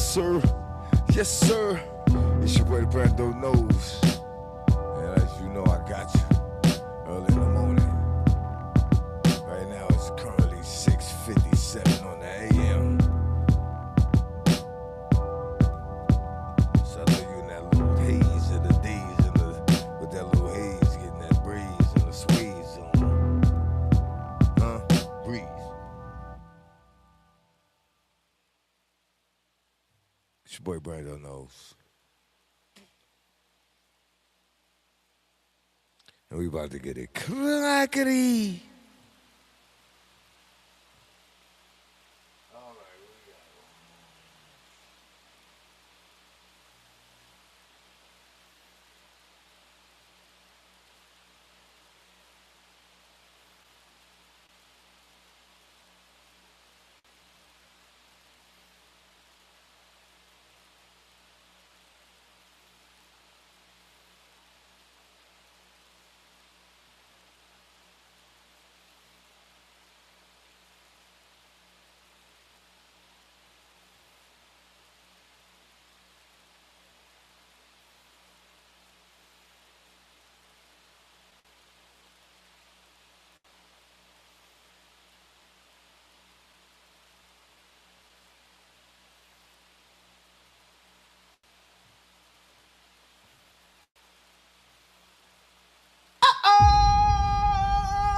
sir. Yes, sir. It's your boy Dabrand knows. And as you know, I got you early in the morning. Right now, it's currently 6:57 on the AM. So I know you in that little haze of the days, with that little haze, getting that breeze and the squeeze on. Breeze. It's your boy Brando knows. And we about to get it clackety.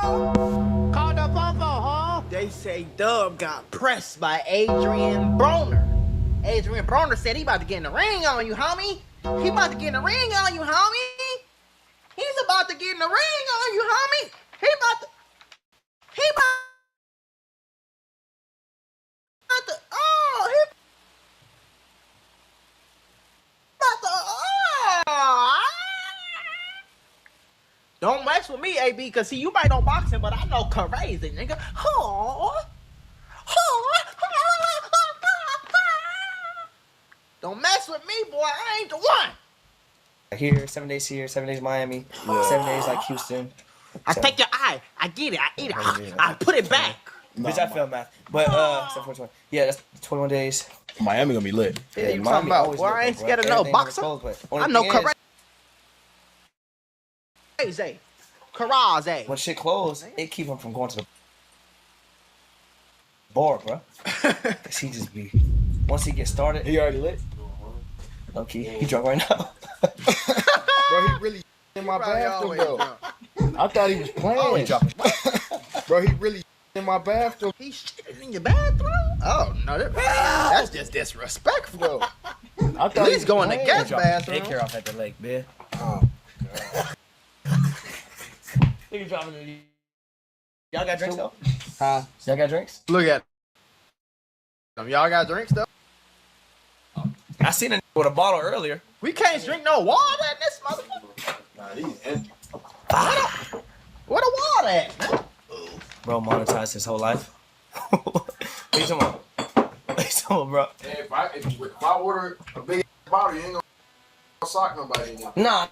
Called up on huh? They say Dub got pressed by Adrien Broner. Adrien Broner said he about to get in the ring on you, homie. He about to get in the ring on you, homie. He's about to get in the ring on you, homie. He about to, he about to, oh, he about to, oh. Don't mess with me, AB, because see, you might know boxing, but I know crazy, nigga. Don't mess with me, boy. I ain't the one. Here, 7 days here, 7 days Miami, 7 days like Houston. I take your eye. I get it. I eat it. I put it back. Bitch, I feel math. But, except for 20. Yeah, that's 21 days. Miami gonna be lit. Yeah, you talking about? Boy, I ain't scared of no boxer. I know crazy. Karate. When shit closed, it keep him from going to the bar, bro. Cause he just be, once he gets started. He already lit? Okay, he drunk right now. Bro, he really in my bathroom, bro. I thought he was playing. Oh, he bro, he really in my bathroom. He shitting in your bathroom? Oh, no, that's just disrespectful. Bro, I thought he's going to guest bathroom. Daycare off at the lake, man. Oh, God. Nigga dropping it. Y'all got drinks though? Huh? Y'all got drinks? Look at them. Y'all got drinks though? I seen a nigga with a bottle earlier. We can't drink no water in this motherfucker. Nah, these empty. Where the water at? Bro monetized his whole life. What you talking about? What you talking about, bro? Hey, if I order a big bottle, you ain't gonna sock nobody. Nah.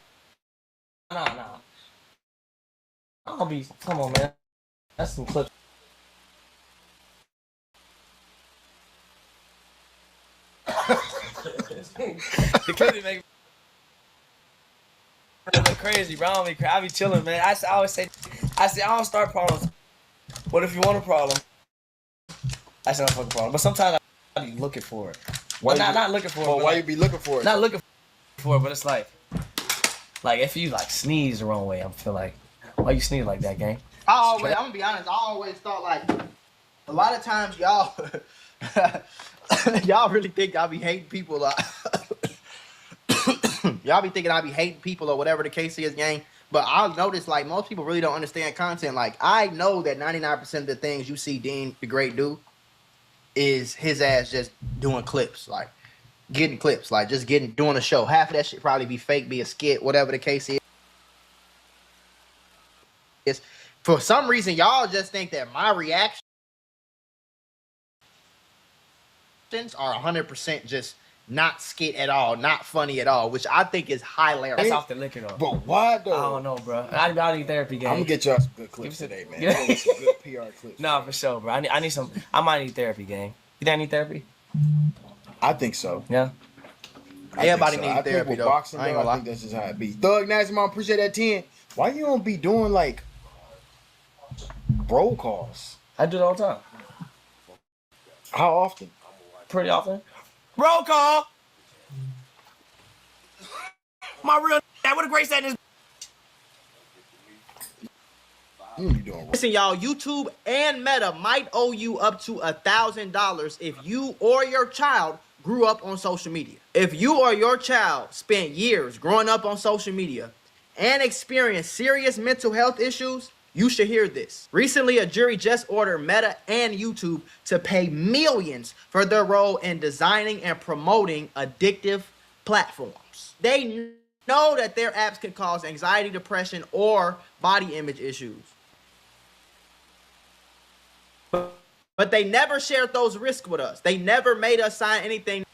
I'll be, come on, man. That's some clips. The clip make me look crazy, bro. I be chilling, man. I always say, I don't start problems. What if you want a problem? That's not a fucking problem. But sometimes I be looking for it. Well, not looking for it. But why you be looking for it? Not looking for it, but it's like if you like sneeze the wrong way, I feel like, why you sneeze like that, gang? I'm gonna be honest, I always thought like, a lot of times y'all, y'all really think I be hating people. Y'all be thinking I be hating people or whatever the case is, gang. But I'll notice like most people really don't understand content. Like I know that 99% of the things you see Dean the Great do is his ass just doing clips, like getting clips, like just doing a show. Half of that shit probably be fake, be a skit, whatever the case is. For some reason, y'all just think that my reactions are 100% just not skit at all, not funny at all, which I think is hilarious. That's off the liquor though. But why though? I don't know, bro. I need therapy, gang. I'm gonna get y'all some good clips today, man. Yeah. I'm gonna get some good PR clips. Nah, for sure, bro. I need some. I might need therapy, gang. You think I need therapy? I think so. Yeah. Everybody I needs think therapy, with though. boxing, I ain't though, gonna I lie. think that's just how it be. Thug Nasty Mom, appreciate that 10. Why you don't be doing like bro calls? I do it all the time. How often? Pretty often. Roll call. My real that would have great said this. You be doing Listen, y'all, YouTube and Meta might owe you up to $1,000 if you or your child grew up on social media. If you or your child spent years growing up on social media and experienced serious mental health issues, you should hear this. Recently, a jury just ordered Meta and YouTube to pay millions for their role in designing and promoting addictive platforms. They know that their apps can cause anxiety, depression, or body image issues. But they never shared those risks with us. They never made us sign anything.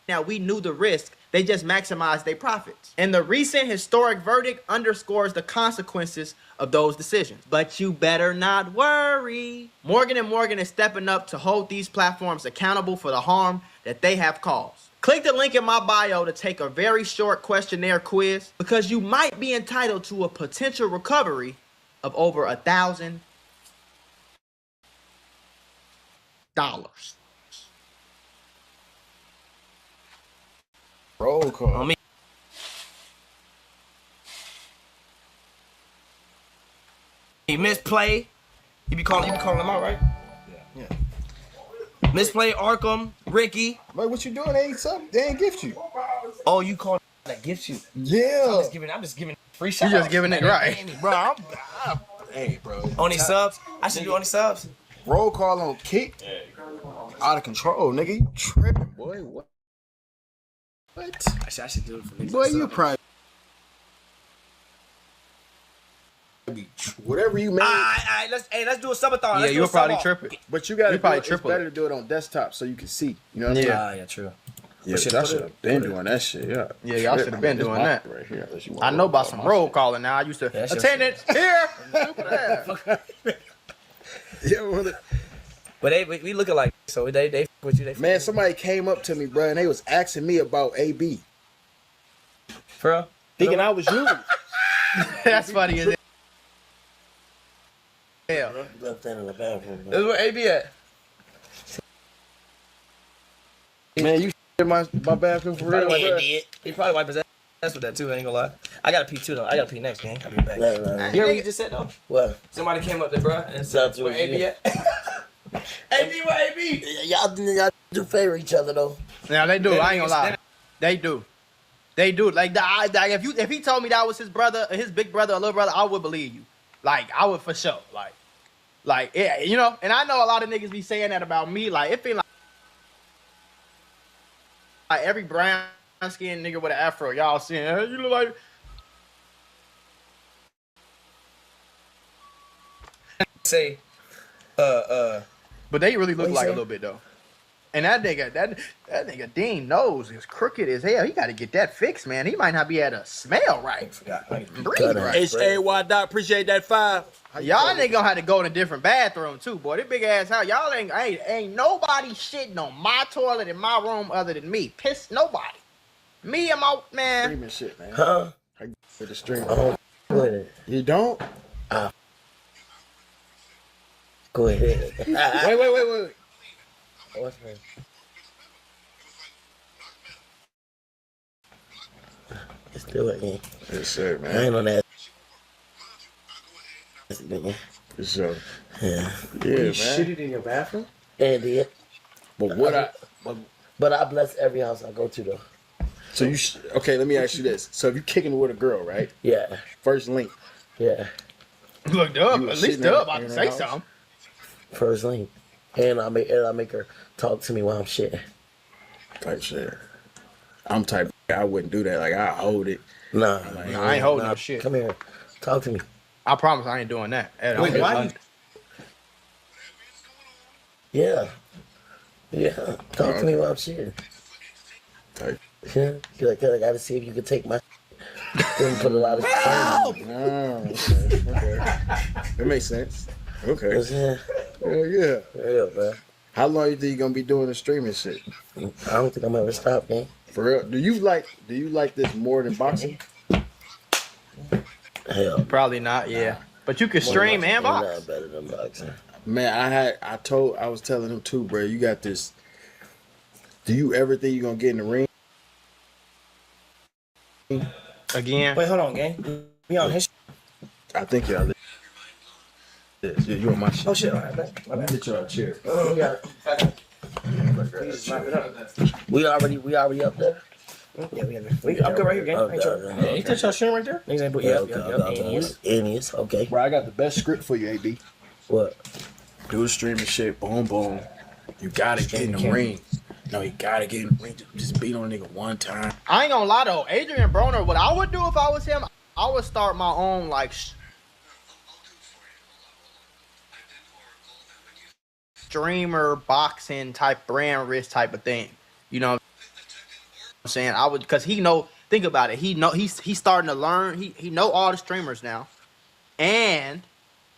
Now, we knew the risk. They just maximized their profits. And the recent historic verdict underscores the consequences of those decisions. But you better not worry. Morgan & Morgan is stepping up to hold these platforms accountable for the harm that they have caused. Click the link in my bio to take a very short questionnaire quiz because you might be entitled to a potential recovery of over $1,000. roll call. On me. Misplay. You be calling them out, right? Yeah. Misplay, Arkham, Ricky. Like, what you doing? They ain't something. They ain't gift you. Oh, you call that gives you. Yeah. I'm just giving free shout You just giving it right. Bro, hey, bro. Only subs? I should do only subs. Roll call on kick. Out of control, nigga. You tripping, boy. What? I should do it for me. Boy, you probably whatever you made. Alright, let's do a subathon. Yeah, you were probably tripping. But you gotta You probably it's triple better it. to do it on desktop so you can see. You know what I mean? Yeah. Yeah, true. Yeah, shit, I put should it- have been doing that shit. Yeah. Yeah, y'all should have been This doing my that. right here. Unless you want I to know roll about call some my roll shit. calling now. I used to that's your attendance here. Stupid ass. Yeah, well, But we look alike, so they fuck with you. They fuck man, with somebody came up to me, bro, and they was asking me about AB, you. For real? thinking I was you. That's funny as hell. Left that in the bathroom. This is where AB at. Man, you in my bathroom for real, Probably bro. He probably wiped his ass with that too. I ain't gonna lie. I gotta pee too though. I gotta pee next, gang. I'll be back. Right. You hear what you just said though? What? Somebody came up there, bro, and said, That's "Where what AB you- at?" AB, where AB? Y'all do favor each other though. Now they do. They I ain't gonna lie. do. They do. They do. Like if he told me that was his brother, his big brother or little brother, I would believe you. Like I would for sure. Like yeah, you know. And I know a lot of niggas be saying that about me. Like it feel like every brown skinned nigga with an afro, y'all seeing, hey, you look like. Say, But they really look What you like say? a little bit though. And that nigga Dean nose is crooked as hell. He got to get that fixed, man. He might not be able to smell right, breathe right. H-A-Y Dot, appreciate that 5. Y'all ain't gonna have to go in a different bathroom too, boy. This big ass house, y'all ain't nobody shitting on my toilet in my room other than me. Piss nobody. Me and my man. Streaming shit, man. Huh? I for the stream. Go ahead. You don't? Go ahead. Wait. What's that? Let's do it, man. Yes, sir, I man. ain't on that. Nigga. For sure. Yeah. Yeah, You man. shitted in your bathroom? And did. But what But I bless every house I go to though. so you okay, let me ask you this. So if you kicking with a girl, right? Yeah. First link. Yeah. Look, Dub, You at was least sitting Dub in about to her say house? something. First link. And I make her talk to me while I'm shitting. Type shit. I'm type I wouldn't do that. Like I hold it. Nah. I ain't holding no shit. Come here. Talk to me. I promise I ain't doing that. Wait, why you? Yeah. Yeah. Talk to me while I'm shitting. Type. Yeah. Cause I gotta see if you can take my then put a lot of Oh, okay. That makes sense. Okay. Yeah. Yeah. Real, man. How long you think you gonna be doing the streaming shit? I don't think I'm ever stop, man. For real? Do you like this more than boxing? Hell, Probably not. Yeah, but you can stream and ain't box. nothing better than boxing. Man, I was telling him too, bro. You got this. Do you ever think you gonna get in the ring? Again. Wait, hold on, gang. We on his. I think y'all. You on my shit? Oh shit! All right, man. My Let bad. me get y'all a chair. Oh, we got. Please just wrap it up. We already up there. Yeah, we got it. I'm good right here, gang. Ain't sure. Okay. Ain't that y'all shit right there? Niggas ain't put. Yeah, Yep. okay. Indians, okay. Bro, I got the best script for you, AB. What? Do the streaming shit. Boom, boom. You gotta get in the Streaming ring. No, you gotta get in the ring. Just beat on a nigga one time. I ain't gonna lie though, Adrian Broner. What I would do if I was him, I would start my own like streamer boxing type brand risk type of thing. You know what I'm saying? I would, cause he know. Think about it. He's starting to learn. He know all the streamers now, and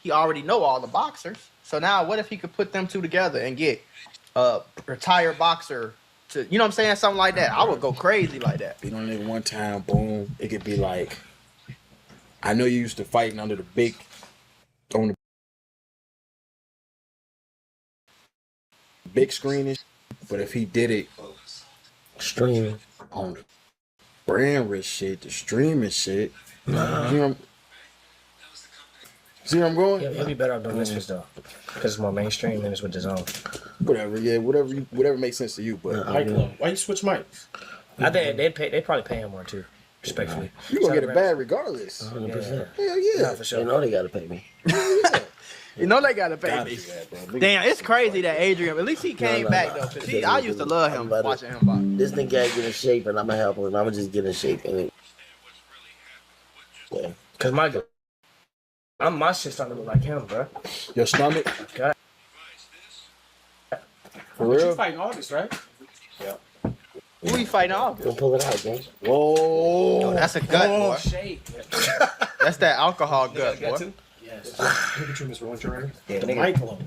he already know all the boxers. So now, what if he could put them two together and get a retired boxer to, you know what I'm saying, something like that? I would go crazy like that. Beat on a nigga one time. Boom. It could be like, I know you used to fighting under the big, on the big screen, and shit, but if he did it Streaming. on the brand risk shit, the streaming shit, you know, see where I'm going? Yeah, he'll be better off doing this though, because it's more mainstream and it's with his own. Whatever, yeah, whatever makes sense to you. But why you switch mics? I think they probably pay him more too, respectfully. You gonna get a bag regardless. 100%. Hell yeah. Nah, for sure. You know they gotta pay me. You know they gotta pay Gotta me. do that, bro. Damn, it's crazy that Adrian. At least he came No, back no. though, cause I used to love him watching him box. This nigga ain't get in shape, and I'ma help him, and I'ma just get in shape. And yeah. Cause my shit starting to look like him, bro. Your stomach, God. for real? fighting August, right? Who he fighting off? Don't pull it out, gang. Whoa. That's a gut, boy. Shade. That's that alcohol gut, boy. too? Yes. The mic blow.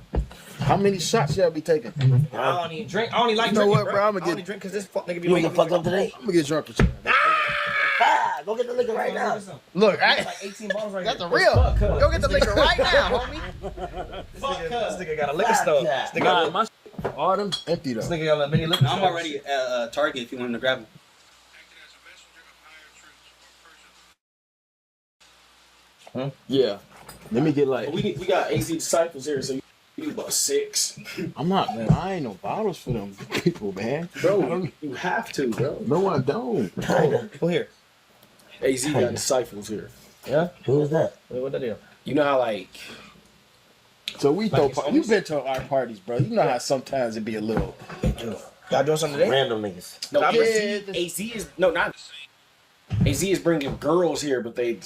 How many shots y'all be taking? I don't even drink. I only like You know drinking, what, bro? I'ma I get- only drink because this fuck nigga be You making wanna fuck up today? I'm gonna get drunk with you. Ah, go get the liquor right now. Look, Like 18 bottles right that's here. the real. Fuck, cuz. Go get the liquor right now, homie. This nigga got a liquor store. This nigga got my all them empty though. this nigga got a mini liquor store. I'm already at Target if you want him to grab him. Yeah. Let me get like. We got AZ disciples here, so you need about 6. I'm not buying no bottles for them people, man. Bro, you have to, bro. No, I don't. Who here? AZ got disciples here. Yeah? Who is that? What that is? You know how like So we throw. it's You've been to our parties, bro. You know how sometimes it be a little. Y'all doing something today? Random niggas. no Yeah, AZ is no not AZ is bringing girls here, but they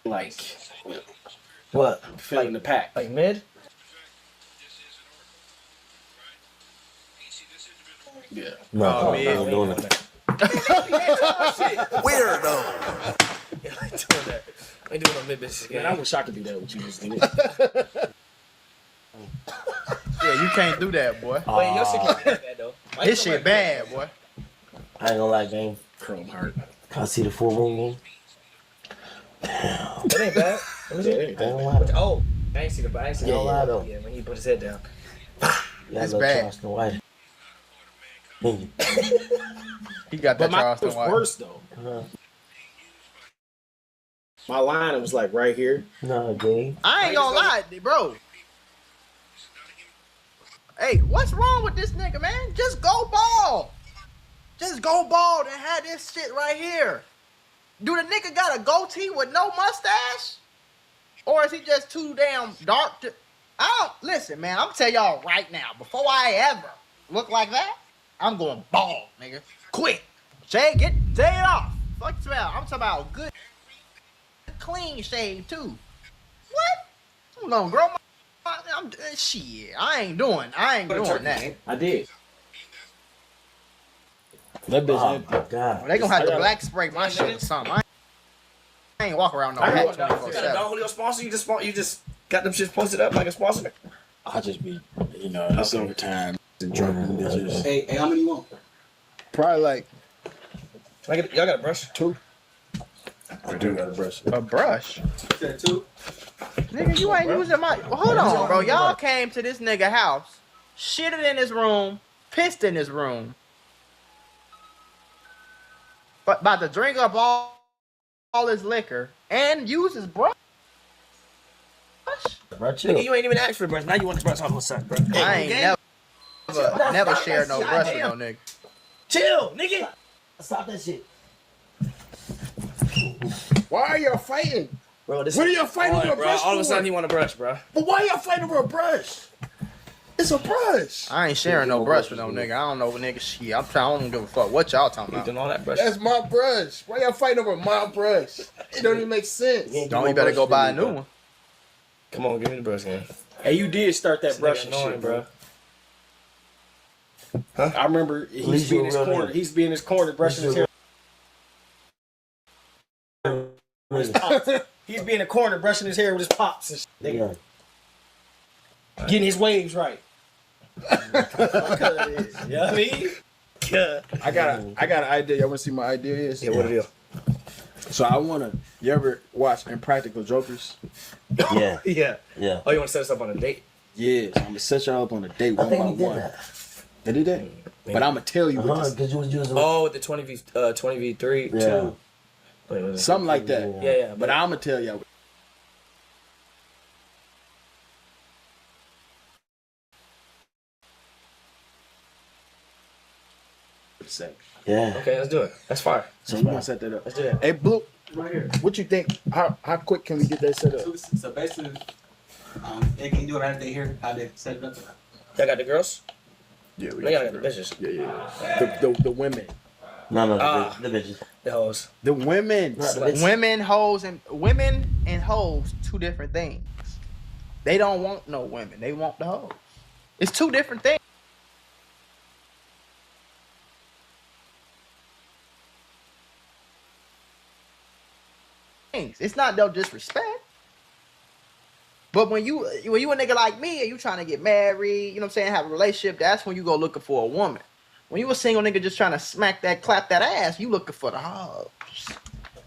like What? filling the pack. Like mid? Yeah. No, Oh, I'm man. not doing it. Weirdo. Yeah, I ain't doing that. I ain't doing no mid bitches Man, I again. wish I could do that with you just did. Yeah, you can't do that, boy. Wait, your shit can't be that bad though. Why His you shit bad, boy. I ain't gonna lie, gang. Chrome heart. Can I see the full moon, gang? That ain't bad. Let me see. I ain't gonna lie. Oh, I ain't seen it, but I ain't seen it. Yeah, yeah, though. Yeah, when he put his head down. You It's got bad. Charleston White. He got But that my Charleston was White. worse though. My line was like right here. No, gang. I ain't gonna lie, bro. Hey, what's wrong with this nigga, man? Just go bald. Just go bald and have this shit right here. Do the nigga got a goatee with no mustache? Or is he just too damn dark to... I don't... Listen, man, I'm tell y'all right now, before I ever look like that, I'm going bald, nigga. Quick. Shave it off. Fuck you about. I'm talking about good, clean shave, too. What? I'm gonna grow my... shit, I ain't doing that. I did. That bitch Oh empty. my god. They gonna have to black spray my shit or something. I ain't walk around no hat You got a 24/7. Don Julio sponsor? You just got them shits posted up like a sponsor? I just be, it's overtime and drunk bitches. Hey, how many you want? Probably like Y'all got a brush? 2. I do got a brush. A brush. Said 2. Nigga, you ain't using my. Well, hold on, bro. Y'all came to this nigga house, shitted in his room, pissed in his room, but about to drink up all his liquor and use his brush. Nigga, you ain't even asked for the brush. Now you want the brush all of a sudden, bro. I ain't never shared no brush with no nigga. Chill, nigga. Stop that shit. Why are y'all fighting? Bro, this What are y'all fighting over a bro. brush All of a for? sudden, he want a brush, bro. But why y'all fighting over a brush? It's a brush. I ain't sharing no brush with no nigga. I don't know what nigga shit. I don't give a fuck what y'all talking You about. doing all that brush? That's my brush. Why y'all fighting over my brush? It don't even make sense. Don't you better go buy a new one. Come on, give me the brush, man. Hey, you did start that This brushing nigga annoying, shit, bro. I remember he used to be in his corner. He used to be in his corner brushing his hair. He'd be in the corner brushing his hair with his pops and shit. Yeah. Getting his waves right. You know what I mean? Yeah. I got an idea. Y'all want to see my idea is? Yeah, what it is? So I want to. You ever watch Impractical Jokers? Yeah. Yeah. Yeah. Oh, you want to set us up on a date? Yeah. So I'm gonna set y'all up on a date I one think by we did one. that. They did that. But I'm gonna tell you what this, Because you was using. Oh, with the 20v3 Yeah. too. Wait, was it? something like that. Yeah. But I'm gonna tell y'all. Say. Yeah. Okay, let's do it. That's fire. So we're gonna set that up. Let's do that. Hey, Blue, Right here. what you think? How quick can we get that set up? So basically, they can do it right there here. How they set it up. Y'all got the girls? Yeah, we No, y'all got the bitches. Yeah. The women. No, Ah. the bitches. The hoes. The women. Not the bitches. Women and hoes, two different things. They don't want no women. They want the hoes. It's two different things. It's not no disrespect. But when you a nigga like me and you trying to get married, you know what I'm saying, have a relationship, that's when you go looking for a woman. When you a single nigga just trying to clap that ass, you looking for the hoes.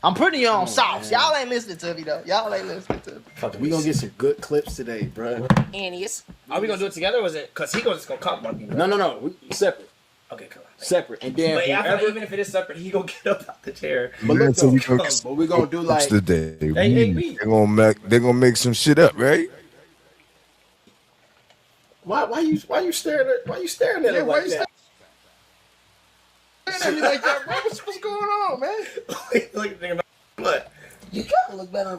I'm putting you on sauce. man. Y'all ain't listening to me though. Y'all ain't listening to me. We gonna get some good clips today, bro. Annies. Are we gonna do it together or is it? Because he just gonna come about me. No. We separate. Okay, come on. Separate. And then But yeah, I feel like whoever. even if it is separate, he gonna get up out the chair. But look, So we though, gonna but we gonna do like. today. Hey, B. They're gonna make some shit up, right? Why you staring at Yeah, him why like you that? staring at me like that, bro? What's going on, man? Look at the what? You kind of look better.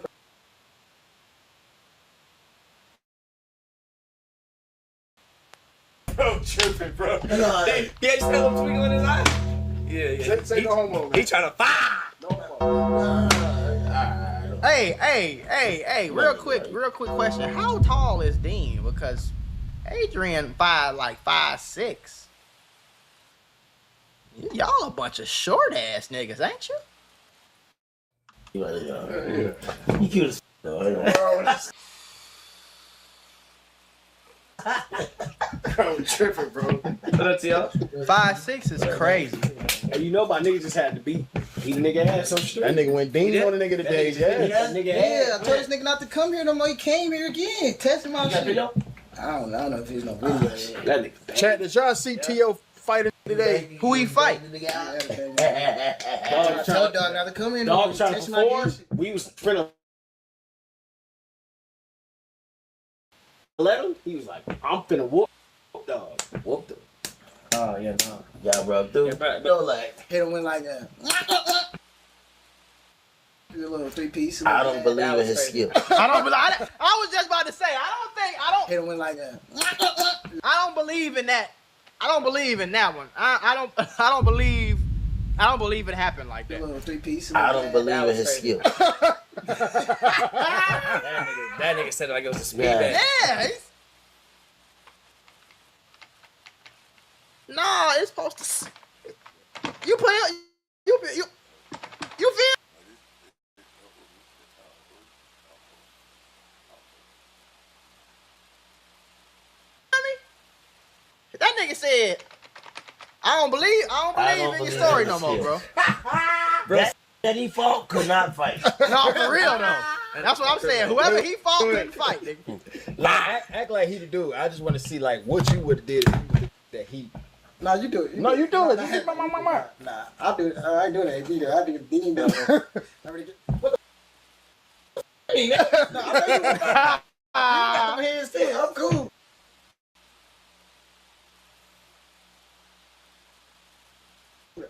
Bro, tripping, bro. No. Yeah, you see that little twinkle in his eye? Yeah. Say no homo. He trying to fire. Hey, real quick question. How tall is Dean? Because Adrian 5'6". Y'all a bunch of short ass niggas, ain't you? You cute as Bro, tripping, bro. What up, y'all? 5'6" is crazy. Hey, you know my nigga just had to beat the nigga ass on street. That nigga went Dean on the nigga today, yeah. That nigga Yeah, ass. I told this nigga not to come here no more. He came here again, testing my shit. I don't know if there's no video. That nigga. Chat, did y'all see T.O. fighting today? Who he fight? I told dog not to come here no more. Dog trying to Testing my perform. shit. We was finna let him. He was like, I'm finna whoop dog. Whooped him. Oh, yeah, no. Yeah, bro. Dude, Yeah, bro. no, like, Hit him with like a little 3-piece. I don't believe in his crazy. skill. I was just about to say, Hit him with like a I don't believe in that. I don't believe in that one. I don't believe it happened like that. little 3-piece. I don't believe in his crazy. skill. That nigga said it like it was a speed Yeah. bag. Yeah. No, it's supposed to. You put it. You feel. said, I don't believe in your story no more, bro. That he fought could not fight. No, for real though. And that's what I'm saying. Whoever he fought couldn't fight, nigga. Act like he the dude. I just want to see like what you would have did if you would've that he. No, you do it. No, you do it. Nah, You get my. Nah, I'll do it. I ain't doing it. I do it. Dean does it. What the? No, I know you got them hands too. I'm cool.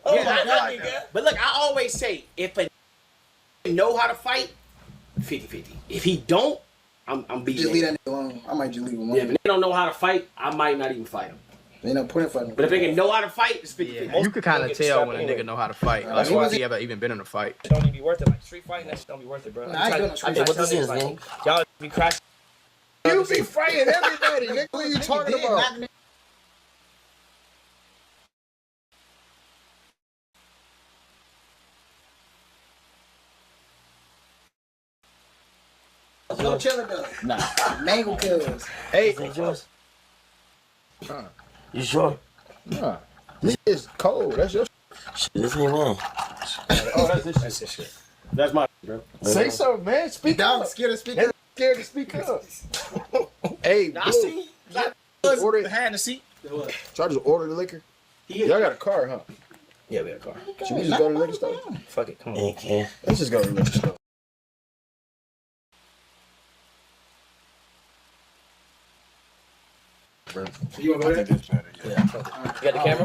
Oh my God, nigga. But look, I always say, if a know how to fight, 50-50. If he don't, I'm beating Just leave him. that nigga alone. I might just leave him Yeah, if alone. they don't know how to fight, I might not even fight him. They don't put it for me. But if they can know how to fight, it's 50-50. You could kind of tell when a nigga know how to fight. Like, He or if wasn't- he ever even been in a fight. It don't even be worth it. Like street fighting, that shit don't be worth it, bro. Nah, I ain't doing no street What this is, man? Y'all be crashing. You be fighting everybody. Nigga, what are you talking about? No chilling though. Nah. Mango kills. Hey, Is that yours? You sure? nah. This is cold. That's your. Shit, this ain't mine. Oh, that's this. That's his shit. That's my bro. Say something, man. Speak Down, up. scared to speak They're up. scared to speak up. Hey, I bro, see. order. Behind the seat. Try to order the liquor. Y'all got a car, huh? Yeah, we got a car. Should we just go to the liquor store? Fuck it, come on. Ain't can. Let's just go to the liquor store. You want to go there? You got the camera?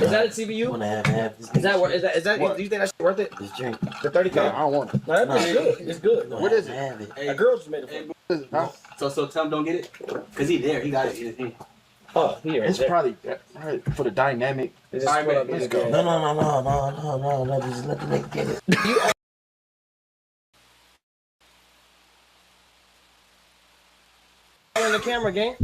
Is that a TBU? Wanna have half this Is that worth? Is that? Do you think that's worth it? This drink. The 30 No, I count? don't want it. No, that's good. It's good. Gonna What is have it? Have it. A girl just made it for me. Huh? So Tom don't get it? Because he there. He got it. Oh, here. It's probably right for the dynamic. It's just put up. Let's It's go. good. No. Just let the nigga get it. In the camera, gang.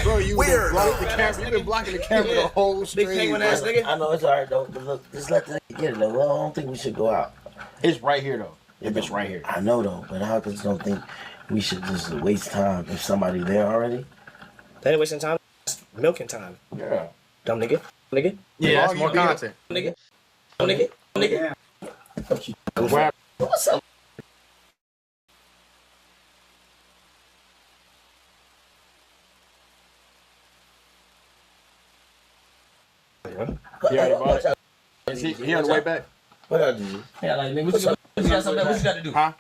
Bro, you been blocking the camera. You've been blocking the camera the whole Big stream. penguin ass bro. nigga. I know it's alright though, but look, just let the nigga get it though. Well, I don't think we should go out. It's right here though. If it's right here. I know though, but I just don't think we should just waste time if somebody there already. They ain't wasting time. It's milking time. Yeah. Dumb nigga. Nigga. Yeah, that's long more you be up- content. Nigga. Nigga. Nigga. Grab. What's up? He already bought it. Is he on the way back? What I do? Yeah, like nigga, what you got something? What you got to do? Huh?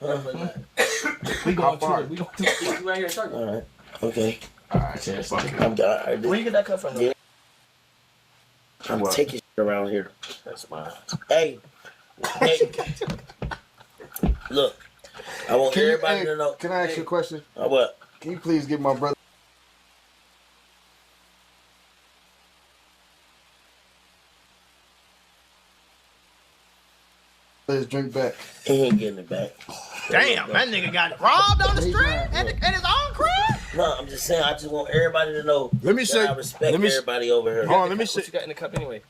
We How going far? to we going to right here. Start. Alright. Okay. Alright, yeah, fuck it. I'm done. Where you get that cut from? Yeah. I'm taking shit around here. That's mine. Hey. Look. I want everybody to know. Can I ask you a question? What? Can you please give my brother his drink back? He ain't getting it back. Damn, that nigga got robbed on the street and his own crib. No, I'm just saying. I just want everybody to know. Let me that say. I respect Let me. everybody over here. Hold on. Let me say. What you got in the cup anyway?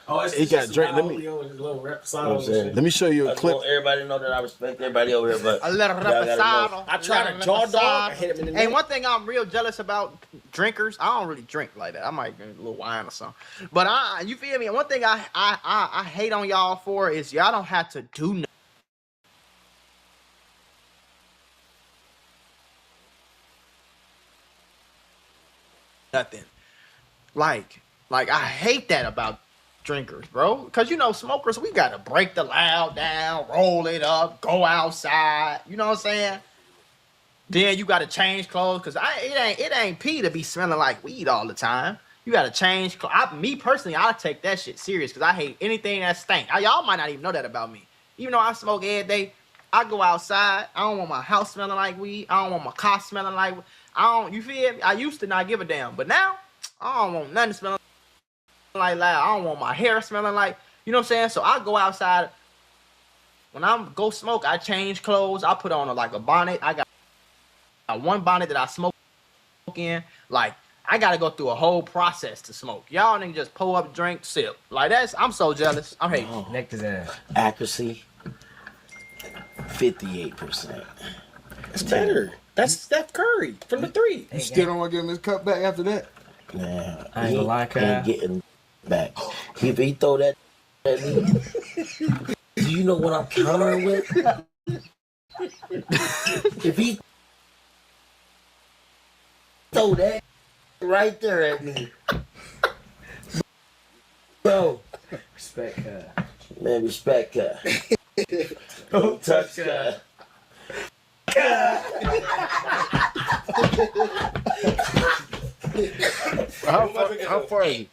Oh, it's He got drink. Let me. You know what I'm saying? Let me show you I a just clip. want everybody to know that I respect everybody over here. But A little y'all gotta reposado. I tried to jaw dog. I hit him in the Hey, neck. one thing I'm real jealous about drinkers, I don't really drink like that. I might drink a little wine or something. But you feel me? One thing I hate on y'all for is y'all don't have to do nothing. Like I hate that about drinkers, bro. Cause you know, smokers, we gotta break the loud down, roll it up, go outside. You know what I'm saying? Then you gotta change clothes, cause it ain't pee to be smelling like weed all the time. You gotta change clothes. Me personally, I take that shit serious, cause I hate anything that stink. Y'all might not even know that about me. Even though I smoke every day, I go outside. I don't want my house smelling like weed. I don't want my car smelling like. You feel me? I used to not give a damn, but now I don't want nothing smelling like loud. I don't want my hair smelling like. You know what I'm saying? So I go outside. When I go smoke, I change clothes. I put on a bonnet. I got one bonnet that I smoke in. Like, I gotta go through a whole process to smoke. Y'all niggas just pull up, drink, sip. Like, I'm so jealous. I'm hating. Necked his ass. accuracy, 58%. It's better. That's Steph Curry from the three. You still don't want to give him his cup back after that? Man, I ain't gonna lie, Kyle. ain't getting back. If he throw that at me, do you know what I'm countering with? If he throw that right there at me, bro. Respect, Kyle. Man, respect her. Don't touch her. How far is it?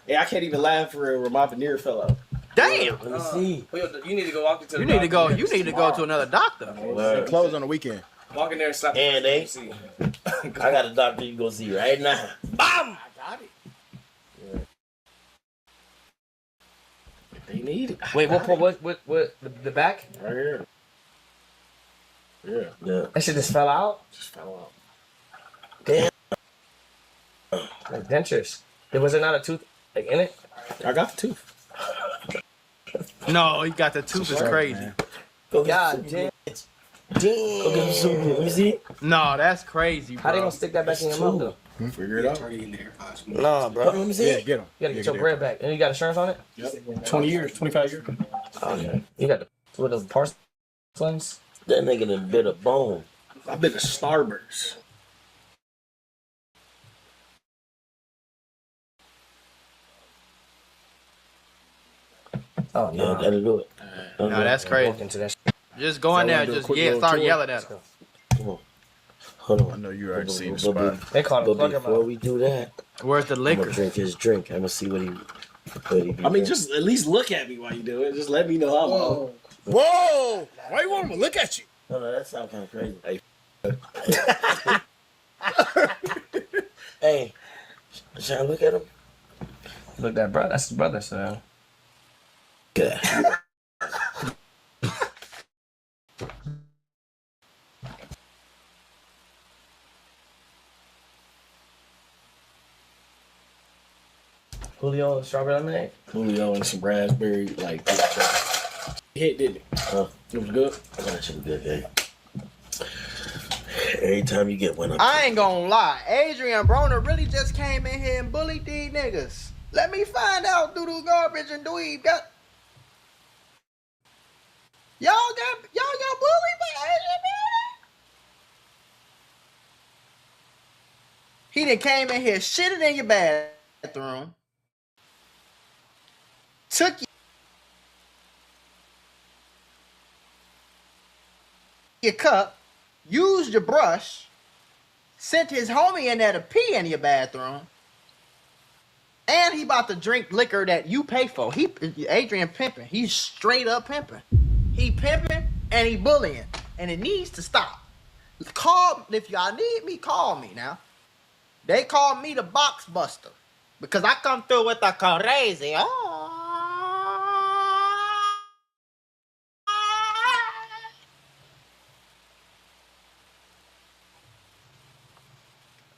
Yeah, I can't even laugh for real where my veneer fell out. Damn. Let me see. You need to go walk into the You need to go. doctor. You need to go to another doctor. They close on the weekend. Walk in there and stop. And they, I got a doctor you go see right now. Bam! I got it. They need it. Wait, what, the back? Right here. Yeah. Yeah. That shit just fell out? Just fell out. Damn. Like dentures. Was there not a tooth like in it? I got the tooth. No, he got the tooth is crazy. Go get God some damn. Damn. Go get some soup. Let me see. No, that's crazy, bro. How they gonna stick that back in your mouth though? Figure it out. Nah, bro. Let me see. Yeah, get them. You gotta get your bread back. And you got insurance on it? Yep. 20 years, 25 years. Okay. You got the with the porcelains? That nigga done bit a bone. I've been to Starburst. Oh Yeah, no. that'll do it. No, that's crazy. Walk into that. Just go in So I there wanna and do a just quick little start tour? yelling at him. Come on. Hold I on. know you already seen the But- but- spot. They call it But plug your before mouth. we do that, Where's the I'm liquor? gonna drink his drink. I'm gonna see what he be I mean, doing. just at least look at me while you do it. Just let me know how I'm on. Whoa! Why you want him to look at you? No, that sounds kind of crazy. Hey, should I look at him? Look that brother. That's his brother, so. Good. Julio strawberry lemonade. Julio and some raspberry, like, hit, didn't it? Huh? It was good. That should be good, hey. Every time you get one, I ain't gonna lie. Adrian Broner really just came in here and bullied these niggas. Let me find out Doodoo Garbage and Dweeb got. Y'all got bullied by Adrian Broner? He done came in here, shitted in your bathroom, took your cup, used your brush, sent his homie in there to pee in your bathroom, and he about to drink liquor that you pay for. Adrian pimping. He's straight up pimping. He pimping and he bullying, and it needs to stop. Call if y'all need me. Call me now. They call me the box buster because I come through with the crazy.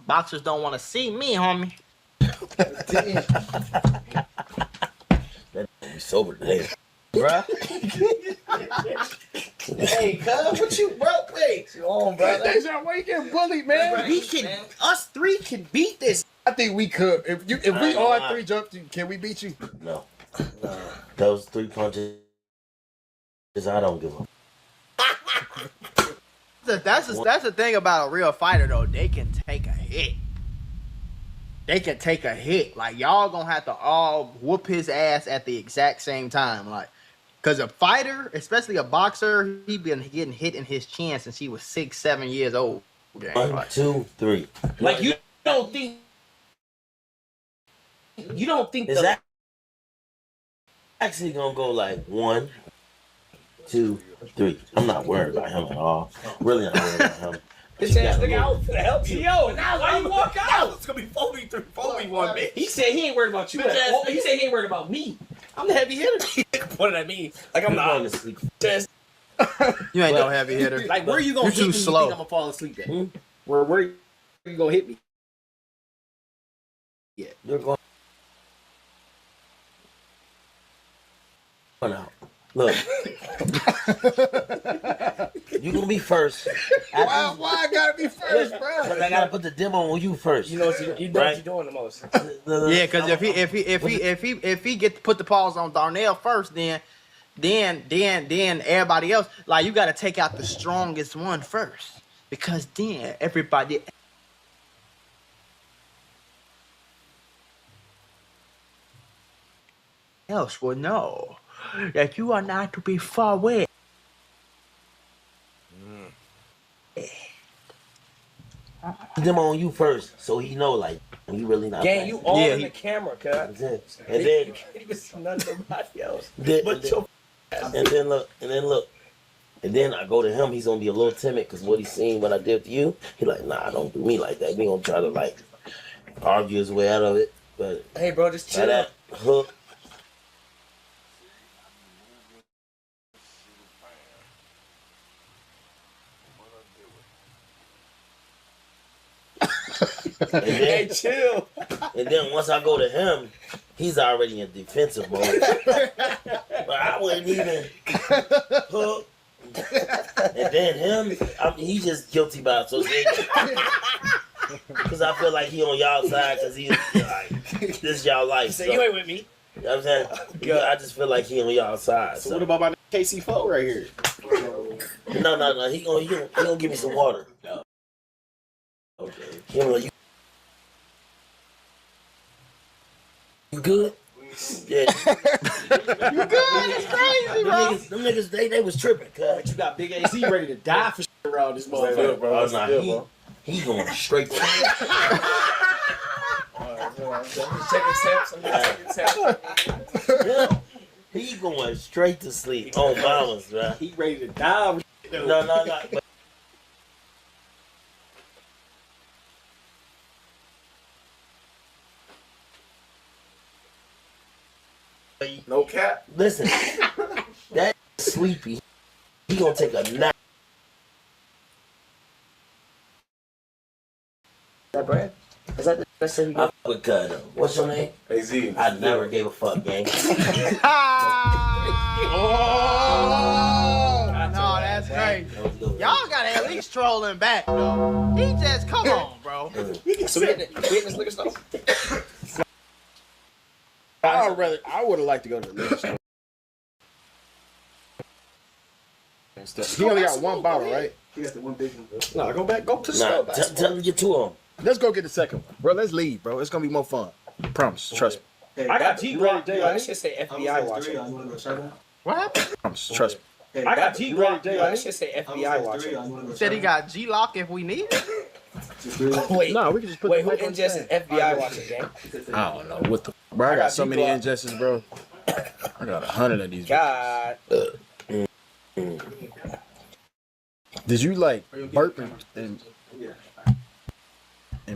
Boxers don't want to see me, homie. that be sober today. Bruh. Hey, cuz, what you, bro? Wait. You on, brother? Why you getting bullied, man? We can, us three can beat this. I think we could. If we all three jumped you, can we beat you? No. Those 3 punches, I don't give up. That's the thing about a real fighter though. They can take a hit. They can take a hit. Like y'all gonna have to all whoop his ass at the exact same time. Like, cause a fighter, especially a boxer, he been getting hit in his chin since he was 6-7 years old. Okay? 1, 2, 3. Like, you don't think Is that actually gonna go like 1, 2, 3? I'm not worried about him at all. Really not worried about him. His ass nigga out to help you. Yo, now why you walk out? It's gonna be 4v3, 4v1, man. He said he ain't worried about you. He said he ain't worried about me. I'm the heavy hitter. What did I mean? Like, I'm You're going not. to sleep. Just, You ain't no heavy hitter. like, where you gonna You're hit too me? slow. You think I'm gonna fall asleep at? Hmm? Where you gonna hit me? You're going out. Look. You gonna be first. Why I gotta be first, bro? Because I gotta put the demo on you first. You know what you know what you're doing the most. Yeah, because if he get to put the pause on Darnell first, then everybody else, like, you got to take out the strongest one first, because then everybody else will know that you are not to be far away. Demo on you first, so he know, like, you really not. Gang, you all Yeah, in the camera, cuz. That's it. And You then, can't even see nobody else. then, But your and then look, and then I go to him. He's gonna be a little timid because what he seen what I did to you. He like, nah, don't do me like that. He gonna try to like argue his way out of it. But hey, bro, just by chill. that hook, and Hey, then, chill. and then once I go to him, he's already in defensive mode. But I wouldn't even hook. And then him, he's just guilty by association. Because I feel like he on y'all side because he's like, this is y'all life. Say So, you ain't with me. you know what I'm saying? I just feel like he on y'all side. So what about my KC4 right here? No. He gonna give me some water. Okay. He gonna like, you good? Yeah. You good? It's crazy, bro. Them niggas, they was tripping, cuz. But you got Big AC ready to die for shit around this motherfucker. Oh, nah, he going straight to Check his hips. I'm gonna check his hips. yeah. He going straight to sleep on mamas, bro. He ready to die. No. But No cap. listen, that sleepy, he gonna take a nap. That Brand? Is that the best thing you I got? fuck with Cud though. What's your name? AZ. I never gave a fuck, gang. Oh, no, that's crazy. That was good. Y'all gotta at least troll him back, though. He just, come on, bro. So we in this liquor store? I would have liked to go to the liquor store. He only got one bottle, right? He got the one big one. No, go to the Nah, store. tell him to get two of them. Let's go get the second one, bro. Let's leave, bro. It's gonna be more fun. Promise. Trust me. I got G ready to That shit say FBI watching. What happened? Promise. Trust me. I got G ready to That shit say FBI watching. He said he got G-Lock if we need it. Wait, No, we can just put. wait, the who mic on ingested stand. FBI watching, gang? I don't know what the. Bro, I got so many injustices, bro. I got 100 of these. God. Did you like burp in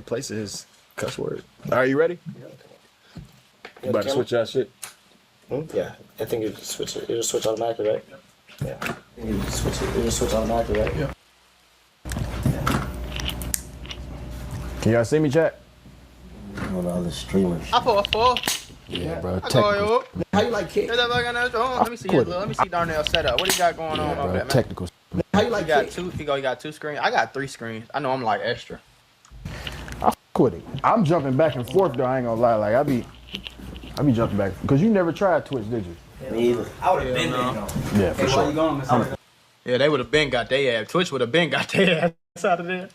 place of his cuss word? Are you ready? You about to switch that shit? Yeah, I think you switch it. You just switch automatically, right? Yeah. You just switch automatically, right? Yeah. Can y'all see me, chat? On the other streamers. I put a 4. Yeah, bro. I go, yo. How you like kick? Let me see let me see Darnell's setup. What he got going on over there, man? Technical. How you He like got kick? two. He got 2 screens. I got 3 screens. I know I'm like extra. Quit it. I'm jumping back and forth though. I ain't gonna lie. Like I be jumping back because you never tried Twitch, did you? Me either. I would have been there, though. Yeah, for sure. Yeah, they would have been got their ass. Twitch would have been got their ass out of there.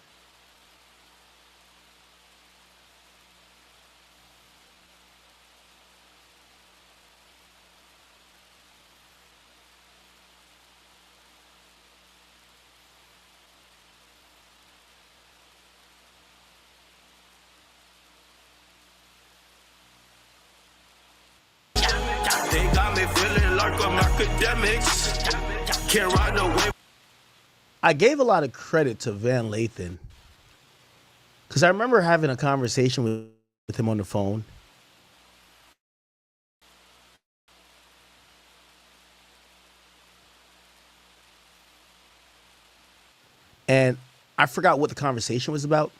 They got me feeling like I'm academics. Can't ride no wave. I gave a lot of credit to Van Lathan because I remember having a conversation with him on the phone. And I forgot what the conversation was about.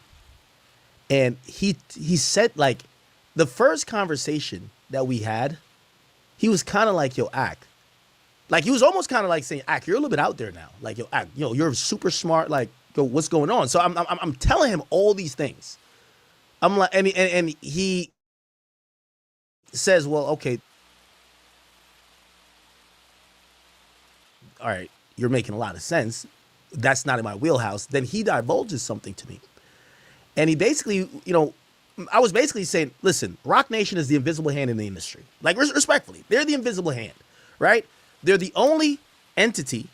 And he said, like, the first conversation that we had, he was kind of like, yo, act. Like he was almost kind of like saying, "Ak, you're a little bit out there now. Like yo, Ak, you're super smart. Like yo, what's going on?" So I'm telling him all these things. I'm like, and he says, "Well, okay, all right, you're making a lot of sense. That's not in my wheelhouse." Then he divulges something to me, and he basically, I was basically saying, "Listen, Rock Nation is the invisible hand in the industry. Like respectfully, they're the invisible hand, right? They're the only entity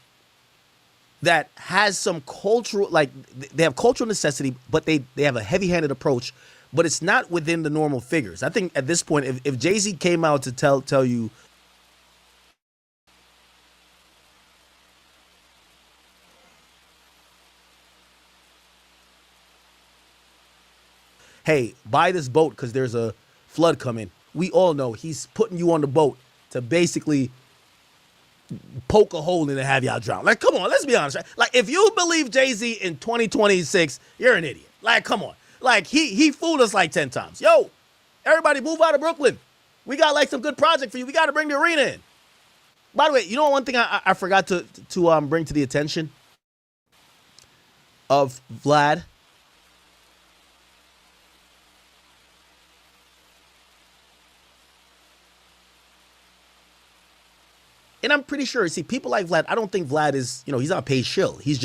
that has some cultural, like they have cultural necessity, but they have a heavy-handed approach, but it's not within the normal figures. I think at this point, if Jay-Z came out to tell you, hey, buy this boat because there's a flood coming, we all know he's putting you on the boat to basically poke a hole in it and have y'all drown. Like, come on, let's be honest. Right? Like, if you believe Jay-Z in 2026, you're an idiot. Like, come on. Like, he fooled us like 10 times. Yo, everybody move out of Brooklyn. We got, like, some good project for you. We got to bring the arena in. By the way, you know one thing I forgot to bring to the attention of Vlad? And I'm pretty sure, see, people like Vlad, I don't think Vlad is, he's not a paid shill. He's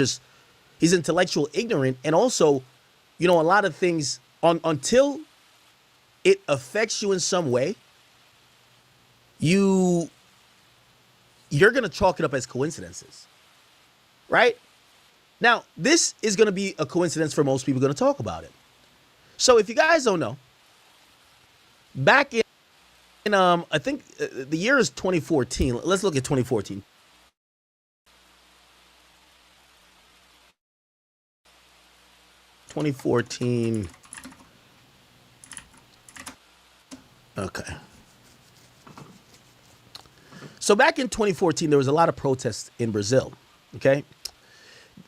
intellectual ignorant. And also, a lot of things, until it affects you in some way, you're going to chalk it up as coincidences, right? Now, this is going to be a coincidence for most people going to talk about it. So if you guys don't know, back in I think the year is 2014. Let's look at 2014. Okay. So back in 2014, there was a lot of protests in Brazil. Okay.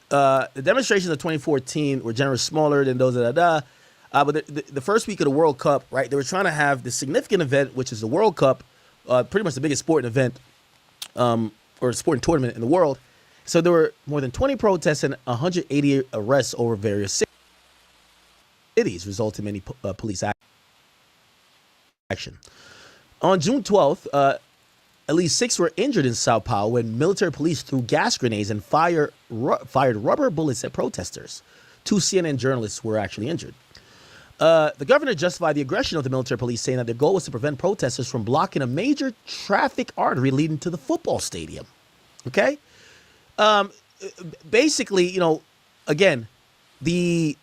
The demonstrations of 2014 were generally smaller than those of but the first week of the World Cup, right, they were trying to have this significant event, which is the World Cup, pretty much the biggest sporting event or sporting tournament in the world. So there were more than 20 protests and 180 arrests over various cities, resulting in many police action. On June 12th, at least 6 were injured in Sao Paulo when military police threw gas grenades and fired rubber bullets at protesters. 2 CNN journalists were actually injured. The governor justified the aggression of the military police, saying that their goal was to prevent protesters from blocking a major traffic artery leading to the football stadium. Okay? Basically, again, the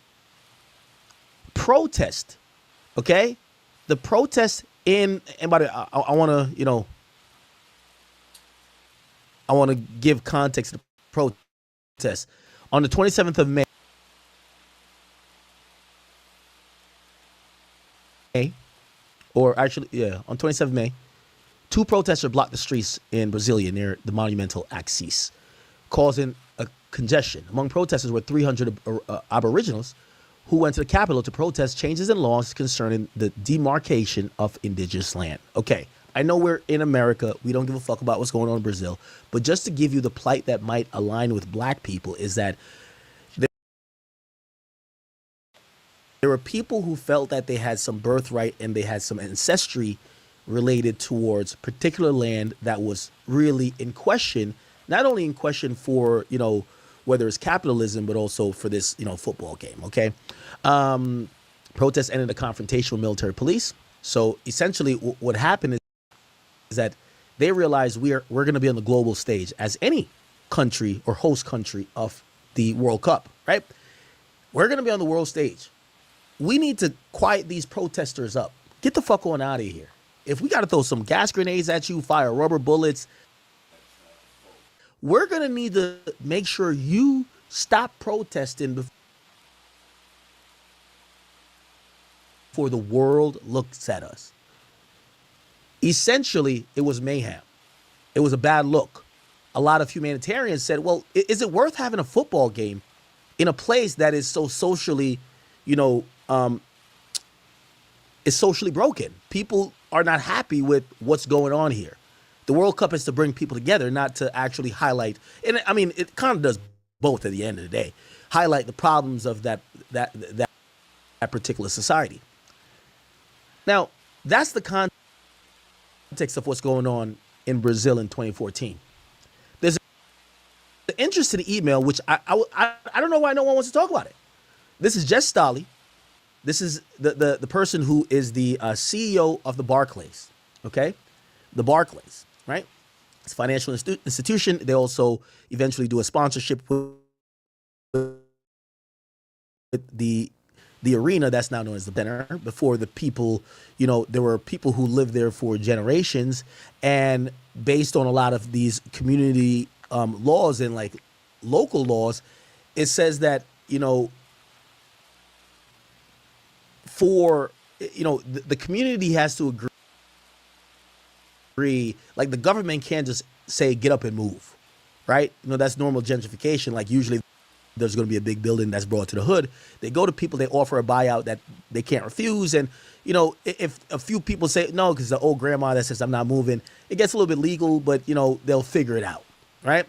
protest, okay? The protest and by the way, I want to, I want to give context to the protest. On the 27th of May, or actually, on 27th of May, 2 protesters blocked the streets in Brasilia near the monumental Axis, causing a congestion. Among protesters were 300 aboriginals who went to the capital to protest changes in laws concerning the demarcation of indigenous land. Okay, I know we're in America. We don't give a fuck about what's going on in Brazil. But just to give you the plight that might align with black people is that there were people who felt that they had some birthright and they had some ancestry related towards particular land that was really in question, not only in question for, whether it's capitalism, but also for this, football game, okay? Protests ended a confrontation with military police. So essentially what happened is that they realized we're going to be on the global stage as any country or host country of the World Cup, right? We're going to be on the world stage. We need to quiet these protesters up. Get the fuck on out of here. If we got to throw some gas grenades at you, fire rubber bullets, we're going to need to make sure you stop protesting before the world looks at us. Essentially, it was mayhem. It was a bad look. A lot of humanitarians said, well, is it worth having a football game in a place that is so socially, is socially broken? People are not happy with what's going on here. The World Cup is to bring people together, not to actually highlight. And I mean, it kind of does both at the end of the day. Highlight the problems of that particular society. Now, that's the context of what's going on in Brazil in 2014. There's an interest to the email, which I don't know why no one wants to talk about it. This is Jess Staley. This is the person who is the CEO of the Barclays. Okay, the Barclays, right? It's a financial institution. They also eventually do a sponsorship with the arena that's now known as the center. Before the people, there were people who lived there for generations, and based on a lot of these community laws and like local laws, it says that the community has to agree. Like the government can't just say get up and move, right? That's normal gentrification. Like usually there's going to be a big building that's brought to the hood. They go to people, they offer a buyout that they can't refuse. And, if a few people say no, because the old grandma that says I'm not moving, it gets a little bit legal, but, they'll figure it out, right?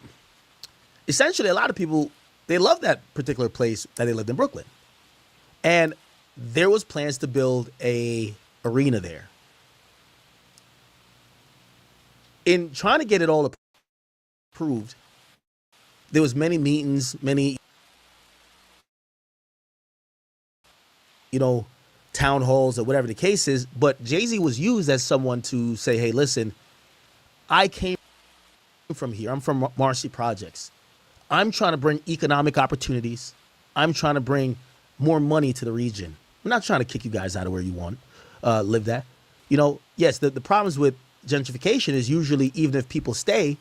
Essentially, a lot of people, they love that particular place that they lived in Brooklyn. And there was plans to build a arena there. In trying to get it all approved, there was many meetings, many town halls or whatever the case is. But Jay-Z was used as someone to say, hey, listen, I came from here. I'm from Marcy Projects. I'm trying to bring economic opportunities. I'm trying to bring more money to the region. I'm not trying to kick you guys out of where you want live at. Yes, the problems with gentrification is usually even if people stay,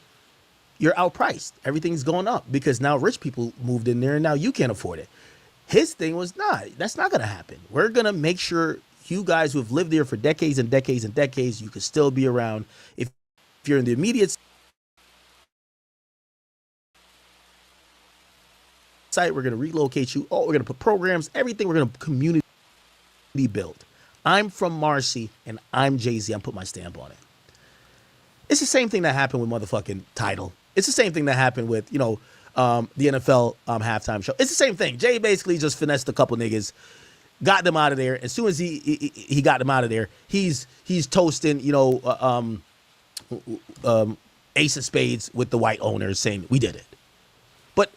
you're outpriced. Everything's going up because now rich people moved in there and now you can't afford it. His thing was, that's not going to happen. We're going to make sure you guys who have lived there for decades and decades and decades, you can still be around. If you're in the immediate site, we're going to relocate you. We're going to put programs, everything. We're going to community build. I'm from Marcy and I'm Jay-Z. I'm putting my stamp on it. It's the same thing that happened with motherfucking Tidal. It's the same thing that happened with, the NFL halftime show. It's the same thing. Jay basically just finessed a couple niggas, got them out of there. As soon as he got them out of there, he's toasting, ace of spades with the white owners saying, we did it. But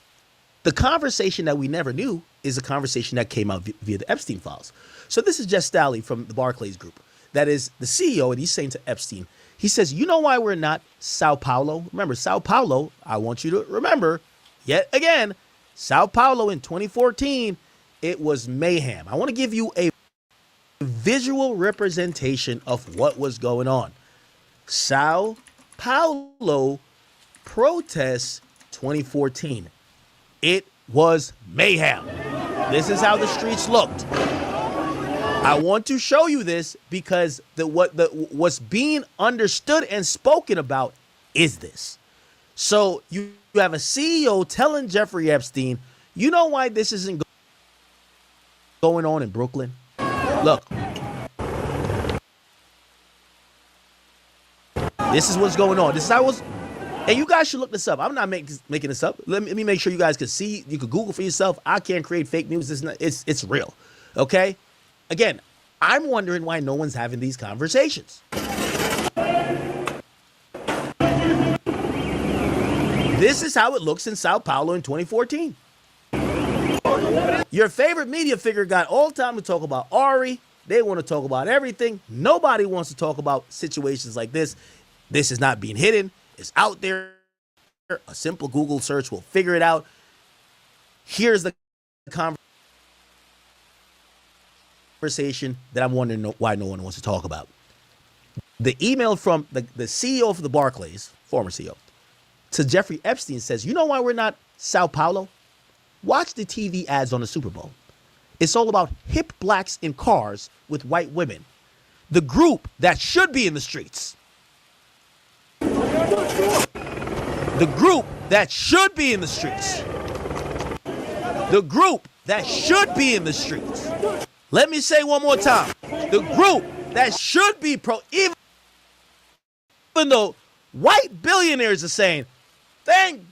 the conversation that we never knew is a conversation that came out via the Epstein files. So this is Jess Staley from the Barclays Group. That is the CEO, and he's saying to Epstein, he says, you know why we're not Sao Paulo? Remember, Sao Paulo, I want you to remember, yet again, Sao Paulo in 2014, it was mayhem. I want to give you a visual representation of what was going on. Sao Paulo protests 2014. It was mayhem. This is how the streets looked. I want to show you this because what's being understood and spoken about is this. So you have a CEO telling Jeffrey Epstein, you know why this isn't going on in Brooklyn? Look. This is what's going on. This is how it was. And you guys should look this up. I'm not making this up. Let me make sure you guys can see. You can Google for yourself. I can't create fake news. It's real. Okay? Again, I'm wondering why no one's having these conversations. This is how it looks in Sao Paulo in 2014. Your favorite media figure got all the time to talk about Ari. They want to talk about everything. Nobody wants to talk about situations like this. This is not being hidden. It's out there. A simple Google search will figure it out. Here's the conversation that I'm wondering why no one wants to talk about. The email from the CEO of the Barclays, former CEO, to Jeffrey Epstein says, you know why we're not Sao Paulo? Watch the TV ads on the Super Bowl. It's all about hip blacks in cars with white women. The group that should be in the streets. The group that should be in the streets. The group that should be in the streets. Let me say one more time. The group that should be even though white billionaires are saying, thank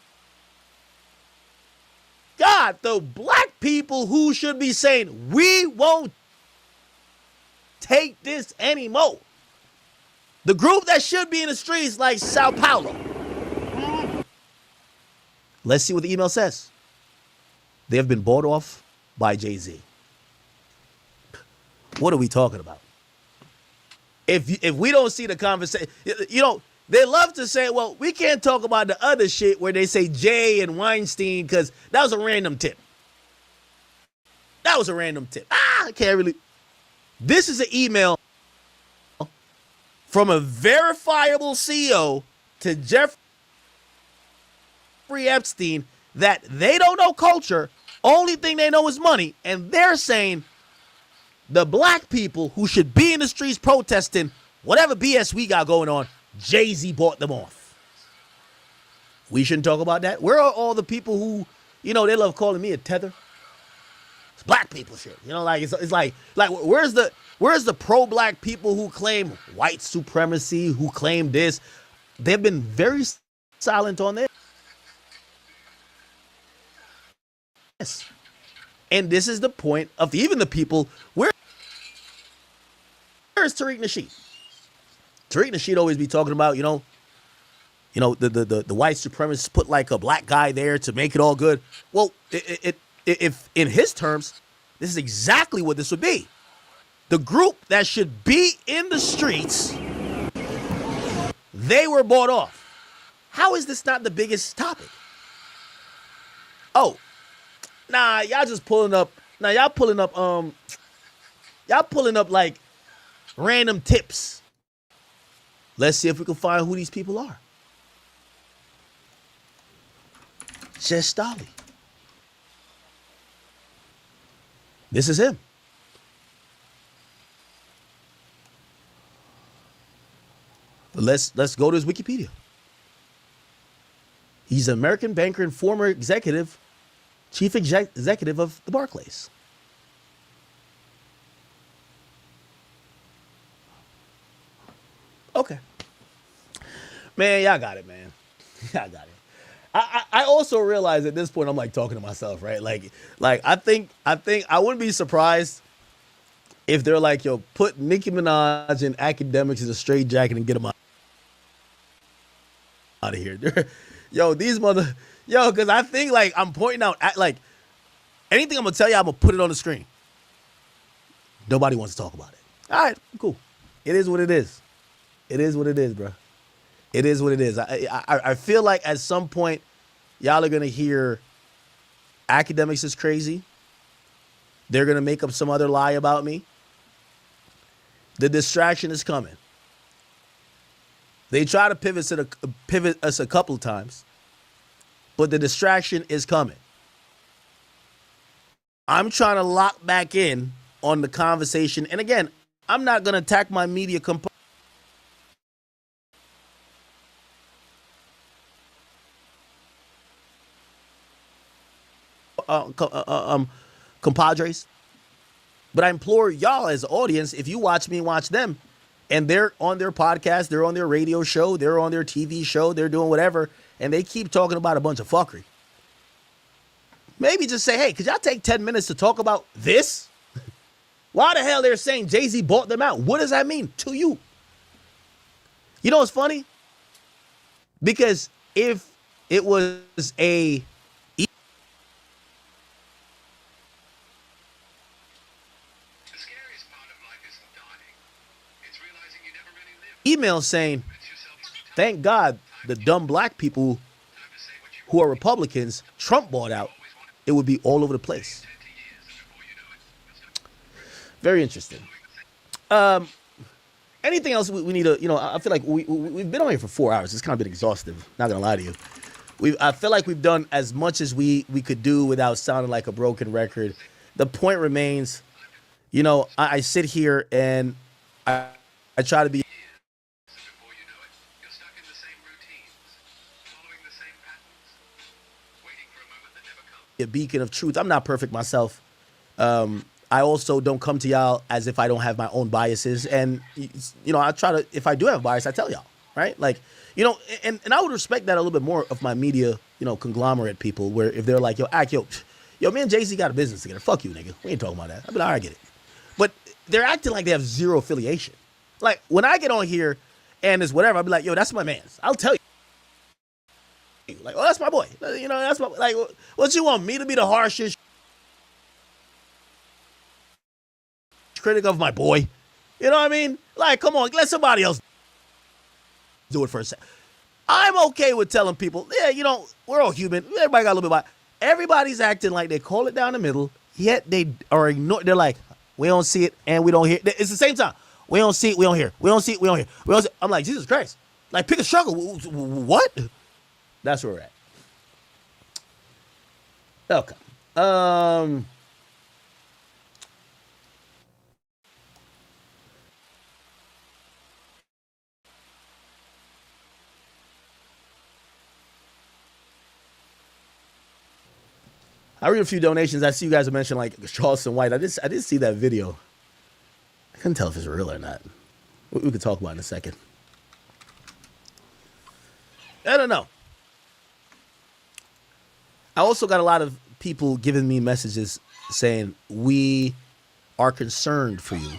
God, the black people who should be saying, we won't take this anymore. The group that should be in the streets like Sao Paulo. Let's see what the email says. They have been bought off by Jay-Z. What are we talking about? If we don't see the conversation, they love to say, well, we can't talk about the other shit where they say Jay and Weinstein because that was a random tip. That was a random tip. I can't really. This is an email from a verifiable CEO to Jeffrey Epstein that they don't know culture. Only thing they know is money. And they're saying the black people who should be in the streets protesting whatever BS we got going on, Jay-Z bought them off. We shouldn't talk about that. Where are all the people who, they love calling me a tether? It's black people shit. It's like where's the pro-black people who claim white supremacy, who claim this? They've been very silent on this. Yes. And this is the point of even the people. Where is Tariq Nasheed? Tariq Nasheed always be talking about, the white supremacists put like a black guy there to make it all good. Well, if in his terms, this is exactly what this would be. The group that should be in the streets, they were bought off. How is this not the biggest topic? Oh, nah, y'all just pulling up. Now y'all pulling up like random tips. Let's see if we can find who these people are. Jess Stolly. This is him. Let's go to his Wikipedia. He's an American banker and former chief executive of the Barclays. Okay. Man, y'all got it, man. Y'all got it. I also realize at this point I'm like talking to myself, right? Like I think I wouldn't be surprised if they're like, yo, put Nicki Minaj and academics in a straight jacket and get them out of here. Because I think like I'm pointing out like anything I'm gonna tell you, I'm gonna put it on the screen. Nobody wants to talk about it. All right, cool. It is what it is. It is what it is, bro. It is what it is. I feel like at some point, y'all are going to hear academics is crazy. They're going to make up some other lie about me. The distraction is coming. They try to pivot us a couple of times, but the distraction is coming. I'm trying to lock back in on the conversation. And again, I'm not going to attack my media compadres. But I implore y'all as an audience, if you watch me, watch them. And they're on their podcast, they're on their radio show, they're on their TV show, they're doing whatever, and they keep talking about a bunch of fuckery. Maybe just say, hey, could y'all take 10 minutes to talk about this? Why the hell they're saying Jay-Z bought them out? What does that mean to you? You know what's funny? Because if it was a email saying, thank God the dumb black people who are Republicans, Trump bought out, it would be all over the place. Very interesting. Anything else we need to, I feel like we've been on here for 4 hours. It's kind of been exhaustive, not going to lie to you. I feel like we've done as much as we could do without sounding like a broken record. The point remains, I sit here and I try to be a beacon of truth. I'm not perfect myself. I also don't come to y'all as if I don't have my own biases. And, I try to, if I do have a bias, I tell y'all. right? Like, you know, and I would respect that a little bit more of my media, you know, conglomerate people, where if they're like, yo, me and Jay-Z got a business together. Fuck you, nigga. We ain't talking about that. I'd be like, all right, I get it. But they're acting like they have zero affiliation. Like, when I get on here and it's whatever, I'll be like, yo, that's my man's. I'll tell you. Like, oh, that's my boy. You know, that's my, like, what you want me to be the harshest critic of my boy? You know what I mean? Like, come on, let somebody else do it for a second. I'm okay with telling people, yeah, you know, we're all human. Everybody got a little bit of. Everybody's acting like they call it down the middle, yet they are ignored. They're like, we don't see it and we don't hear it. It's the same time. We don't see it, we don't hear it. We don't see it, we don't hear it. We don't see it. I'm like, Jesus Christ. Like, pick a struggle. What? That's where we're at. Okay. I read a few donations. I see you guys have mentioned like Charleston White. I did see that video. I couldn't tell if it's real or not. We could talk about it in a second. I don't know. I also got a lot of people giving me messages saying we are concerned for you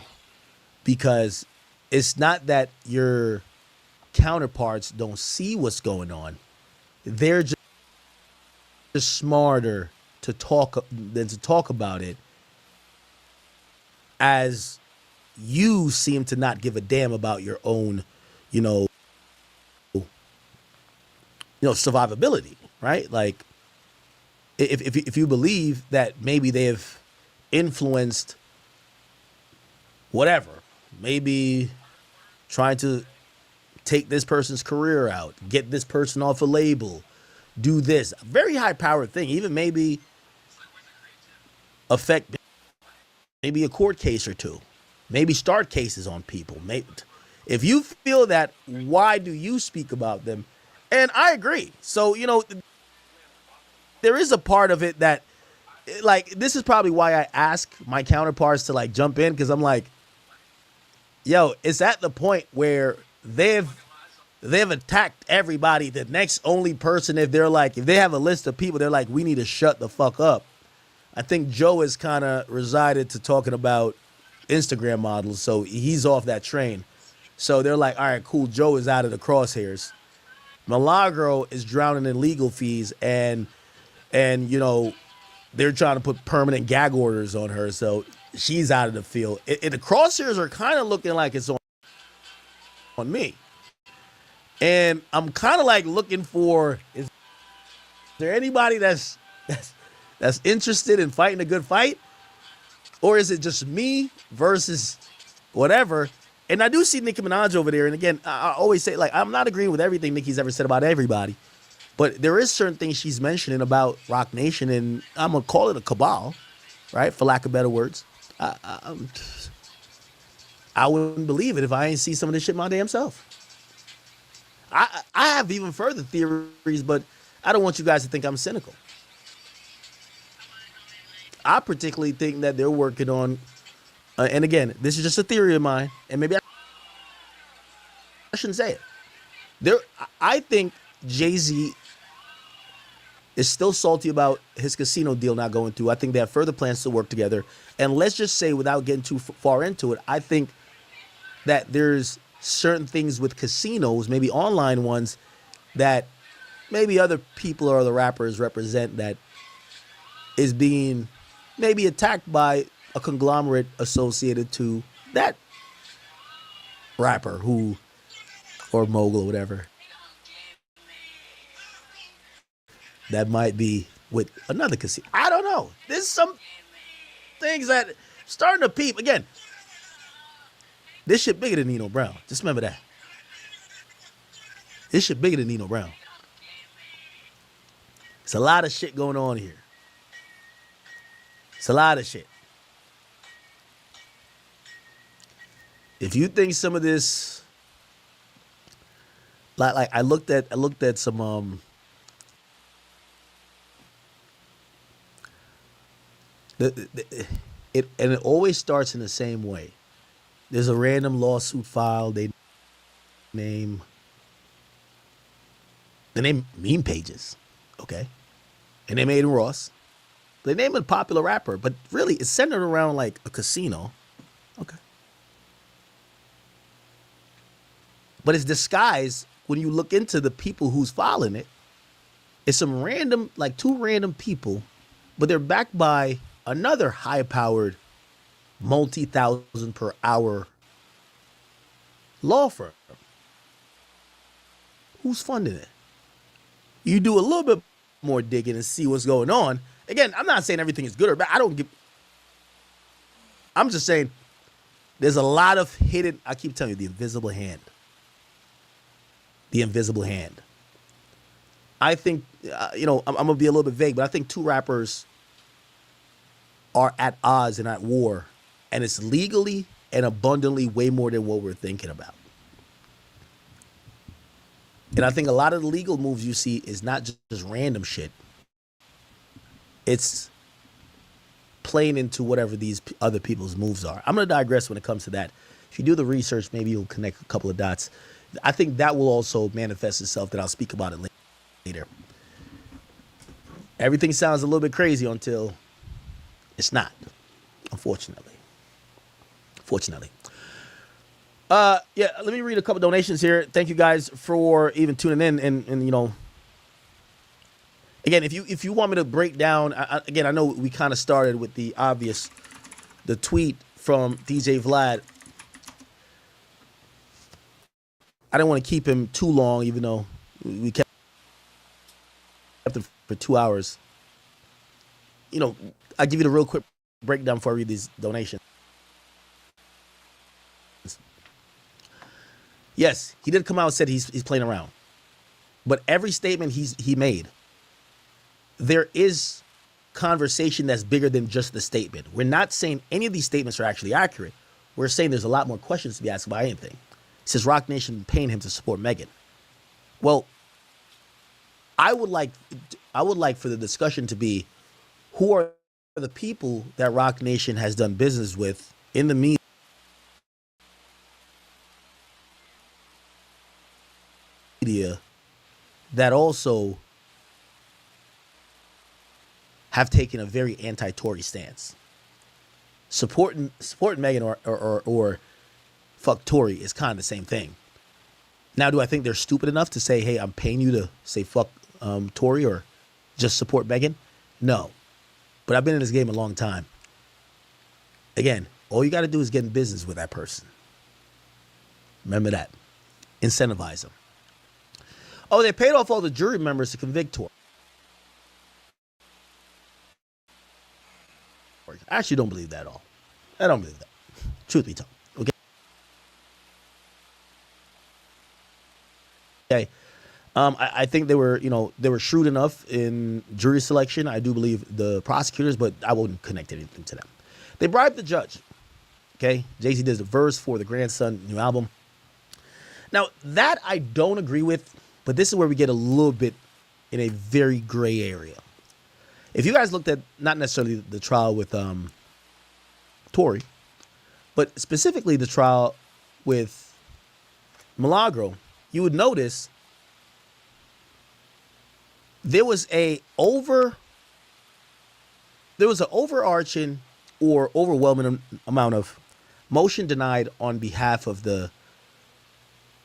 because it's not that your counterparts don't see what's going on. They're just smarter to talk about it, as you seem to not give a damn about your own, survivability, right? Like, if you believe that maybe they have influenced whatever, maybe trying to take this person's career out, get this person off a label, do this very high powered thing, even maybe affect maybe a court case or two, maybe start cases on people. Maybe, if you feel that, why do you speak about them? And I agree. So, there is a part of it that, like, this is probably why I ask my counterparts to like jump in, because I'm like, yo, it's at the point where they've attacked everybody. The next only person, if they have a list of people, they're like, we need to shut the fuck up. I think Joe has kind of resided to talking about Instagram models, so he's off that train. So they're like, all right, cool, Joe is out of the crosshairs. Milagro is drowning in legal fees, and they're trying to put permanent gag orders on her, so she's out of the field. The crosshairs are kind of looking like it's on me. And I'm kind of like looking for, is there anybody that's interested in fighting a good fight? Or is it just me versus whatever? And I do see Nicki Minaj over there. And again, I always say, like, I'm not agreeing with everything Nicki's ever said about everybody. But there is certain things she's mentioning about Rock Nation, and I'm going to call it a cabal, right? For lack of better words. I wouldn't believe it if I ain't see some of this shit my damn self. I have even further theories, but I don't want you guys to think I'm cynical. I particularly think that they're working on, and again, this is just a theory of mine, and maybe I shouldn't say it. I think Jay-Z is still salty about his casino deal not going through. I think they have further plans to work together. And let's just say, without getting too far into it, I think that there's certain things with casinos, maybe online ones, that maybe other people or other rappers represent that is being maybe attacked by a conglomerate associated to that rapper or mogul or whatever. That might be with another casino. I don't know. There's some things that starting to peep. Again, this shit bigger than Nino Brown. Just remember that. This shit bigger than Nino Brown. It's a lot of shit going on here. It's a lot of shit. If you think some of this, like I looked at some it always starts in the same way. There's a random lawsuit filed. They name They name meme pages, okay? And they made Ross. They name a popular rapper, but really it's centered around like a casino, okay? But it's disguised when you look into the people who's following it. It's some random, like two random people, but they're backed by another high-powered, multi-thousand per hour law firm. Who's funding it? You do a little bit more digging and see what's going on. Again, I'm not saying everything is good or bad. I'm just saying there's a lot of hidden, I keep telling you, the invisible hand. The invisible hand. I think, I'm going to be a little bit vague, but I think two rappers are at odds and at war, and it's legally and abundantly way more than what we're thinking about. And I think a lot of the legal moves you see is not just random shit. It's playing into whatever these other people's moves are. I'm going to digress when it comes to that. If you do the research, maybe you'll connect a couple of dots. I think that will also manifest itself, that I'll speak about it later. Everything sounds a little bit crazy until it's not, unfortunately. Yeah, let me read a couple donations here. Thank you guys for even tuning in. And again, if you want me to break down, again, I know we kind of started with the obvious, the tweet from DJ Vlad. I didn't want to keep him too long, even though we kept him for 2 hours. I'll give you the real quick breakdown before I read these donations. Yes, he did come out and said he's playing around. But every statement he made, there is conversation that's bigger than just the statement. We're not saying any of these statements are actually accurate. We're saying there's a lot more questions to be asked about anything. He says Roc Nation paying him to support Megan. Well, I would like for the discussion to be, who are the people that Roc Nation has done business with in the media that also have taken a very anti-Tory stance. Supporting Megan or fuck Tory is kind of the same thing. Now, do I think they're stupid enough to say, hey, I'm paying you to say fuck Tory or just support Megan? No. But I've been in this game a long time. Again, all you got to do is get in business with that person. Remember that. Incentivize them. Oh, they paid off all the jury members to convict Tory. I actually don't believe that at all. I don't believe that. Truth be told. Okay. I think they were shrewd enough in jury selection. I do believe the prosecutors, but I wouldn't connect anything to them. They bribed the judge. Okay. Jay-Z does the verse for the Grandson new album. Now, that I don't agree with, but this is where we get a little bit in a very gray area. If you guys looked at not necessarily the trial with Tory, but specifically the trial with Milagro, you would notice there was an overarching or overwhelming amount of motion denied on behalf of the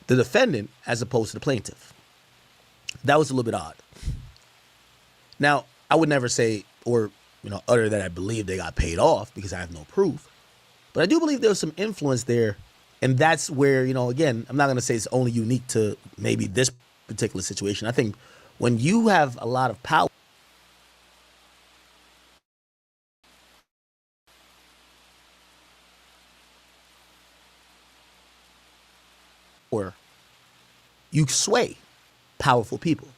defendant as opposed to the plaintiff. That was a little bit odd. Now, I would never say or utter that I believe they got paid off because I have no proof. But I do believe there was some influence there. And that's where, again, I'm not going to say it's only unique to maybe this particular situation. I think when you have a lot of power, you sway powerful people.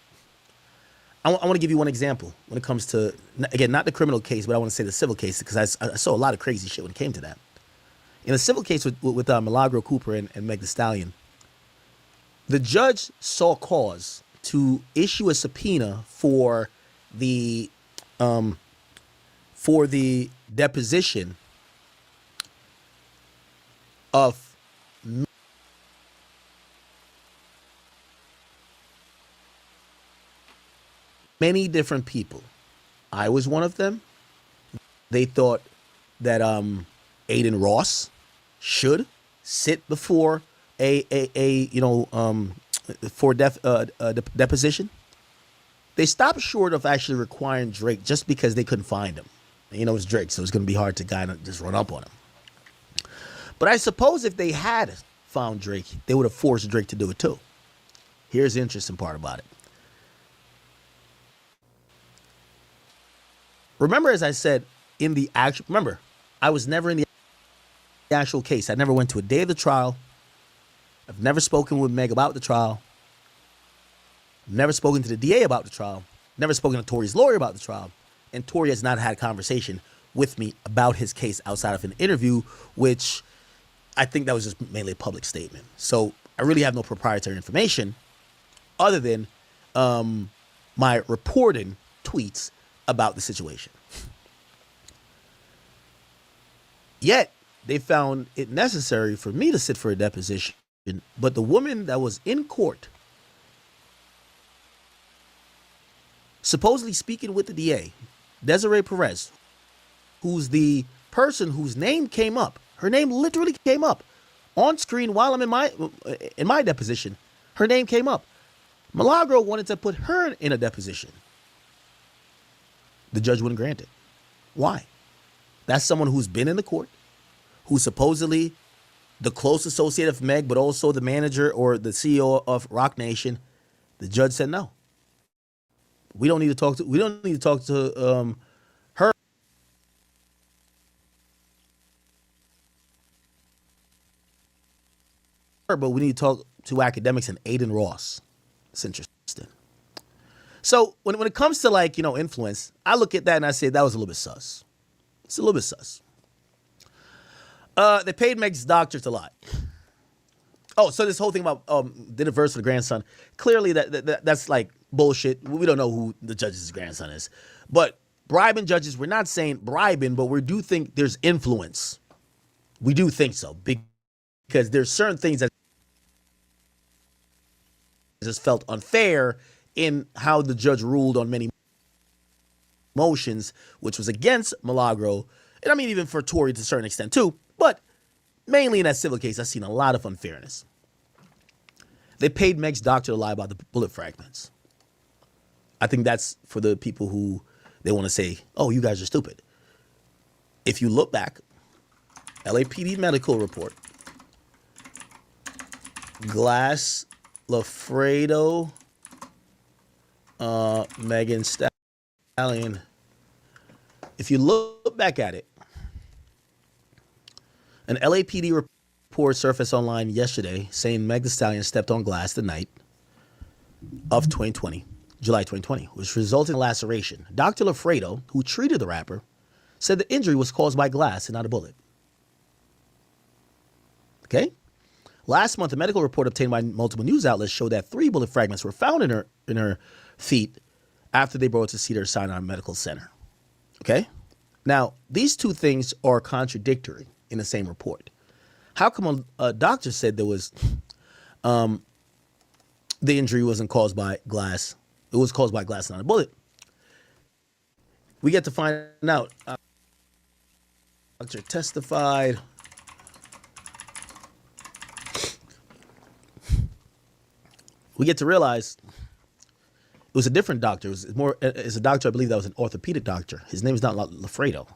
I want to give you one example when it comes to, again, not the criminal case, but I want to say the civil case, because I saw a lot of crazy shit when it came to that. In a civil case with Milagro Cooper and Meg Thee Stallion, the judge saw cause to issue a subpoena for the deposition of many different people. I was one of them. They thought that Aiden Ross should sit before for deposition. They stopped short of actually requiring Drake just because they couldn't find him. You know, it's Drake, so it's going to be hard to kind of just run up on him. But I suppose if they had found Drake, they would have forced Drake to do it too. Here's the interesting part about it. Remember, as I said, I was never in the actual case. I never went to a day of the trial. I've never spoken with Meg about the trial. I've never spoken to the DA about the trial. Never spoken to Tory's lawyer about the trial. And Tory has not had a conversation with me about his case outside of an interview, which I think that was just mainly a public statement. So I really have no proprietary information other than my reporting tweets about the situation. Yet, they found it necessary for me to sit for a deposition, but the woman that was in court, supposedly speaking with the DA, Desiree Perez, who's the person whose name came up, her name literally came up on screen while I'm in my deposition, her name came up. Milagro wanted to put her in a deposition. The judge wouldn't grant it. Why? That's someone who's been in the court, who's supposedly the close associate of Meg, but also the manager or the CEO of Rock Nation. The judge said no. We don't need to talk to her. But we need to talk to academics and Aiden Ross. It's interesting. So when it comes to influence, I look at that and I say that was a little bit sus. It's a little bit sus. They paid Meg's doctors a lot. Oh, so this whole thing about the divorce of the grandson, clearly that's like bullshit. We don't know who the judge's grandson is. But bribing judges, we're not saying bribing, but we do think there's influence. We do think so because there's certain things that just felt unfair in how the judge ruled on many motions, which was against Milagro. And I mean, even for Tory to a certain extent too, but mainly in that civil case, I've seen a lot of unfairness. They paid Meg's doctor to lie about the bullet fragments. I think that's for the people who they want to say, oh, you guys are stupid. If you look back, LAPD medical report, Glass, Lafredo, Megan Stallion. If you look back at it, an LAPD report surfaced online yesterday saying Meg Thee Stallion stepped on glass the night of 2020, July 2020, which resulted in laceration. Dr. Lafredo, who treated the rapper, said the injury was caused by glass and not a bullet. Okay? Last month, a medical report obtained by multiple news outlets showed that 3 bullet fragments were found in her feet after they brought her to Cedars-Sinai Medical Center. Okay? Now, these two things are contradictory in the same report. How come a doctor said there was the injury wasn't caused by glass? It was caused by glass, not a bullet. We get to find out. Doctor testified. We get to realize it was a different doctor. It's a doctor, I believe, that was an orthopedic doctor. His name is not Lafredo.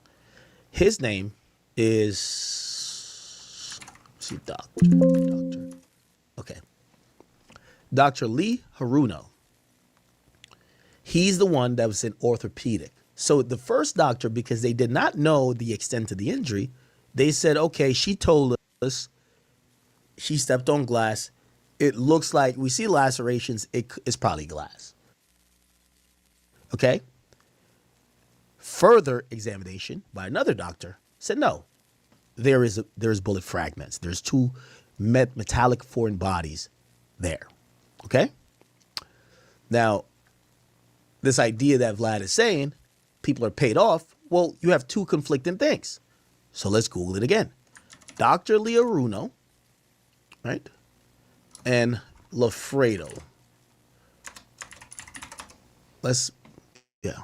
His name is, let's see, doctor. Okay. Dr. Lee Haruno. He's the one that was in orthopedic. So the first doctor, because they did not know the extent of the injury, they said, okay, she told us she stepped on glass. It looks like we see lacerations. It's probably glass. Okay. Further examination by another doctor said no. There is bullet fragments. There's 2 metallic foreign bodies there. Okay. Now, this idea that Vlad is saying people are paid off. Well, you have 2 conflicting things. So let's Google it again. Dr. Leoruno, right? And Lafredo. Let's Yeah.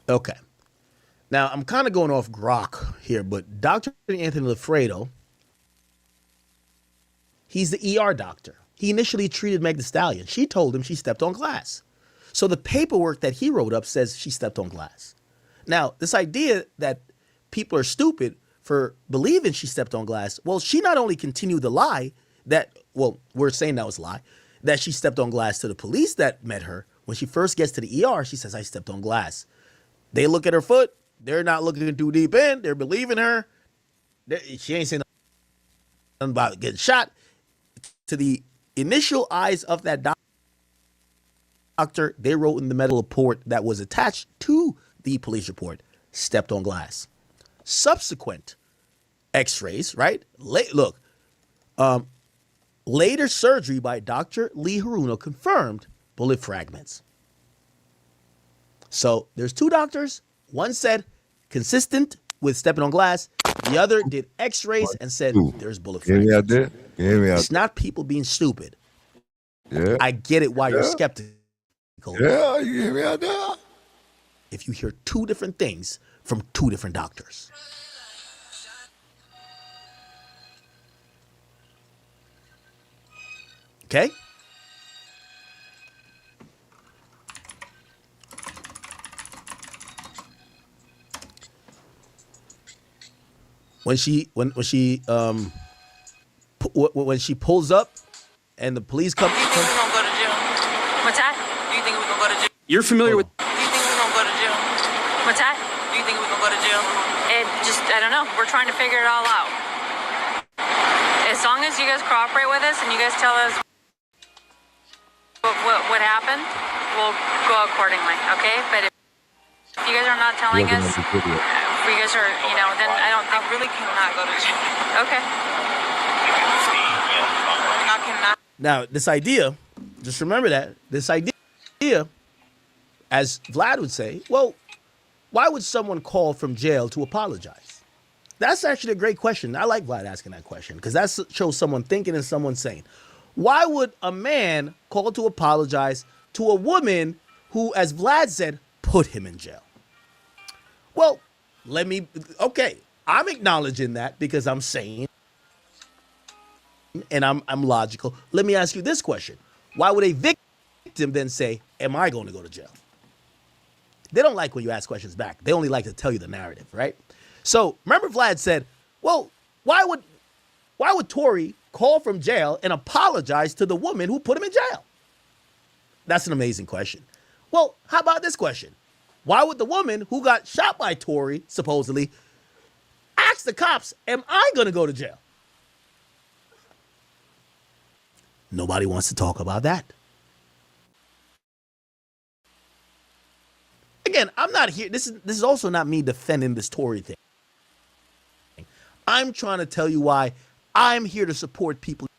Okay. Now, I'm kind of going off grok here, but Dr. Anthony Lafredo, he's the ER doctor. He initially treated Meg Thee Stallion. She told him she stepped on glass. So the paperwork that he wrote up says she stepped on glass. Now, this idea that people are stupid for believing she stepped on glass, well, she not only continued the lie that, well, we're saying that was a lie, that she stepped on glass to the police that met her. When she first gets to the ER, she says, I stepped on glass. They look at her foot. They're not looking too deep in. They're believing her. She ain't saying nothing about getting shot. To the initial eyes of that doctor, they wrote in the medical report that was attached to the police report, stepped on glass. Subsequent x-rays, right? Later surgery by Dr. Lee Haruno confirmed bullet fragments. So there's two doctors. One said consistent with stepping on glass. The other did x-rays and said there's bullet fragments. It's not people being stupid. Yeah. I get it why you're skeptical. Yeah, you hear me out there? If you hear two different things from two different doctors. Okay? When she pulls up and the police come. Do you think we're gonna go to jail? What's that? Do you think we're gonna go to jail? You're familiar with. Do you think we're gonna go to jail? What's that? Do you think we're gonna go to jail? I don't know. We're trying to figure it all out. As long as you guys cooperate with us and you guys tell us what happened, we'll go accordingly, okay? But if you guys are not telling us, if you guys are, then I don't think. I really cannot go to jail. Okay. I cannot. Now, this idea, just remember that, this idea, as Vlad would say, well, why would someone call from jail to apologize? That's actually a great question. I like Vlad asking that question because that shows someone thinking and someone saying. Why would a man call to apologize to a woman who, as Vlad said, put him in jail? Well, I'm acknowledging that because I'm sane and I'm logical. Let me ask you this question. Why would a victim then say, am I going to go to jail? They don't like when you ask questions back. They only like to tell you the narrative, right? So remember Vlad said, well, why would Tory call from jail and apologize to the woman who put him in jail? That's an amazing question. Well, how about this question? Why would the woman who got shot by Tory, supposedly, ask the cops, am I going to go to jail? Nobody wants to talk about that. Again, I'm not here. This is also not me defending this Tory thing. I'm trying to tell you why I'm here to support people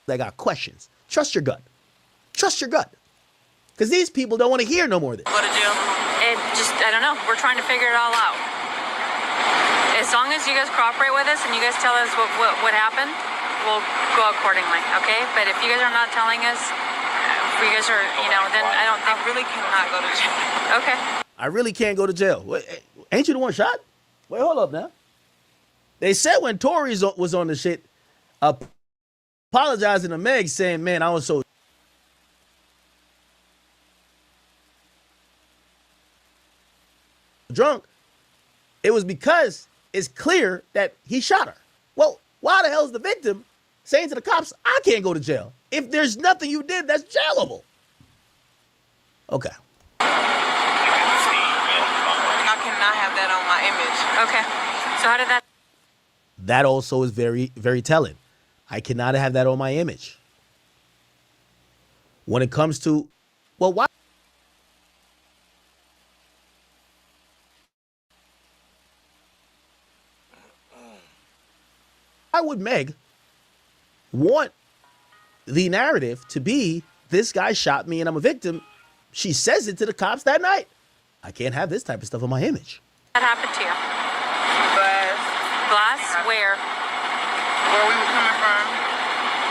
that got questions. Trust your gut. Trust your gut. Because these people don't want to hear no more of this. Go to jail. I don't know. We're trying to figure it all out. As long as you guys cooperate with us and you guys tell us what happened, we'll go accordingly, okay? But if you guys are not telling us, if you guys are, then I don't think. I really cannot go to jail. Okay. I really can't go to jail. Wait, ain't you the one shot? Wait, hold up now. They said when Tory was on the shit, apologizing to Meg, saying, man, I was so drunk. It was because it's clear that he shot her. Well, why the hell is the victim saying to the cops, I can't go to jail? If there's nothing you did, that's jailable. Okay. I cannot have that on my image. Okay. So how did that? That also is very, very telling. I cannot have that on my image. When it comes to, well, why would Meg want the narrative to be, this guy shot me and I'm a victim? She says it to the cops that night. I can't have this type of stuff on my image. What happened to you? Glass. Glass? Where? Where we were coming from.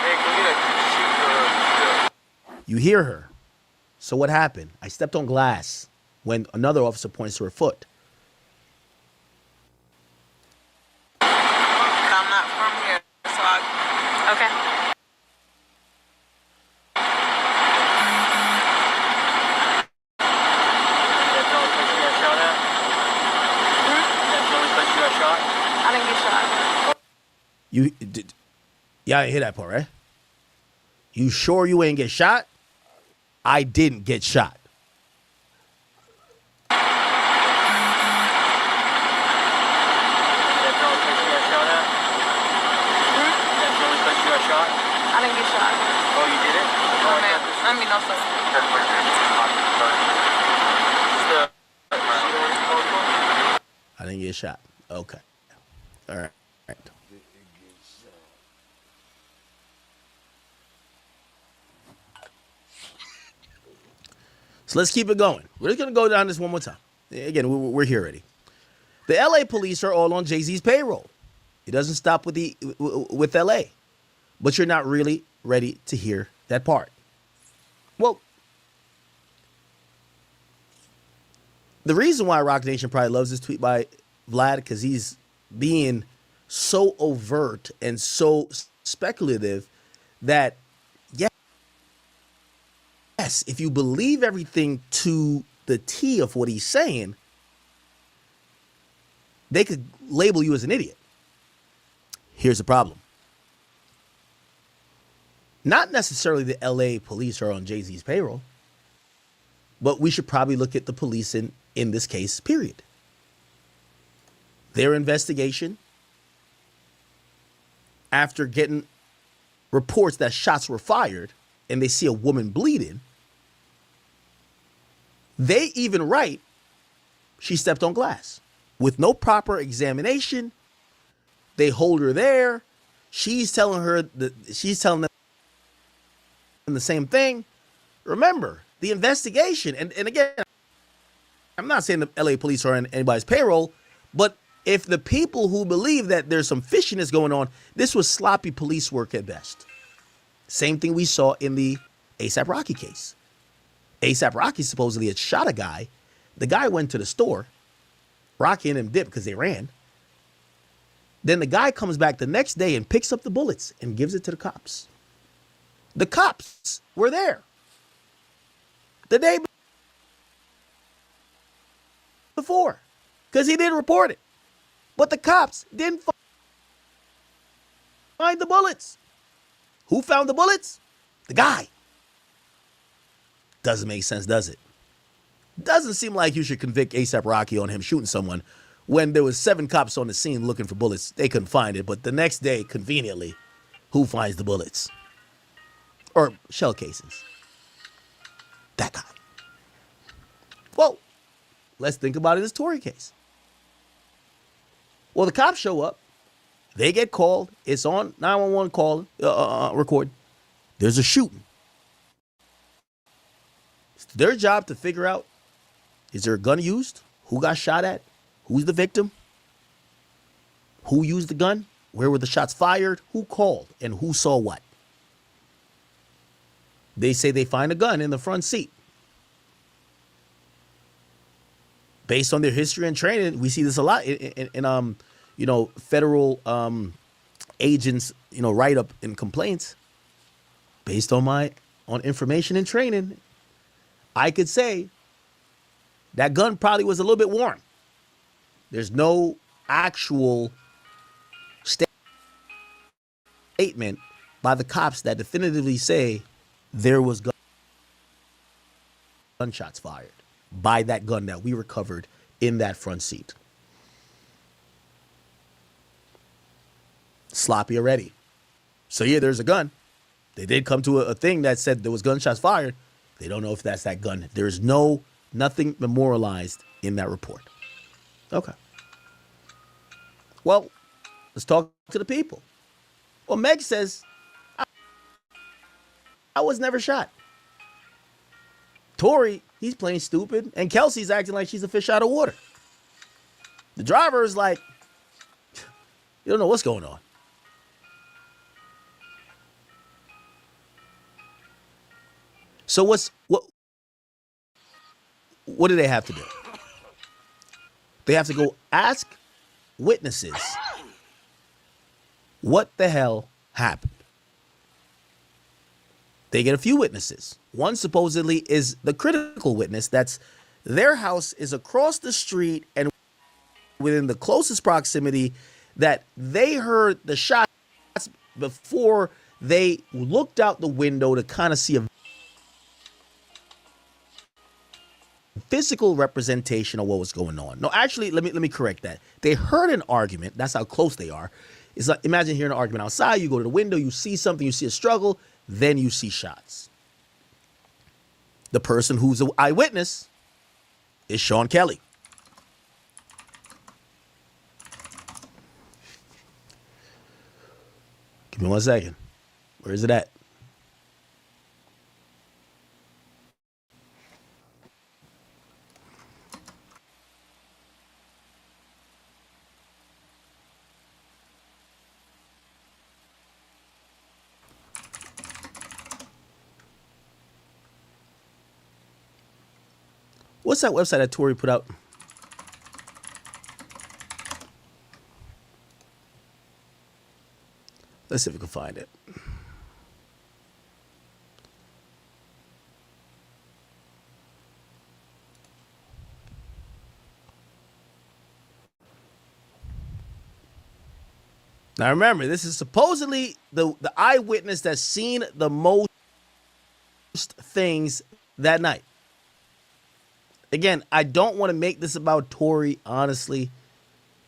Hey, can we shoot You hear her. So what happened? I stepped on glass when another officer points to her foot. I'm not from here, so okay. That's the only place you got shot at? That's the only place you got shot? I didn't get shot. You did. Yeah, I hear that part, right? You sure you ain't get shot? I didn't get shot. That's the only place you got shot at? That's the only place you got shot? I didn't get shot. Oh, you didn't? No, ma'am. I mean, no, sir. I didn't get shot. Okay. All right. All right. So let's keep it going. We're just going to go down this one more time. Again, we're here already. The LA police are all on Jay-Z's payroll. It doesn't stop with LA. But you're not really ready to hear that part. Well, the reason why Rock Nation probably loves this tweet by Vlad, because he's being so overt and so speculative that, yes, if you believe everything to the T of what he's saying, they could label you as an idiot. Here's the problem. Not necessarily the LA police are on Jay-Z's payroll, but we should probably look at the police in this case, period. Their investigation, after getting reports that shots were fired and they see a woman bleeding, they even write she stepped on glass. With no proper examination, they hold her there. She's telling them the same thing. Remember, the investigation, and again, I'm not saying the LA police are on anybody's payroll, but if the people who believe that there's some fishiness going on, this was sloppy police work at best. Same thing we saw in the A$AP Rocky case. A$AP Rocky supposedly had shot a guy. The guy went to the store. Rocky and him dipped because they ran. Then the guy comes back the next day and picks up the bullets and gives it to the cops. The cops were there the day before because he didn't report it. But the cops didn't find the bullets. Who found the bullets? The guy. Doesn't make sense, does it? Doesn't seem like you should convict A$AP Rocky on him shooting someone when there was 7 cops on the scene looking for bullets. They couldn't find it, but the next day, conveniently, who finds the bullets? Or shell casings. That guy. Well, let's think about it in this Tory case. Well, the cops show up. They get called. It's on 911 call, record. There's a shooting. It's their job to figure out, is there a gun used? Who got shot at? Who's the victim? Who used the gun? Where were the shots fired? Who called? And who saw what? They say they find a gun in the front seat. Based on their history and training, we see this a lot in federal agents, write-up and complaints. Based on information and training, I could say that gun probably was a little bit warm. There's no actual statement by the cops that definitively say there was gunshots fired by that gun that we recovered in that front seat. Sloppy already. So yeah, there's a gun. They did come to a thing that said there was gunshots fired. They don't know if that's that gun. There's nothing memorialized in that report. Okay. Well, let's talk to the people. Well, Meg says, I was never shot. Tory, he's playing stupid. And Kelsey's acting like she's a fish out of water. The driver is like, you don't know what's going on. So what do they have to do? They have to go ask witnesses what the hell happened. They get a few witnesses. One supposedly is the critical witness. That's their house is across the street and within the closest proximity that they heard the shots before they looked out the window to kind of see a physical representation of what was going on. No, actually, let me correct that. They heard an argument. That's how close they are. It's like, imagine hearing an argument outside. You go to the window, you see something, you see a struggle, then you see shots. The person who's an eyewitness is Sean Kelly. Give me 1 second. Where is it at? What's that website that Tory put out? Let's see if we can find it. Now remember, this is supposedly the eyewitness that's seen the most things that night. Again, I don't want to make this about Tory, honestly,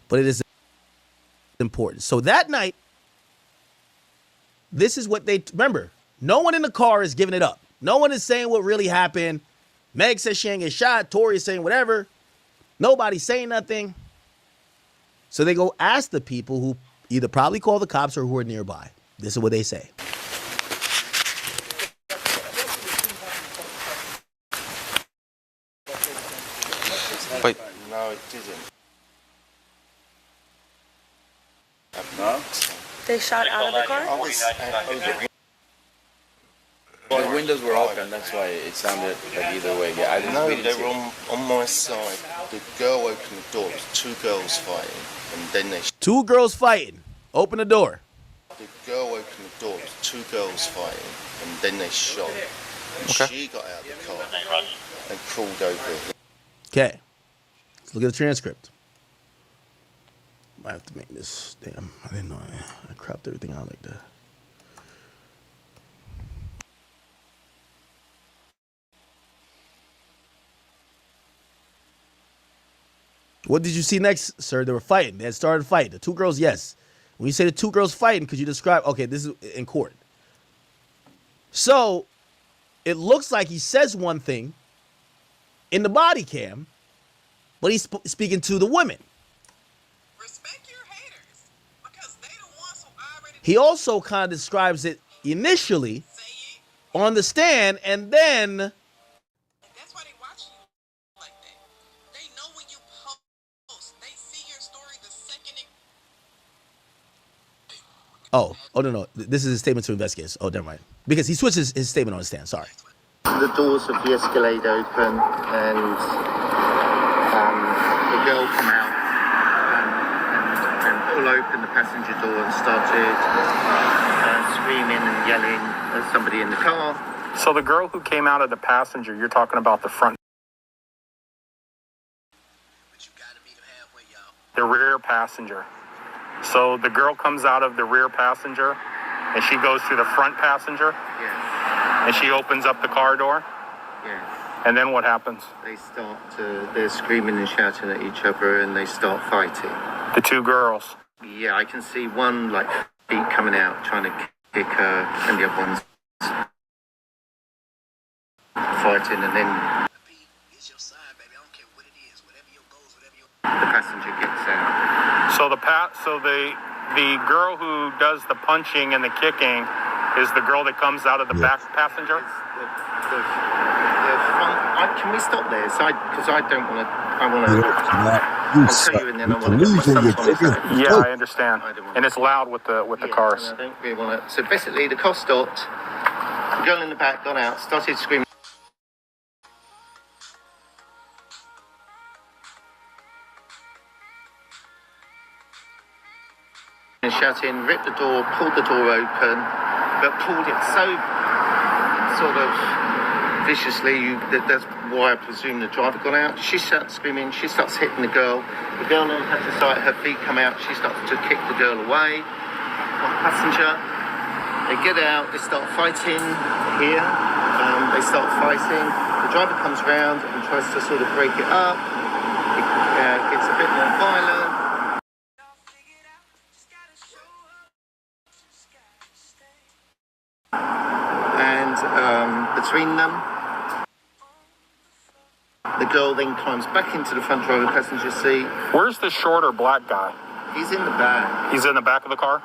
but it is important. So that night, this is what they remember. No one in the car is giving it up. No one is saying what really happened. Meg says she ain't get shot. Tory is saying whatever. Nobody's saying nothing. So they go ask the people who either probably call the cops or who are nearby. This is what they say. But no, it didn't. No? They shot out of the car? The windows were open, that's why it sounded like either way. Yeah, I didn't know they were on my side. The girl opened the door. It was two girls fighting, and then they. Two girls fighting. Open the door. The girl opened the door. It was two girls fighting, and then they shot. And she got out of the car and crawled over. Okay. Let's look at the transcript. I have to make this. Damn, I didn't know I cropped everything out like that. What did you see next, sir? They were fighting. They had started a fight. The two girls, yes. When you say the two girls fighting, could you describe? Okay, this is in court. So it looks like he says one thing in the body cam, but he's speaking to the women. Respect your haters, because they the ones who already. He also kind of describes it initially on the stand, and then. That's why they watch you like that. They know when you post. They see your story the second it. Oh, no. This is a statement to investigators. Oh, never mind. Because he switches his statement on the stand. Sorry. The doors of the Escalade open, and the girl come out and pull open the passenger door and started screaming and yelling at somebody in the car. So the girl who came out of the passenger, you're talking about the front. The rear passenger. So the girl comes out of the rear passenger and she goes to the front passenger. Yes. And she opens up the car door. Yes. And then what happens? They're screaming and shouting at each other, and they start fighting. The two girls. Yeah, I can see one feet coming out trying to kick her, and the other one's fighting, and then the passenger gets out. So the girl who does the punching and the kicking is the girl that comes out of the back passenger? Can we stop there? Because I don't want to. I'll tell you, and then I want to get my sons on it. Yeah, I understand. And it's loud with the cars. I don't really want to. So basically, the car stopped. The girl in the back got out, started screaming. shouting, ripped the door, pulled the door open, but pulled it so sort of viciously. That's why I presume the driver got out. She starts screaming. She starts hitting the girl. The girl then had to sight her feet come out. She starts to kick the girl away. Passenger. They get out. They start fighting here. They start fighting. The driver comes round and tries to sort of break it up. It gets a bit more violent. And between them, the girl then climbs back into the front driver passenger seat. Where's the shorter black guy? He's in the back. He's in the back of the car?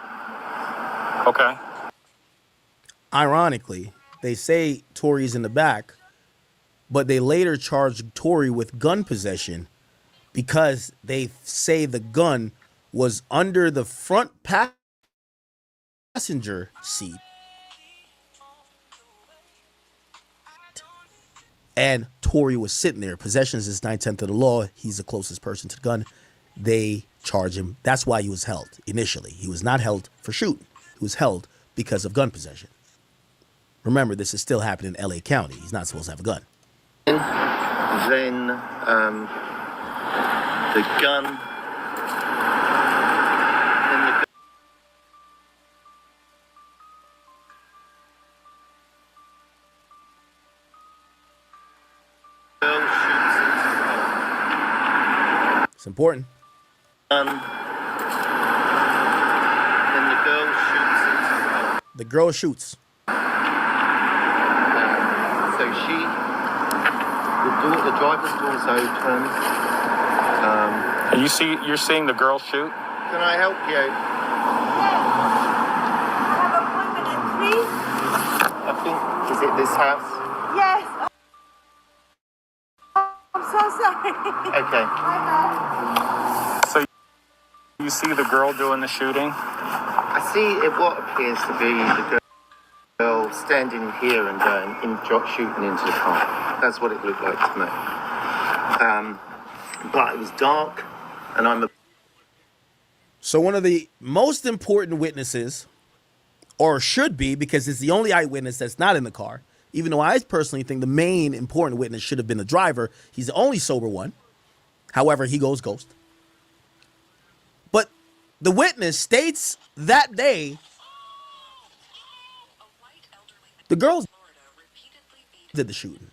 Okay. Ironically, they say Tory's in the back, but they later charged Tory with gun possession because they say the gun was under the front passenger seat. And Tory was sitting there. Possessions is 9/10 of the law. He's the closest person to the gun. They charge him. That's why he was held initially. He was not held for shooting. He was held because of gun possession. Remember, this is still happening in LA County. He's not supposed to have a gun. Then the gun. It's important. Then the girl shoots. The girl shoots. So the driver's door is open. You're seeing the girl shoot? Can I help you? I think, is it this house? Yes. I'm so sorry. Okay. So you see the girl doing the shooting? I see what appears to be the girl standing here and shooting into the car. That's what it looked like to me. But it was dark, and So one of the most important witnesses, or should be, because it's the only eyewitness that's not in the car, even though I personally think the main important witness should have been the driver. He's the only sober one. However, he goes ghost. But the witness states that day the girls did the shooting.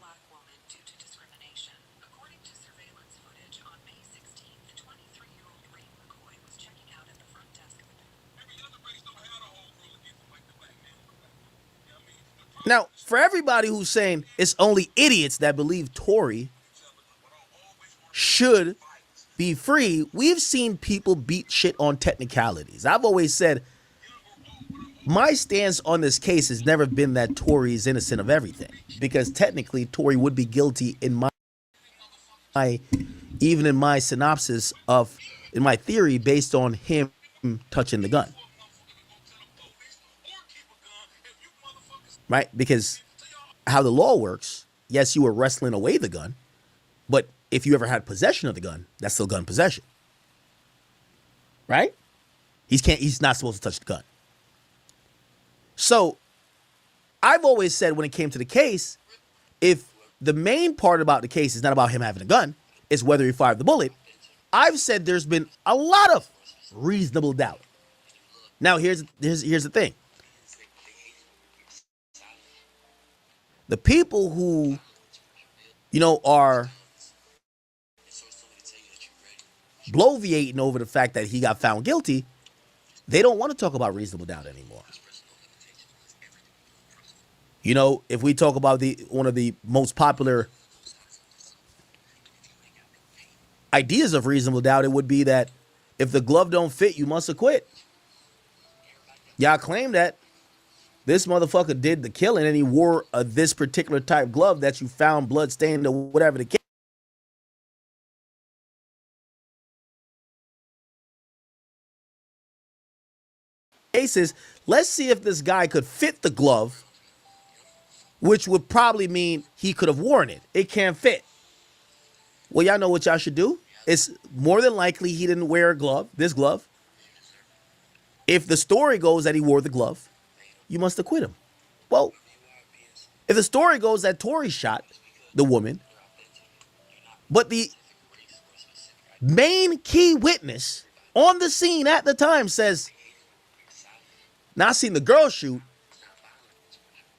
Now, for everybody who's saying it's only idiots that believe Tory should be free, we've seen people beat shit on technicalities. I've always said my stance on this case has never been that Tory is innocent of everything, because technically Tory would be guilty in my synopsis of, in my theory, based on him touching the gun. Right? Because how the law works, yes, you were wrestling away the gun, but if you ever had possession of the gun, that's still gun possession. Right? He's not supposed to touch the gun. So I've always said when it came to the case, if the main part about the case is not about him having a gun, it's whether he fired the bullet, I've said there's been a lot of reasonable doubt. Now here's the thing. The people who, are bloviating over the fact that he got found guilty, they don't want to talk about reasonable doubt anymore. If we talk about one of the most popular ideas of reasonable doubt, it would be that if the glove don't fit, you must acquit. Y'all claim that this motherfucker did the killing and he wore this particular type glove that you found blood stained or whatever the case is. Let's see if this guy could fit the glove, which would probably mean he could have worn it. It can't fit. Well, y'all know what y'all should do? It's more than likely he didn't wear this glove. If the story goes that he wore the glove, you must acquit him. Well, if the story goes that Tory shot the woman, but the main key witness on the scene at the time says, not seeing the girl shoot,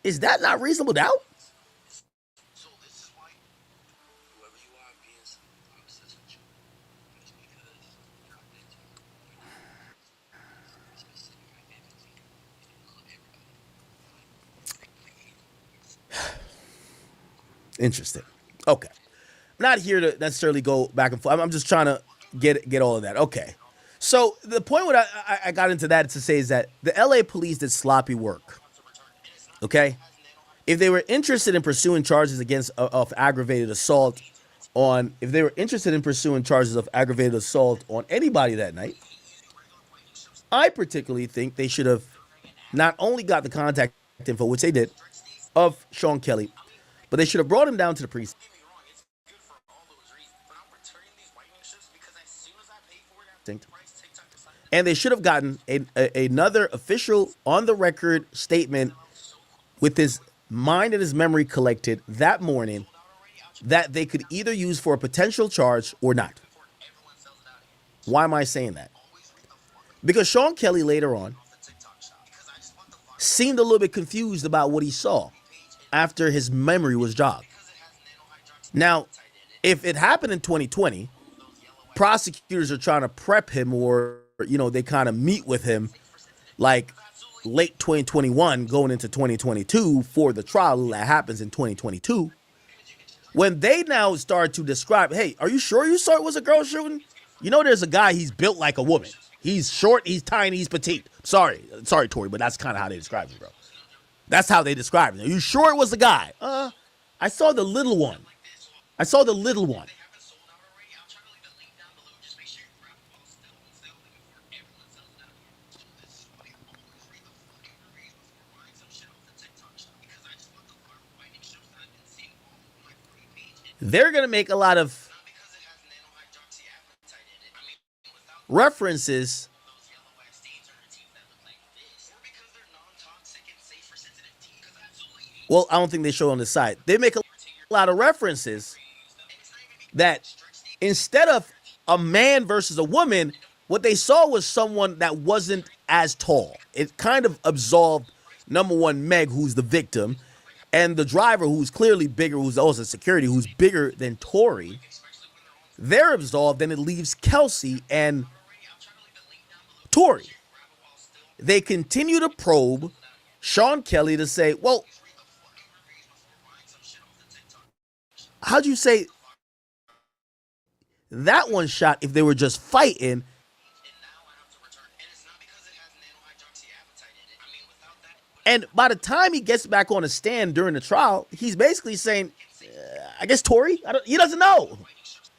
is that not reasonable doubt? Interesting. Okay. I'm not here to necessarily go back and forth. I'm just trying to get all of that. Okay. So the point what I got into that to say is that the LA police did sloppy work. Okay? If they were interested in pursuing charges of aggravated assault on anybody that night, I particularly think they should have not only got the contact info, which they did, of Sean Kelly, but they should have brought him down to the precinct. And they should have gotten another official on-the-record statement with his mind and his memory collected that morning that they could either use for a potential charge or not. Why am I saying that? Because Sean Kelly later on seemed a little bit confused about what he saw after his memory was jogged. Now, if it happened in 2020, prosecutors are trying to prep him, or, they kind of meet with him like late 2021 going into 2022 for the trial that happens in 2022. When they now start to describe, hey, are you sure you saw it was a girl shooting? There's a guy, he's built like a woman. He's short, he's tiny, he's petite. Sorry, Tori, but that's kind of how they describe him, bro. That's how they describe him. Are you sure it was the guy? I saw the little one. They're going to make a lot of references. Well, I don't think they show on the side. They make a lot of references that instead of a man versus a woman, what they saw was someone that wasn't as tall. It kind of absolved, number one, Meg, who's the victim, and the driver, who's clearly bigger, who's also security, who's bigger than Tory. They're absolved, and it leaves Kelsey and Tory. They continue to probe Sean Kelly to say, well, how'd you say that one shot if they were just fighting? And by the time he gets back on the stand during the trial, he's basically saying, I guess Tory, he doesn't know.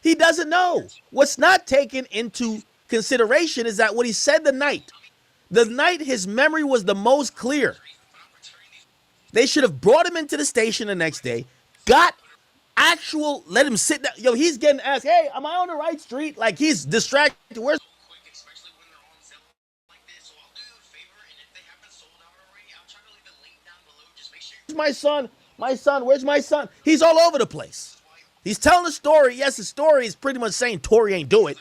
He doesn't know. What's not taken into consideration is that what he said the night his memory was the most clear. They should have brought him into the station the next day, let him sit down. Yo, he's getting asked, hey, am I on the right street? Like, he's distracted. Where's my son? Where's my son? He's all over the place. He's telling a story. Yes, the story is pretty much saying Tory ain't do it.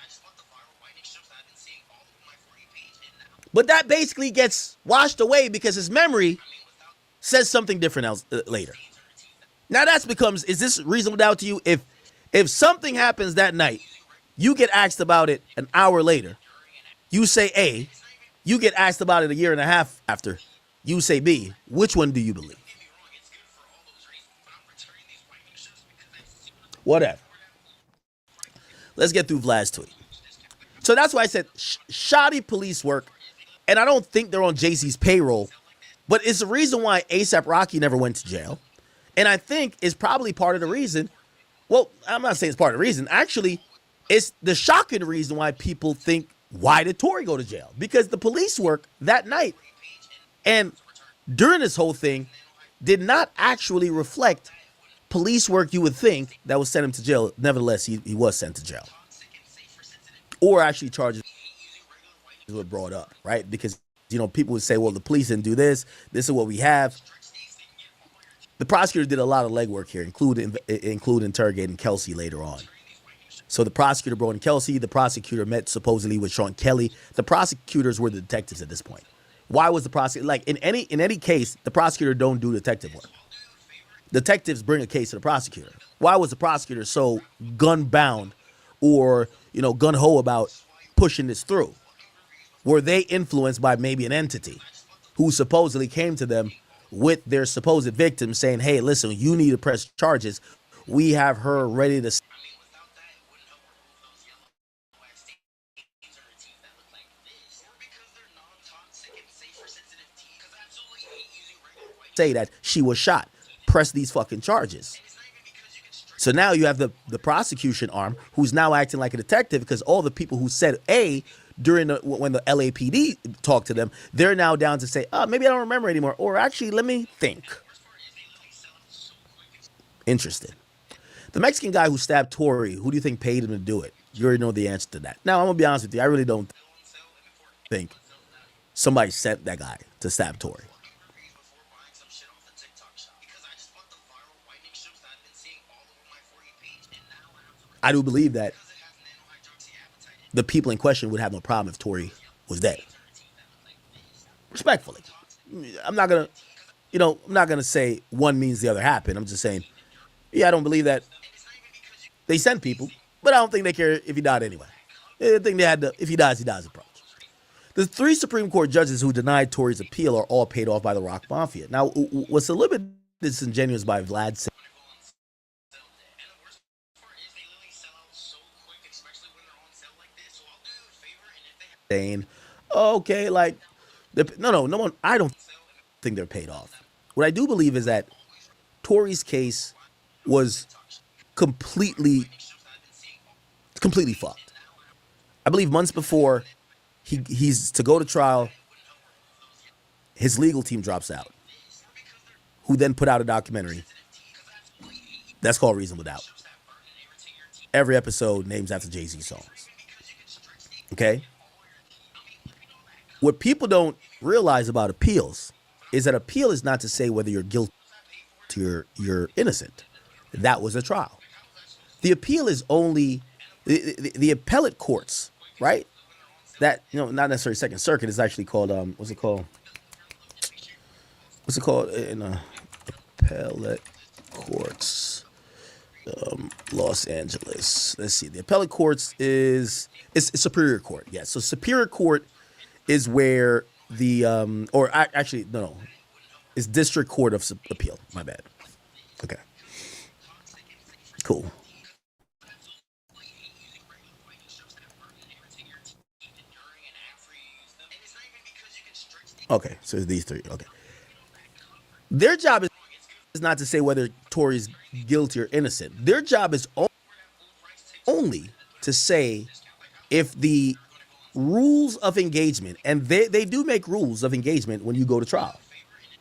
But that basically gets washed away because his memory says something different else later. Now is this reasonable doubt to you? If something happens that night, you get asked about it an hour later, you say A, you get asked about it a year and a half after, you say B, which one do you believe? Whatever. Let's get through Vlad's tweet. So that's why I said shoddy police work, and I don't think they're on JC's payroll, but it's the reason why A$AP Rocky never went to jail. And I think is probably part of the reason. Well, I'm not saying it's part of the reason. Actually, it's the shocking reason why people think, why did Tory go to jail? Because the police work that night and during this whole thing did not actually reflect police work you would think that would send him to jail. Nevertheless, he was sent to jail. Or actually charges were brought up, right? Because people would say, well, the police didn't do this. This is what we have. The prosecutor did a lot of legwork here, include interrogating Kelsey later on. So the prosecutor brought in Kelsey. The prosecutor met supposedly with Sean Kelly. The prosecutors were the detectives at this point. Why was the prosecutor, like in any case, the prosecutor don't do detective work. Detectives bring a case to the prosecutor. Why was the prosecutor so gun-bound or, gun-ho about pushing this through? Were they influenced by maybe an entity who supposedly came to them with their supposed victim saying, hey, listen, you need to press charges. We have her ready to say that she was shot. Press these fucking charges. So now you have the prosecution arm who's now acting like a detective because all the people who said A during when the LAPD talked to them, they're now down to say, oh, maybe I don't remember anymore. Or actually, let me think. Interesting. The Mexican guy who stabbed Tory, who do you think paid him to do it? You already know the answer to that. Now, I'm going to be honest with you. I really don't think somebody sent that guy to stab Tory. I do believe that the people in question would have no problem if Tory was dead. Respectfully. I'm not gonna say one means the other happened. I'm just saying, yeah, I don't believe that they sent people, but I don't think they care if he died anyway. I think they had if he dies approach. The 3 Supreme Court judges who denied Tory's appeal are all paid off by the Rock Mafia. Now, what's a little bit disingenuous by Vlad saying, okay, like, no one, I don't think they're paid off. What I do believe is that Tory's case was completely fucked. I believe months before he's to go to trial, his legal team drops out, who then put out a documentary that's called Reasonable Doubt. Every episode names after Jay-Z songs. Okay? What people don't realize about appeals is that appeal is not to say whether you're guilty or you're innocent. That was a trial. The appeal is only the appellate courts, right? That, not necessarily Second Circuit. It's actually called, what's it called? What's it called in appellate courts? Los Angeles. Let's see. The appellate courts it's Superior Court. Yeah. So Superior Court is where the it's District Court of Appeal. My bad. Okay. Cool. Okay, so it's these 3. Okay. Their job is not to say whether Tory's guilty or innocent. Their job is only to say if the rules of engagement, and they do make rules of engagement when you go to trial.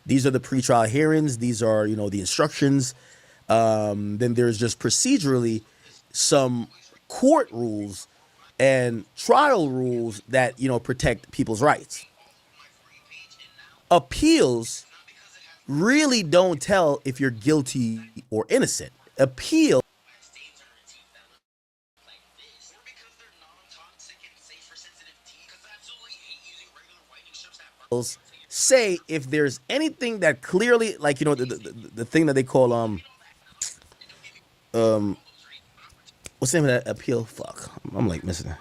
These are the pretrial hearings. These are, the instructions. Then there's just procedurally some court rules and trial rules that, protect people's rights. Appeals really don't tell if you're guilty or innocent. Appeals say if there's anything that clearly, like, the thing that they call what's the name of that appeal? Fuck, I'm like missing it.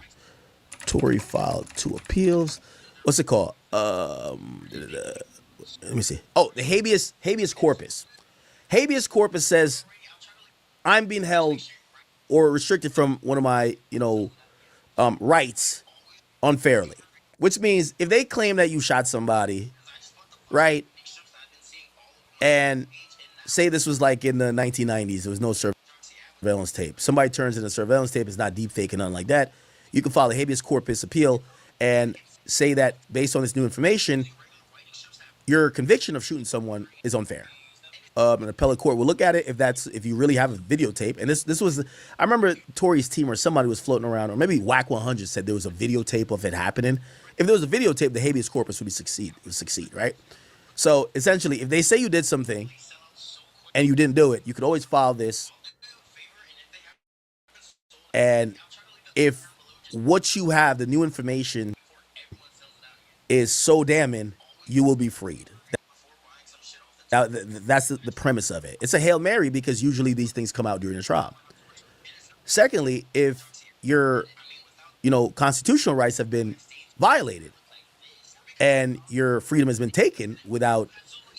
Tory filed 2 appeals. What's it called? Let me see. Oh, the habeas corpus. Habeas corpus says I'm being held or restricted from one of my, rights unfairly. Which means if they claim that you shot somebody, right, and say this was like in the 1990s, there was no surveillance tape. Somebody turns in a surveillance tape, it's not deep fake and nothing like that. You can file a habeas corpus appeal and say that based on this new information, your conviction of shooting someone is unfair. An appellate court will look at it if you really have a videotape. And this was, I remember Tory's team or somebody was floating around, or maybe Whack 100 said there was a videotape of it happening if there was a videotape, the habeas corpus would succeed, right? So essentially, if they say you did something and you didn't do it, you could always file this. And if what you have, the new information, is so damning, you will be freed. That's the premise of it. It's a Hail Mary because usually these things come out during a trial. Secondly, if your, constitutional rights have been violated and your freedom has been taken without,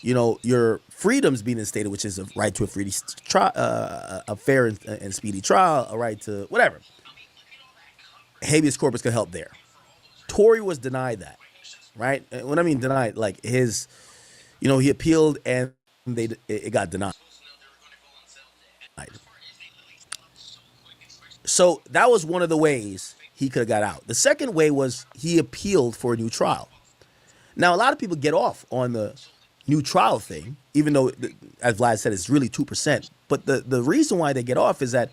your freedoms being instated, which is a right to a fair and speedy trial, a right to whatever. Habeas corpus could help there. Tory was denied that, right? When I mean denied, like his, he appealed and it got denied. So that was one of the ways he could have got out. The second way was he appealed for a new trial. Now, a lot of people get off on the new trial thing, even though, as Vlad said, it's really 2%. But the reason why they get off is that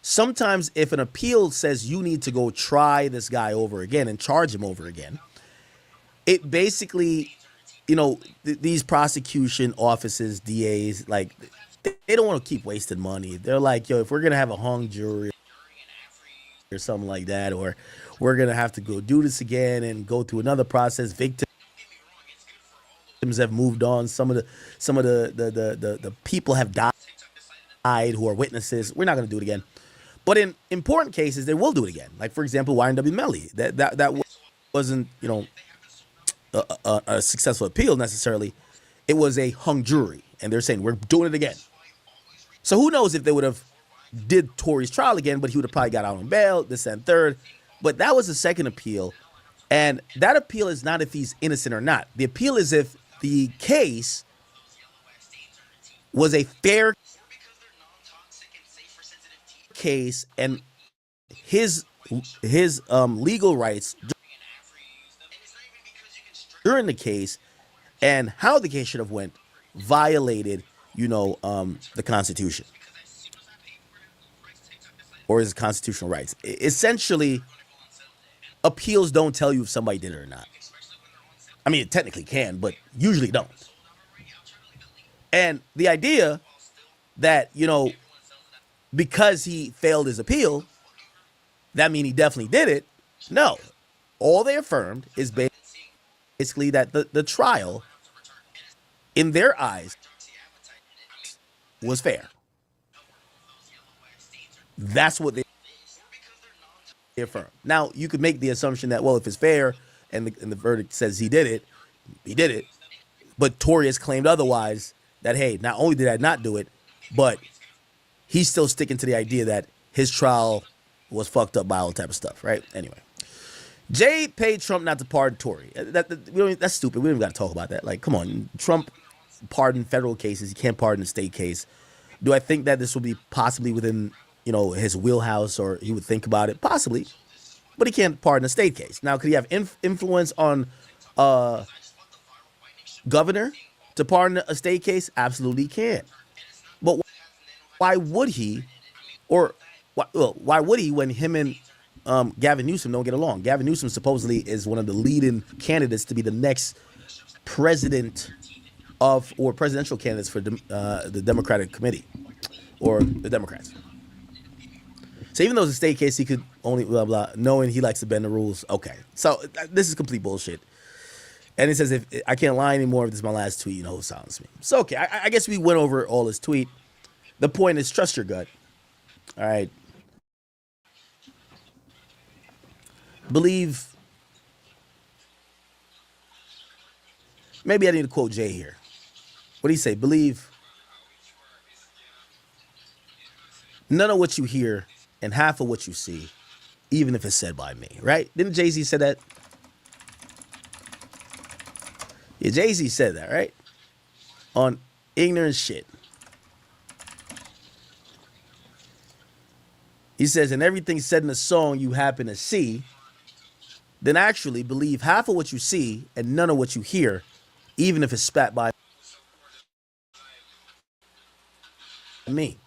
sometimes if an appeal says you need to go try this guy over again and charge him over again, it basically, these prosecution offices, DAs, like, they don't want to keep wasting money. They're like, yo, if we're going to have a hung jury or something like that, or we're going to have to go do this again and go through another process, victims have moved on. Some of the people have died who are witnesses. We're not going to do it again. But in important cases, they will do it again. Like, for example, YNW Melly. That wasn't, a successful appeal necessarily. It was a hung jury, and they're saying we're doing it again. So who knows if they would have did Tory's trial again, but he would have probably got out on bail, this and third. But that was the second appeal, and that appeal is not if he's innocent or not. The appeal is if the case was a fair case and his legal rights during the case and how the case should have went violated, the Constitution or his constitutional rights. Essentially, appeals don't tell you if somebody did it or not. I mean, it technically can, but usually don't. And the idea that, because he failed his appeal, that means he definitely did it. No. All they affirmed is basically that the trial, in their eyes, was fair. That's what they affirm. Now, you could make the assumption that, well, if it's fair and the verdict says he did it, he did it. But Tory has claimed otherwise, that, hey, not only did I not do it, but he's still sticking to the idea that his trial was fucked up by all type of stuff, right? Anyway. Jay paid Trump not to pardon Tory. That's stupid. We don't even got to talk about that. Like, come on. Trump pardoned federal cases. He can't pardon a state case. Do I think that this will be possibly within, his wheelhouse, or he would think about it? Possibly. But he can't pardon a state case. Now, could he have influence on governor to pardon a state case? Absolutely can. But why would he? Or why would he when him and Gavin Newsom don't get along? Gavin Newsom supposedly is one of the leading candidates to be the next president or presidential candidates for the Democratic Committee or the Democrats. So even though it's a state case, he could only blah, blah, knowing he likes to bend the rules. Okay. So this is complete bullshit. And it says, if I can't lie anymore, if this is my last tweet, who silenced me. So, okay. I guess we went over all his tweet. The point is, trust your gut. All right. Believe. Maybe I need to quote Jay here. What do you say? Believe none of what you hear and half of what you see, even if it's said by me, right? Didn't Jay-Z say that? Yeah, Jay-Z said that, right? On ignorant shit. He says, and everything said in the song you happen to see, then actually believe half of what you see and none of what you hear, even if it's spat by me.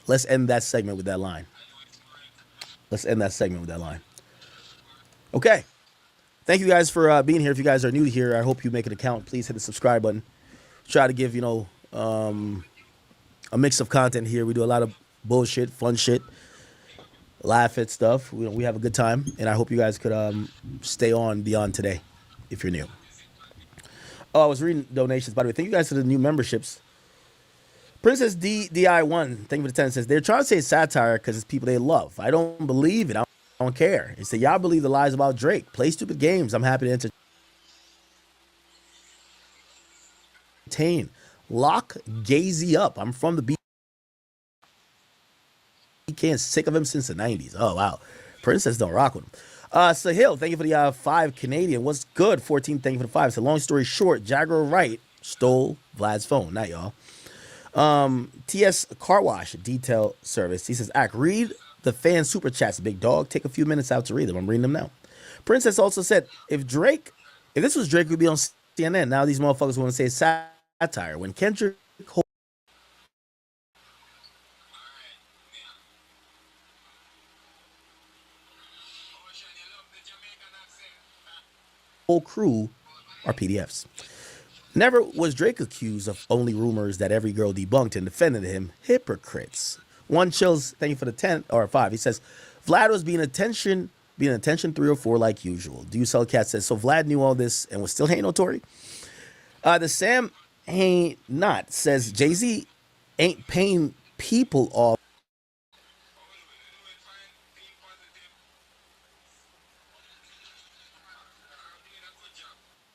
Let's end that segment with that line. Let's end that segment with that line. Okay. Thank you guys for being here. If you guys are new here, I hope you make an account. Please hit the subscribe button. Try to give, a mix of content here. We do a lot of bullshit, fun shit, laugh at stuff. We have a good time, and I hope you guys could stay on beyond today if you're new. Oh, I was reading donations. By the way, thank you guys for the new memberships. Princess DDI1, thank you for the 10, says, they're trying to say it's satire because it's people they love. I don't believe it. I don't care. It said, y'all believe the lies about Drake. Play stupid games. I'm happy to entertain. Lock Gazy up. I'm from the B. Can't sick of him since the 90s. Oh, wow. Princess don't rock with him. Sahil, thank you for the 5 Canadian. What's good? 14, thank you for the 5. So long story short, Jaguar Wright stole Vlad's phone. Not y'all. TS Car Wash Detail Service. He says, read the fan super chats, big dog. Take a few minutes out to read them. I'm reading them now. Princess also said, if this was Drake, we'd be on CNN. Now these motherfuckers want to say it's satire. When Kendrick whole crew are PDFs. Never was Drake accused of only rumors that every girl debunked and defended him. Hypocrites. One Chills, thank you for the 10 or 5. He says, Vlad was being attention 3 or 4 like usual. Do you sell cat says, so Vlad knew all this and was still hating on Tory? The Sam ain't not says Jay-Z ain't paying people off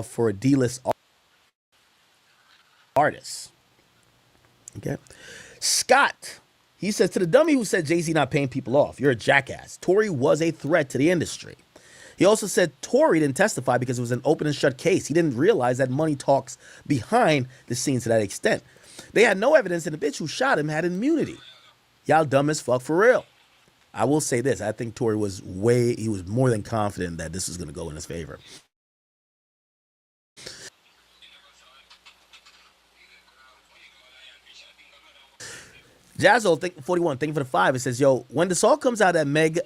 for a D-list artist. Okay. Scott, he says, to the dummy who said Jay-Z not paying people off, you're a jackass. Tory was a threat to the industry. He also said Tory didn't testify because it was an open and shut case. He didn't realize that money talks behind the scenes to that extent. They had no evidence, and the bitch who shot him had immunity. Y'all dumb as fuck for real. I will say this. I think Tory was more than confident that this was going to go in his favor. Jazzo, 41, thank you for the 5. It says, yo, when this all comes out that Meg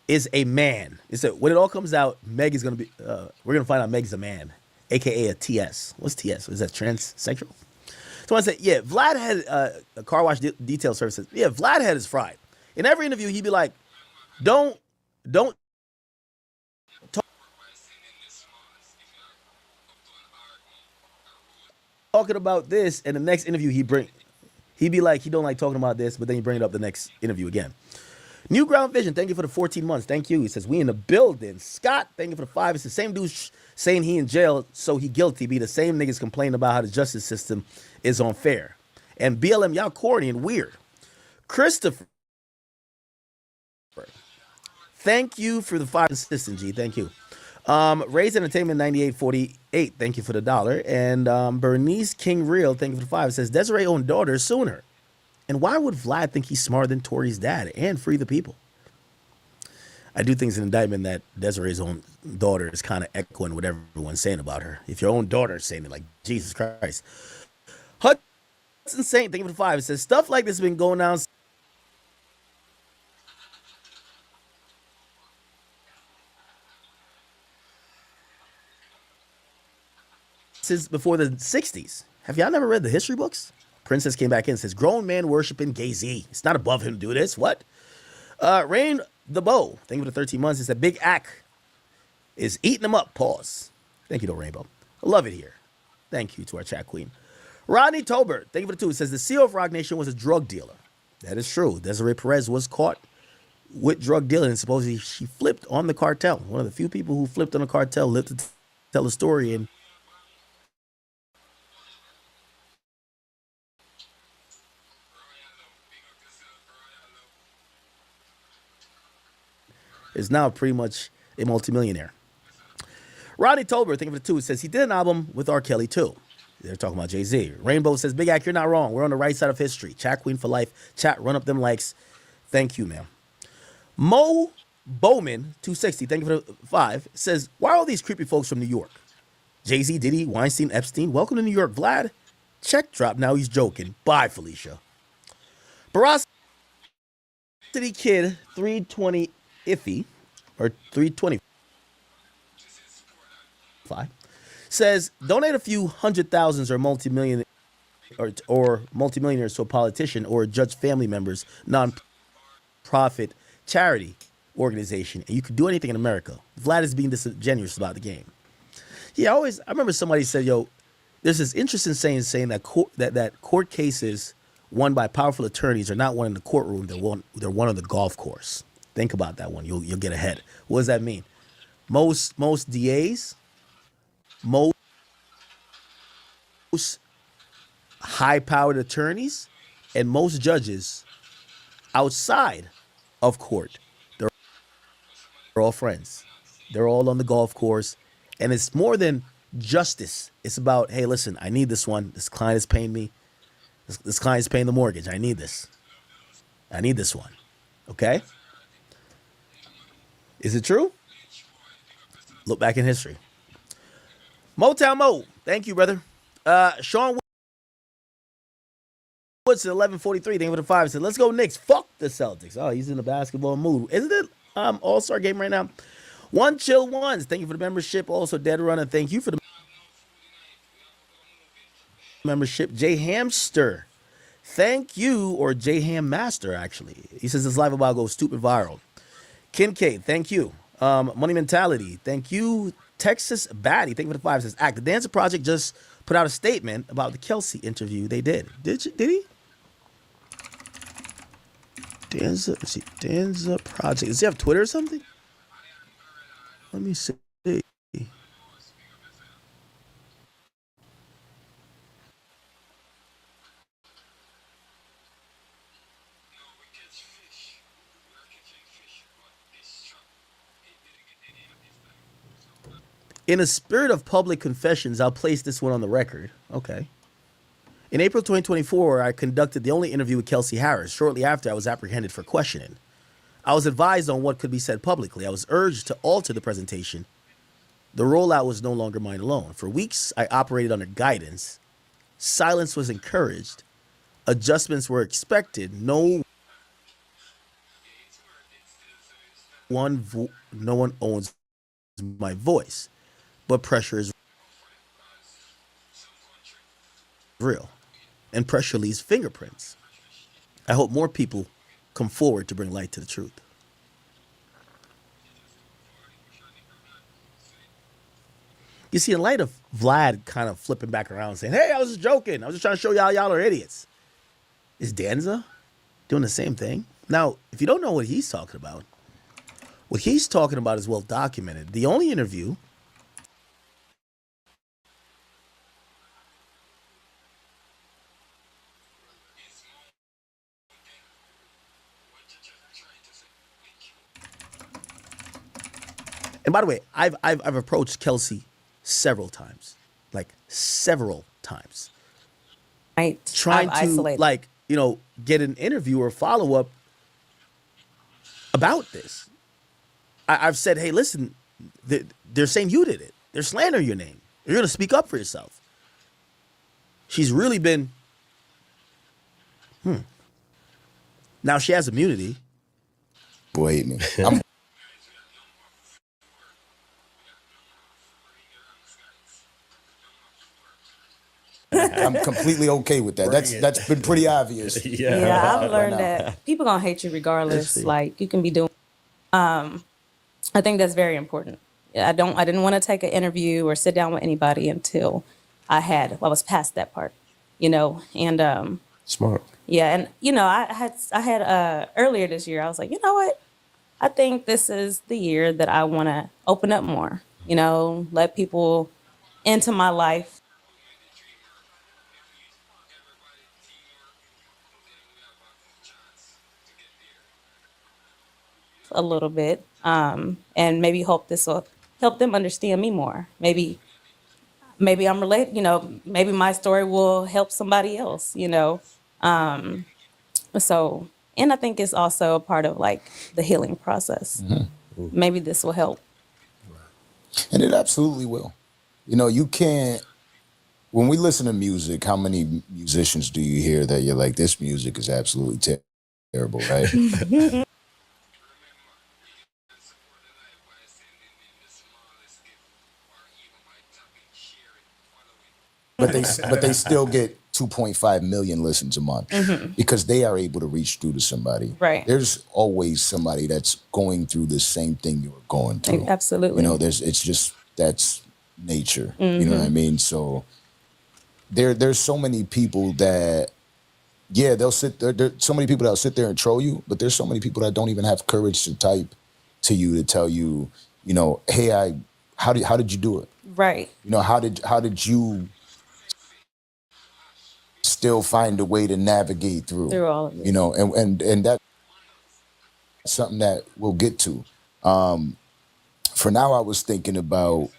is a man. It said, when it all comes out, Meg is going to be, we're going to find out Meg's a man, a.k.a. a TS. What's TS? Is that transsexual? So I said, yeah, Vlad had a car wash detail services. Yeah, Vlad had his fried. In every interview, he'd be like, don't talk talking about this. And the next interview he'd be like, he don't like talking about this, but then he bring it up the next interview again. New Ground Vision, thank you for the 14 months. Thank you. He says, we in the building. Scott, thank you for the 5. It's the same dude saying he in jail, so he guilty. Be the same niggas complaining about how the justice system is unfair. And BLM, y'all corny and weird. Christopher, thank you for the 5 assistant, G. Thank you. Raise Entertainment 9848, thank you for the $1. And Bernice King Real, thank you for the 5. It says, Desiree owned daughter sooner. And why would Vlad think he's smarter than Tory's dad and free the people? I do think it's an indictment that Desiree's own daughter is kind of echoing what everyone's saying about her. If your own daughter is saying it, like, Jesus Christ. Hudson Saint, thank you for the 5. It says, stuff like this has been going on since before the 60s. Have y'all never read the history books? Princess came back in and says, grown man worshiping Jay-Z. It's not above him to do this. What? Rain the Bow, thank you for the 13 months. It's a big act is eating them up. Pause. Thank you, though, Rainbow. I love it here. Thank you to our chat queen. Rodney Tolbert, thank you for the 2. It says, the CEO of Rock Nation was a drug dealer. That is true. Desiree Perez was caught with drug dealing, and supposedly she flipped on the cartel. One of the few people who flipped on the cartel lived to tell the story, and is now pretty much a multimillionaire. Rodney Tolbert, thank you for the 2. It says he did an album with R. Kelly too. They're talking about Jay-Z. Rainbow says, Big Act, you're not wrong. We're on the right side of history. Chat queen for life. Chat, run up them likes. Thank you, ma'am. Mo Bowman, 260, thank you for the 5, says, why are all these creepy folks from New York? Jay-Z, Diddy, Weinstein, Epstein. Welcome to New York, Vlad. Check drop. Now he's joking. Bye, Felicia. Barras City Kid, 320 iffy, or 325, says donate a few hundred thousands or multi-million or multimillionaires to a politician or a judge family member's non-profit charity organization, and you could do anything in America. Vlad is being disingenuous about the game. Yeah, I remember somebody said, "Yo, there's this interesting saying that court cases won by powerful attorneys are not won in the courtroom; they're won on the golf course." Think about that one. You'll get ahead. What does that mean? Most DAs, most high-powered attorneys, and most judges outside of court, they're all friends. They're all on the golf course, and it's more than justice. It's about, hey, listen, I need this one. This client is paying me. This client is paying the mortgage. I need this. I need this one. Okay? Is it true? Look back in history. Motown Mo, thank you, brother. Sean Woods at 11:43. Thank you for the 5. Said, let's go Knicks. Fuck the Celtics. Oh, he's in the basketball mood. Isn't it All-Star game right now? One Chill Ones. Thank you for the membership. Also, Dead Runner. Thank you for the membership. J Hamster. Thank you, or J Ham Master, actually. He says this live about go stupid viral. Kincaid, thank you. Money Mentality, thank you. Texas Batty, thank you for the 5. Says, the Dancer Project just put out a statement about the Kelsey interview they did. Did he? Danza Project. Does he have Twitter or something? Let me see. In a spirit of public confessions, I'll place this one on the record. Okay. In April 2024, I conducted the only interview with Kelsey Harris. Shortly after, I was apprehended for questioning. I was advised on what could be said publicly. I was urged to alter the presentation. The rollout was no longer mine alone. For weeks, I operated under guidance. Silence was encouraged. Adjustments were expected. No one owns my voice, but pressure is real, and pressure leaves fingerprints. I hope more people come forward to bring light to the truth. You see, in light of Vlad kind of flipping back around saying, hey, I was just joking. I was just trying to show y'all are idiots. Is Danza doing the same thing? Now, if you don't know what he's talking about, what he's talking about is well documented. The only interview and by the way, I've approached Kelsey several times. Right. Trying to get an interview or follow up about this. I've said, hey, listen, they're saying you did it. They're slandering your name. You're going to speak up for yourself. She's really been, Now she has immunity. Boy, hate me. I'm completely okay with that. That's been pretty obvious. Yeah, I've learned that people gonna hate you regardless. Like you can be doing. I think that's very important. I didn't want to take an interview or sit down with anybody until I was past that part, and smart. Yeah, and I had earlier this year I was like, you know what? I think this is the year that I want to open up more. Let people into my life. A little bit, and maybe hope this will help them understand me more. Maybe I'm related. Maybe my story will help somebody else. So, and I think it's also a part of like the healing process. Mm-hmm. Maybe this will help. And it absolutely will. You can't. When we listen to music, how many musicians do you hear that you're like, this music is absolutely terrible, right? but they still get 2.5 million listens a month because they are able to reach through to somebody. Right. There's always somebody that's going through the same thing you're going through. Absolutely. You know, it's just that's nature. You know what I mean? So there's so many people that they'll sit there. There's so many people that'll sit there and troll you, but there's so many people that don't even have courage to type to you to tell you, you know, hey, how did you do it? Right. You know, how did you still find a way to navigate through all of it? You know, and that's something that we'll get to. For now, I was thinking about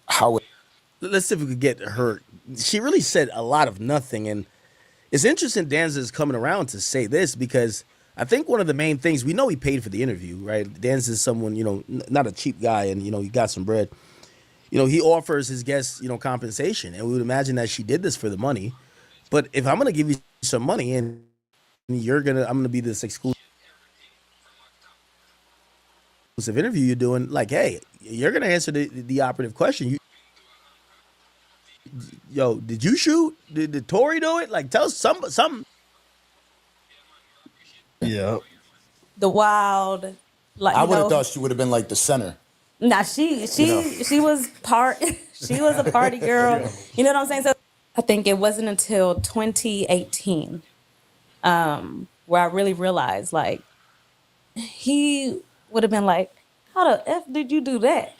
how Let's see if we could get her. She really said a lot of nothing, and it's interesting Danza is coming around to say this because I think one of the main things, we know he paid for the interview, right? Danza is someone, you know, not a cheap guy, and, you know, he got some bread. You know, he offers his guests, you know, compensation, and we would imagine that she did this for the money. But if I'm going to give you some money and I'm going to be this exclusive interview you're doing, like, hey, you're going to answer the operative question. Yo, did you shoot? Did Tori do it? Like, tell us something. Yeah. The wild, like, I you would have know. thought she would have been like the center. Nah, she was she was a party girl. Yeah. You know what I'm saying? So I think it wasn't until 2018 where I really realized, like, he would have been like, how the F did you do that?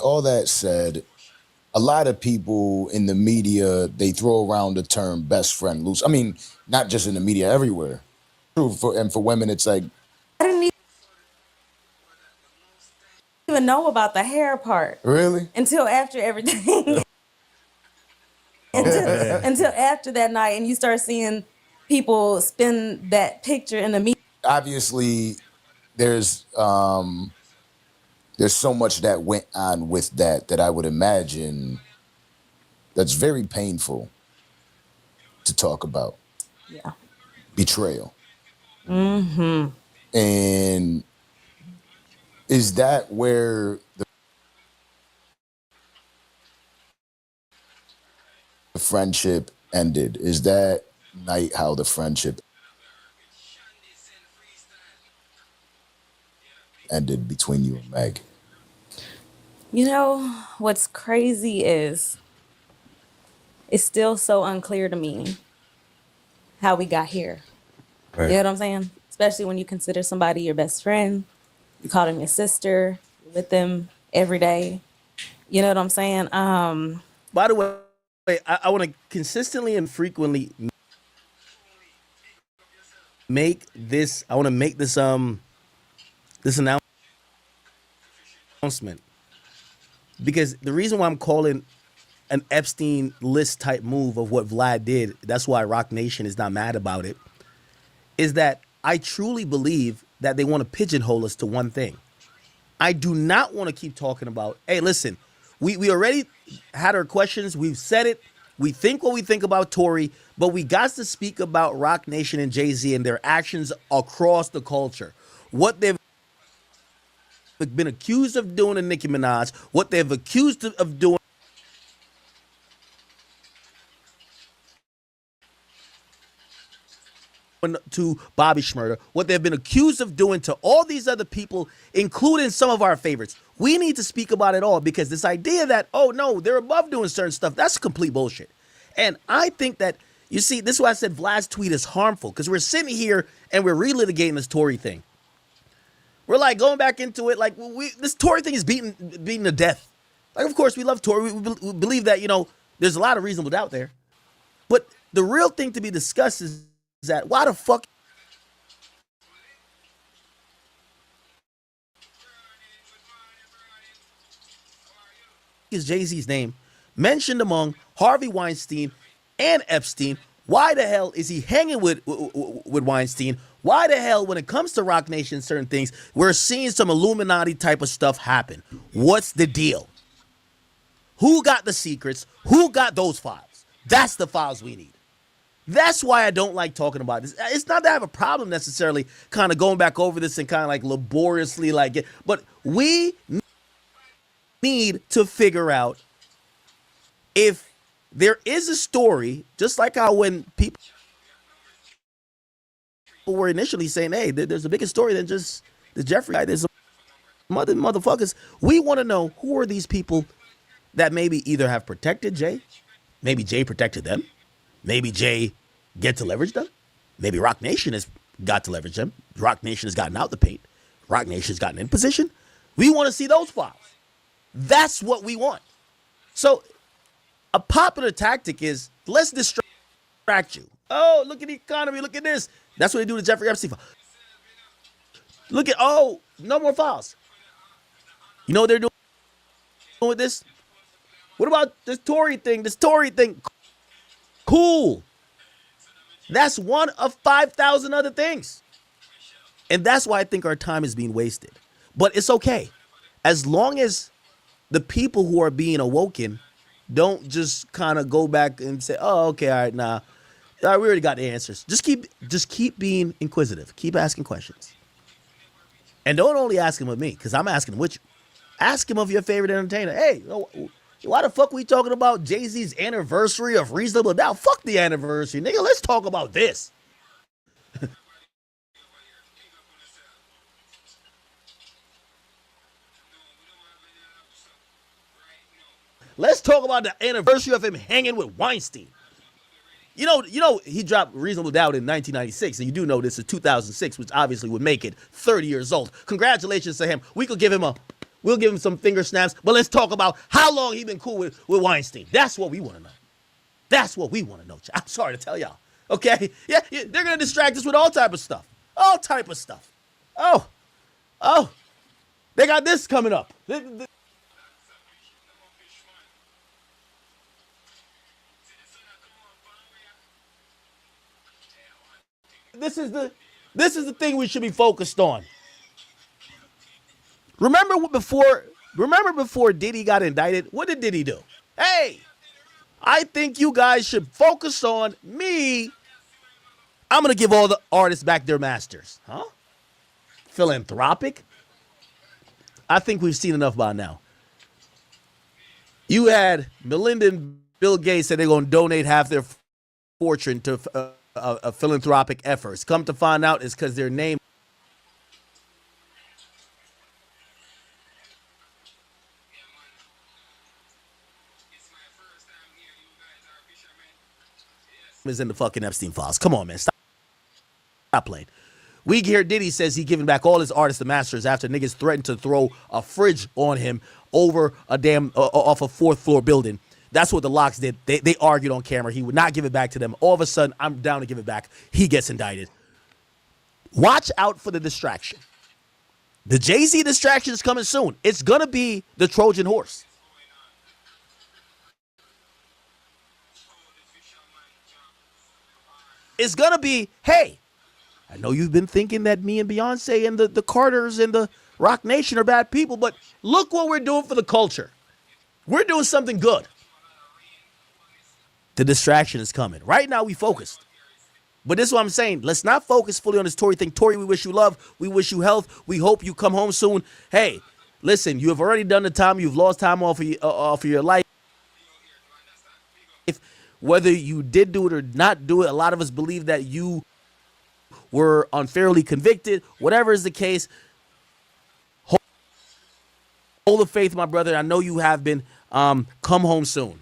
All that said, a lot of people in the media, they throw around the term best friend loose. I mean, not just in the media, everywhere. True, for women, it's like, I didn't even know about the hair part. Really? Until after everything. until after that night, and you start seeing people spin that picture in the media. obviously, there's so much that went on with that I would imagine that's very painful to talk about. Yeah. Betrayal. Mm-hmm. And is that where the friendship ended? Is that night how the friendship ended between you and Meg? You know, what's crazy is it's still so unclear to me how we got here. Right. You know what I'm saying? Especially when you consider somebody your best friend, you call them your sister, you're with them every day. You know what I'm saying? By the way, I want to consistently and frequently make this. I want to make this announcement because the reason why I'm calling an Epstein list type move of what Vlad did, that's why Rock Nation is not mad about it, is that I truly believe that they want to pigeonhole us to one thing. I do not want to keep talking about, hey, listen, we already had our questions. We've said it. We think what we think about Tory, but we got to speak about Rock Nation and Jay-Z and their actions across the culture. What they've been accused of doing to Nicki Minaj, what they've accused of doing to Bobby Shmurda, what they've been accused of doing to all these other people, including some of our favorites. We need to speak about it all because this idea that, oh no, they're above doing certain stuff, that's complete bullshit. And I think that, you see, this is why I said Vlad's tweet is harmful, because we're sitting here and we're relitigating this Tory thing. We're like going back into it, like this Tory thing is beaten to death. Like, of course, we love Tory. We believe that, you know, there's a lot of reasonable doubt there. But the real thing to be discussed is that why the fuck is Jay-Z's name mentioned among Harvey Weinstein and Epstein? Why the hell is he hanging with Weinstein? Why the hell, when it comes to Rock Nation, certain things, we're seeing some Illuminati type of stuff happen? What's the deal? Who got the secrets? Who got those files? That's the files we need. That's why I don't like talking about this. It's not that I have a problem necessarily kind of going back over this and kind of like laboriously like it, but we need to figure out if there is a story, just like how when people were initially saying, hey, there's a bigger story than just the Jeffrey guy. There's some other motherfuckers. We want to know who are these people that maybe either have protected Jay, maybe Jay protected them, maybe Jay get to leverage them, maybe Rock Nation has got to leverage them, Rock Nation has gotten out the paint, Rock Nation has gotten in position. We want to see those files. That's what we want. So a popular tactic is let's distract you. Oh, look at the economy. Look at this. That's what they do to Jeffrey Epstein. Look at, oh, no more files. You know what they're doing with this? What about this Tory thing? This Tory thing. Cool. That's one of 5,000 other things. And that's why I think our time is being wasted. But it's okay. As long as the people who are being awoken don't just kind of go back and say, oh, okay, all right, nah. All right, we already got the answers. Just keep being inquisitive. Keep asking questions. And don't only ask them of me, because I'm asking them with you. Ask him of your favorite entertainer. Hey, why the fuck we talking about Jay-Z's anniversary of Reasonable Doubt? Fuck the anniversary, nigga. Let's talk about this. Let's talk about the anniversary of him hanging with Weinstein. You know, he dropped Reasonable Doubt in 1996, and you do know this is 2006, which obviously would make it 30 years old. Congratulations to him. We'll give him some finger snaps, but let's talk about how long he been cool with Weinstein. That's what we want to know. That's what we want to know. I'm sorry to tell y'all. Okay? Yeah, they're going to distract us with all type of stuff. All type of stuff. Oh, they got this coming up. This is the thing we should be focused on. Remember before Diddy got indicted? What did Diddy do? Hey, I think you guys should focus on me. I'm going to give all the artists back their masters. Huh? Philanthropic? I think we've seen enough by now. You had Melinda and Bill Gates said they're going to donate half their fortune to philanthropic efforts. Come to find out, it's because their name is in the fucking Epstein files. Come on, man. Stop playing. We hear Diddy says he giving back all his artists the masters after niggas threatened to throw a fridge on him over a damn off a fourth floor building. That's what the Locks did. They argued on camera. He would not give it back to them. All of a sudden, I'm down to give it back. He gets indicted. Watch out for the distraction. The Jay-Z distraction is coming soon. It's going to be the Trojan horse. It's going to be, hey, I know you've been thinking that me and Beyonce and the Carters and the Rock Nation are bad people, but look what we're doing for the culture. We're doing something good. The distraction is coming. Right now, we focused. But this is what I'm saying. Let's not focus fully on this Tory thing. Tory, we wish you love. We wish you health. We hope you come home soon. Hey, listen, you have already done the time. You've lost time off of your life. Whether you did do it or not do it, a lot of us believe that you were unfairly convicted. Whatever is the case, hold the faith, my brother. I know you have been. Come home soon.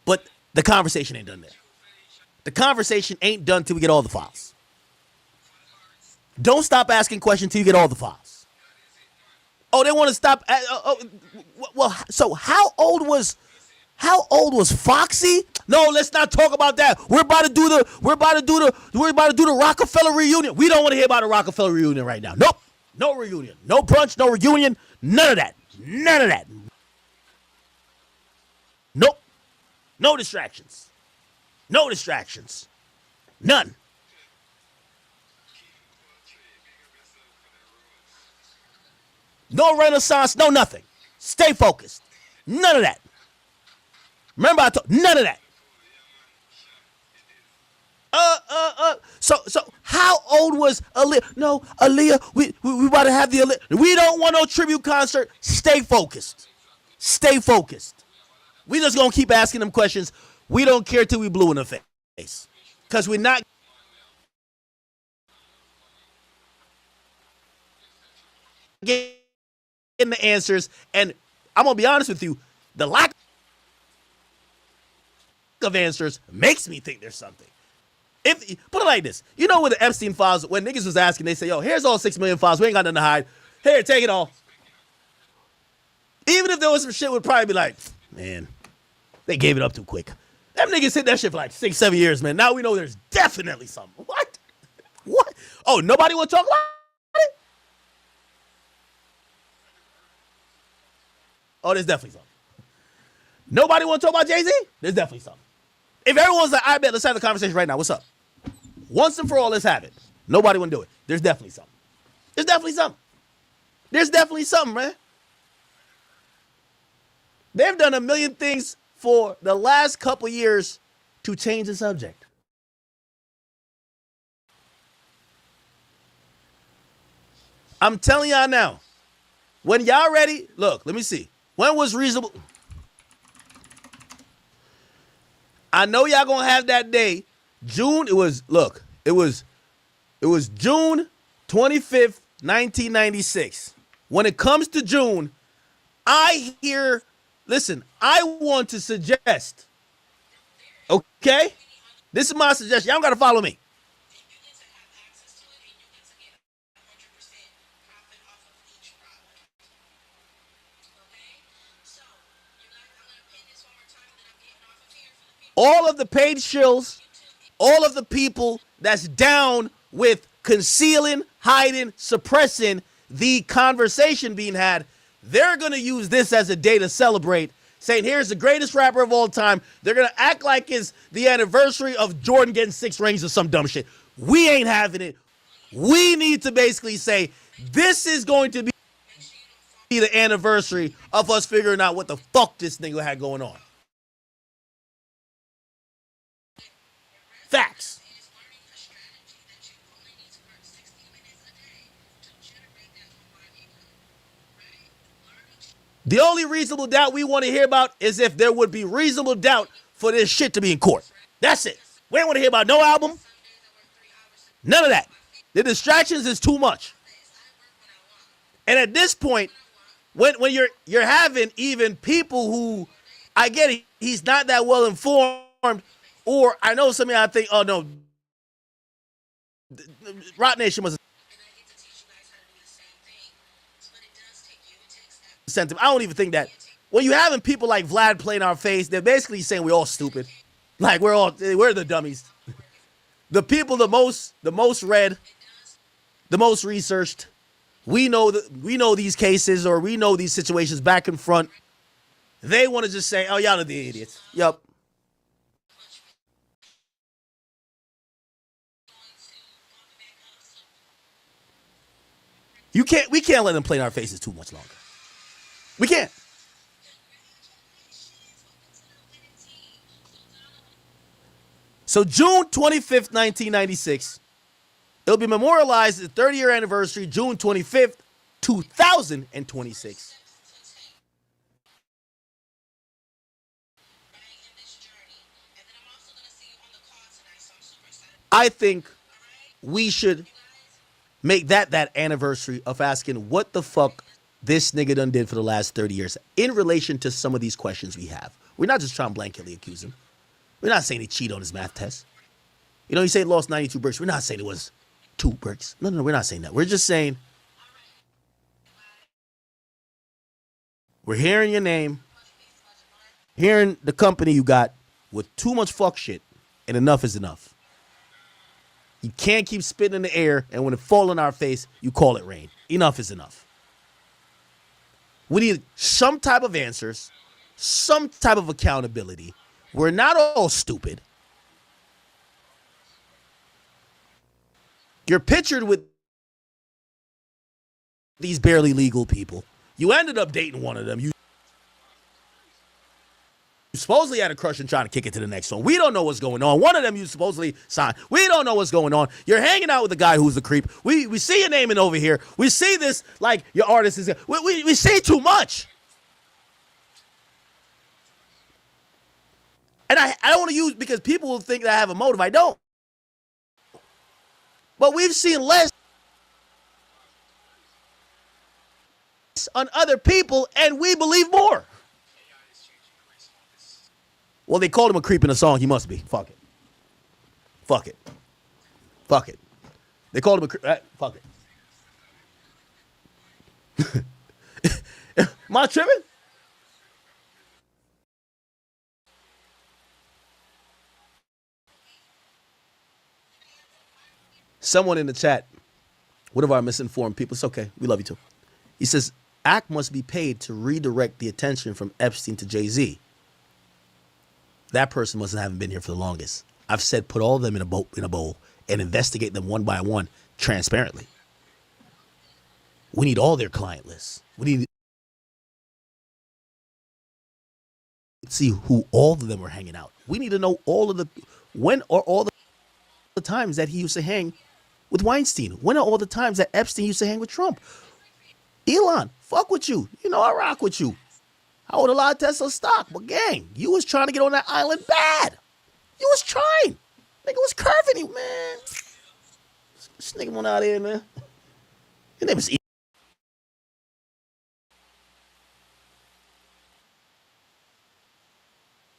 But the conversation ain't done there. The conversation ain't done till we get all the files. Don't stop asking questions till you get all the files. Oh, they want to stop. Well, so how old was Foxy? No, let's not talk about that. We're about to do the Rockefeller reunion. We don't want to hear about a Rockefeller reunion right now. Nope. No reunion. No brunch, no reunion. None of that. None of that. Nope. No distractions. No distractions. None. No renaissance, no nothing. Stay focused. None of that. Remember I told none of that. So how old was Aaliyah? No, Aaliyah, we about to have the Aaliyah. We don't want no tribute concert. Stay focused. Stay focused. We just gonna keep asking them questions. We don't care till we blue in the face. Because we're not getting the answers. And I'm going to be honest with you, the lack of answers makes me think there's something. If put it like this, you know, with the Epstein files, when niggas was asking, they say, yo, here's all 6 million files. We ain't got nothing to hide. Here, take it all. Even if there was some shit, would probably be like, man, they gave it up too quick. Them niggas hit that shit for like 6, 7 years, man. Now we know there's definitely something. What? What? Oh, nobody want to talk about it? Oh, there's definitely something. Nobody want to talk about Jay-Z? There's definitely something. If everyone's like, I bet, let's have the conversation right now. What's up? Once and for all, let's have it. Nobody want to do it. There's definitely something. There's definitely something. There's definitely something, man. They've done a million things for the last couple years to change the subject. I'm telling y'all now, when y'all ready, look, let me see. When was reasonable? I know y'all gonna have that day. June, it was June 25th, 1996. When it comes to June, I want to suggest, okay? This is my suggestion. Y'all gotta follow me. All of the paid shills, all of the people that's down with concealing, hiding, suppressing the conversation being had, they're going to use this as a day to celebrate, saying, here's the greatest rapper of all time. They're going to act like it's the anniversary of Jordan getting 6 rings or some dumb shit. We ain't having it. We need to basically say, this is going to be the anniversary of us figuring out what the fuck this nigga had going on. Facts. The only reasonable doubt we want to hear about is if there would be reasonable doubt for this shit to be in court. That's it. We don't want to hear about no album. None of that. The distractions is too much. And at this point, when you're having even people who, I get it, he's not that well informed, or I know some of y'all think, oh no, Rock Nation was sentiment. I don't even think that. When you having people like Vlad playing our face, they're basically saying we're all stupid. Like we're the dummies. The people the most read, the most researched. We know these cases, or we know these situations back and front. They want to just say, oh, y'all are the idiots. Yup. We can't let them play in our faces too much longer. We can't. So June 25th, 1996, it'll be memorialized the 30-year anniversary, June 25th, 2026. I think we should make that anniversary of asking what the fuck this nigga done did for the last 30 years in relation to some of these questions we have. We're not just trying to blanketly accuse him. We're not saying he cheated on his math test. You know, he said he lost 92 bricks. We're not saying it was 2 bricks. No, we're not saying that. We're just saying we're hearing your name, hearing the company you got with too much fuck shit, and enough is enough. You can't keep spitting in the air, and when it falls in our face, you call it rain. Enough is enough. We need some type of answers, some type of accountability. We're not all stupid. You're pictured with these barely legal people. You ended up dating one of them. You supposedly had a crush and trying to kick it to the next one. We don't know what's going on. One of them you supposedly signed. We don't know what's going on. You're hanging out with a guy who's a creep. We see your name in over here. We see this like your artist is. We see too much. And I don't want to use, because people will think that I have a motive. I don't. But we've seen less on other people, and we believe more. Well, they called him a creep in a song. He must be. Fuck it. Fuck it. Fuck it. They called him a creep. Fuck it. Am I tripping? Someone in the chat, one of our misinformed people, it's okay. We love you too. He says, Act must be paid to redirect the attention from Epstein to Jay-Z. That person must haven't been here for the longest. I've said put all of them in a bowl and investigate them one by one transparently. We need all their client lists. We need to see who all of them were hanging out. We need to know when are all the times that he used to hang with Weinstein? When are all the times that Epstein used to hang with Trump? Elon, fuck with you. You know I rock with you. I own a lot of Tesla stock, but gang, you was trying to get on that island bad. You was trying. Nigga was curving you, man. This nigga went out here, man. His name is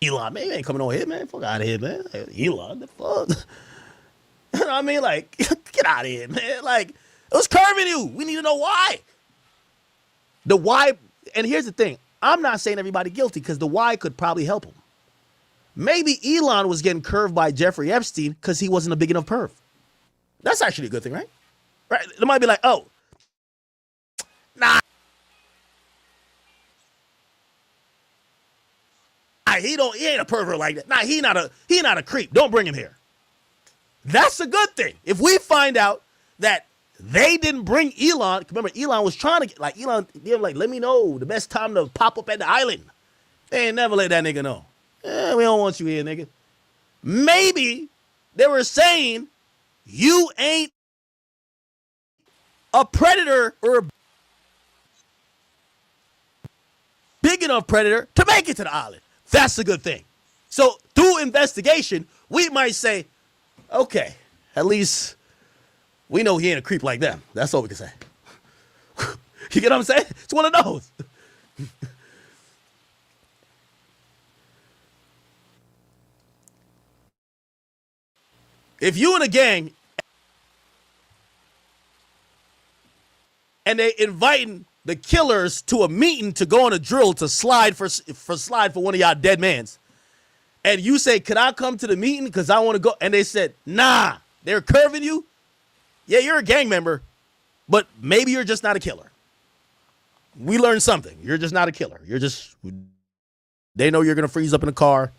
Elon. Man, you ain't coming over here, man. Fuck out of here, man. Elon, the fuck? You know what I mean? Like, get out of here, man. Like, it was curving you. We need to know why. The why, and here's the thing. I'm not saying everybody guilty, because the why could probably help him. Maybe Elon was getting curved by Jeffrey Epstein because he wasn't a big enough perv. That's actually a good thing, right? Right? It might be like, oh, nah, he ain't a pervert like that. Nah, he not a creep. Don't bring him here. That's a good thing. If we find out that they didn't bring Elon, remember Elon was trying to get, like, Elon, they were like, let me know the best time to pop up at the island. They ain't never let that nigga know. We don't want you here, nigga. Maybe they were saying you ain't a predator or a big enough predator to make it to the island. That's a good thing. So through investigation, we might say, okay, at least we know he ain't a creep like them. That's all we can say. You get what I'm saying? It's one of those. If you in a gang and they inviting the killers to a meeting to go on a drill to slide for one of y'all dead mans, and you say, "Could I come to the meeting because I want to go?" and they said, "Nah," they're curving you. Yeah, you're a gang member, but maybe you're just not a killer. We learned something. You're just not a killer. They know you're gonna freeze up in a car.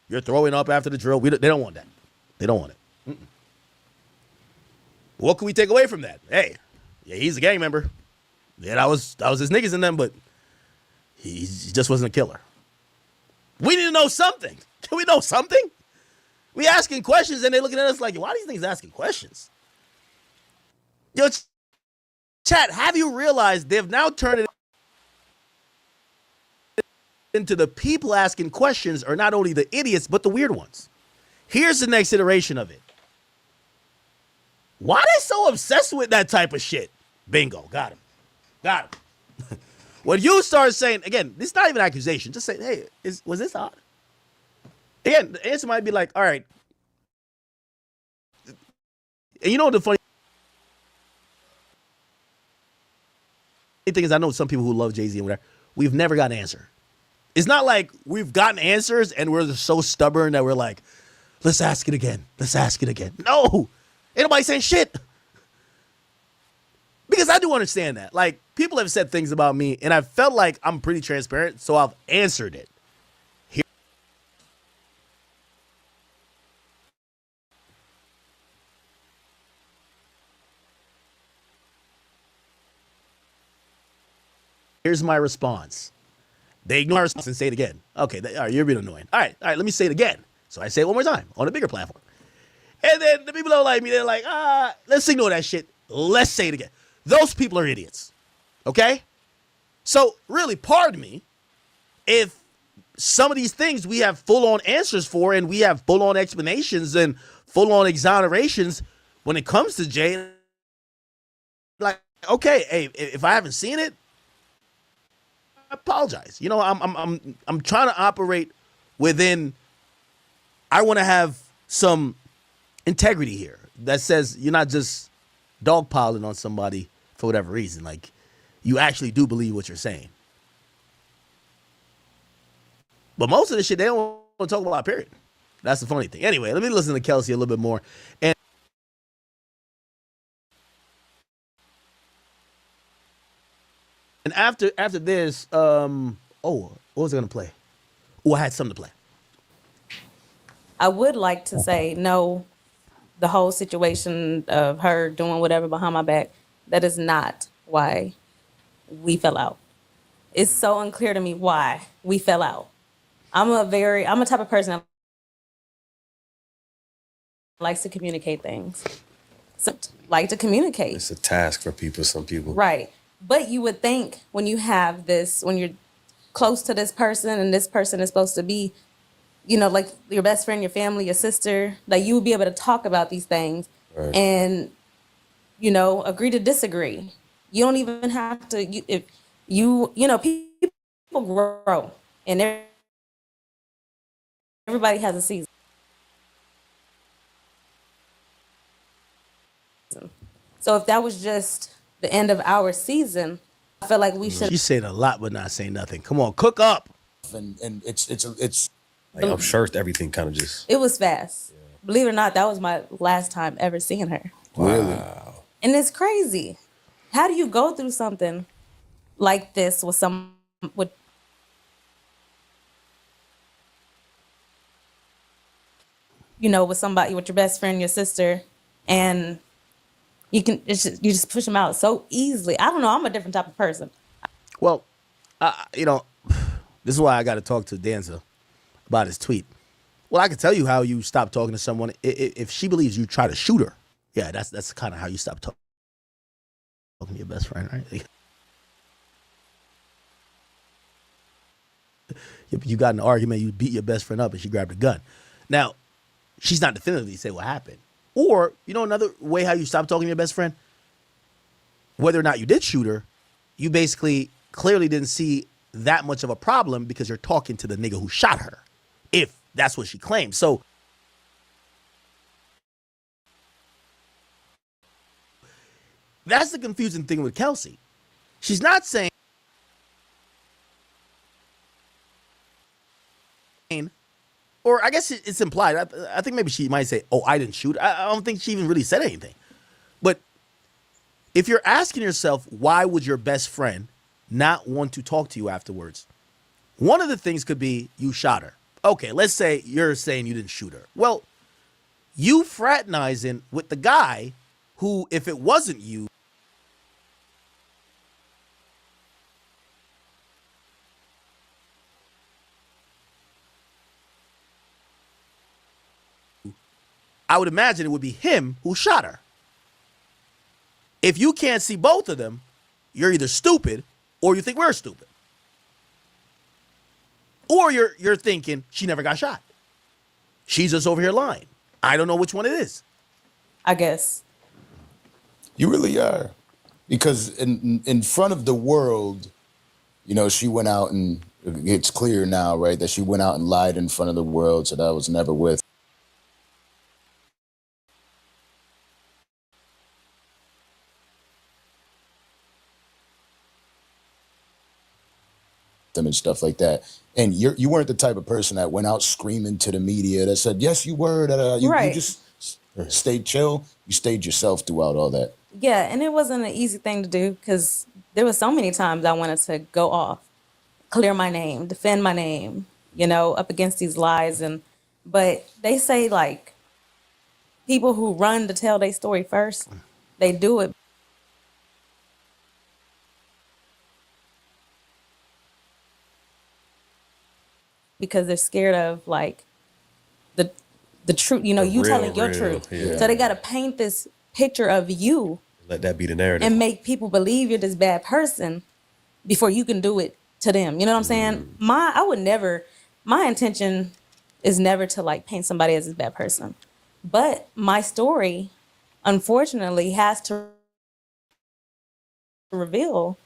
You're throwing up after the drill. They don't want that. They don't want it. Mm-mm. What can we take away from that? Hey, yeah, he's a gang member. Yeah, that was his niggas in them, but he just wasn't a killer. We need to know something. Can we know something? We asking questions and they looking at us like, why are these things asking questions? Yo, chat, have you realized they've now turned it into the people asking questions are not only the idiots, but the weird ones. Here's the next iteration of it. Why they so obsessed with that type of shit? Bingo. Got him. When you start saying, again, this is not even an accusation. Just say, hey, was this odd? Again, the answer might be like, all right. And you know what the funny thing is, I know some people who love Jay-Z and whatever. We've never got an answer. It's not like we've gotten answers and we're so stubborn that we're like, let's ask it again. Let's ask it again. No. Ain't nobody saying shit. Because I do understand that. Like, people have said things about me, and I felt like I'm pretty transparent, so I've answered it. Here's my response. They ignore my response and say it again. Okay, all right, you're being annoying. All right, let me say it again. So I say it one more time on a bigger platform. And then the people don't like me. They're like, let's ignore that shit. Let's say it again. Those people are idiots. Okay? So really, pardon me, if some of these things we have full on answers for and we have full on explanations and full on exonerations when it comes to Jay, like, okay, hey, if I haven't seen it, I apologize. You know, I'm trying to operate within. I want to have some integrity here that says you're not just dogpiling on somebody for whatever reason. Like, you actually do believe what you're saying. But most of the shit they don't want to talk about, period. That's the funny thing. Anyway, let me listen to Kelsey a little bit more. And after this, what was I gonna play? Oh, I had something to play. I would like to say no, the whole situation of her doing whatever behind my back, that is not why we fell out. It's so unclear to me why we fell out. I'm a type of person that likes to communicate things. So, like to communicate. It's a task for people, some people. Right. But you would think when you have this, when you're close to this person and this person is supposed to be, you know, like your best friend, your family, your sister, like you would be able to talk about these things and, you know, agree to disagree. You don't even have to, if you know, people grow and everybody has a season. So if that was just the end of our season, I feel like we should. She's saying a lot, but not saying nothing. Come on, cook up. And it's like, I'm sure everything kind of just. It was fast. Yeah. Believe it or not, that was my last time ever seeing her. Wow. And it's crazy. How do you go through something like this with you know, with somebody, with your best friend, your sister, and you just push them out so easily. I don't know. I'm a different type of person. Well, you know, this is why I got to talk to Danza about his tweet. Well, I can tell you how you stop talking to someone if she believes you try to shoot her. Yeah, that's kind of how you stop talking to your best friend, right? You got in an argument, you beat your best friend up, and she grabbed a gun. Now, she's not definitively say what happened. Or, you know, another way how you stop talking to your best friend, whether or not you did shoot her, you basically clearly didn't see that much of a problem because you're talking to the nigga who shot her, if that's what she claims. So that's the confusing thing with Kelsey. She's not saying, or I guess it's implied. I think maybe she might say, oh, I didn't shoot. I don't think she even really said anything. But if you're asking yourself, why would your best friend not want to talk to you afterwards? One of the things could be you shot her. Okay, let's say you're saying you didn't shoot her. Well, you fraternizing with the guy who, if it wasn't you, I would imagine it would be him who shot her. If you can't see both of them, you're either stupid or you think we're stupid. Or you're thinking she never got shot. She's just over here lying. I don't know which one it is. I guess. You really are. Because in front of the world, you know, she went out and it's clear now, right, that she went out and lied in front of the world, said I was never with them and stuff like that. And you weren't the type of person that went out screaming to the media that said, yes, you were. You just stayed chill. You stayed yourself throughout all that. Yeah, and it wasn't an easy thing to do because there were so many times I wanted to go off, clear my name, defend my name, you know, up against these lies. But they say, like, people who run to tell their story first, they do it because they're scared of, like, the truth, you know, you telling your truth. Yeah. So they got to paint this picture of you. Let that be the narrative. And make people believe you're this bad person before you can do it to them. You know what I'm saying? My intention is never to like paint somebody as a bad person. But my story, unfortunately, has to reveal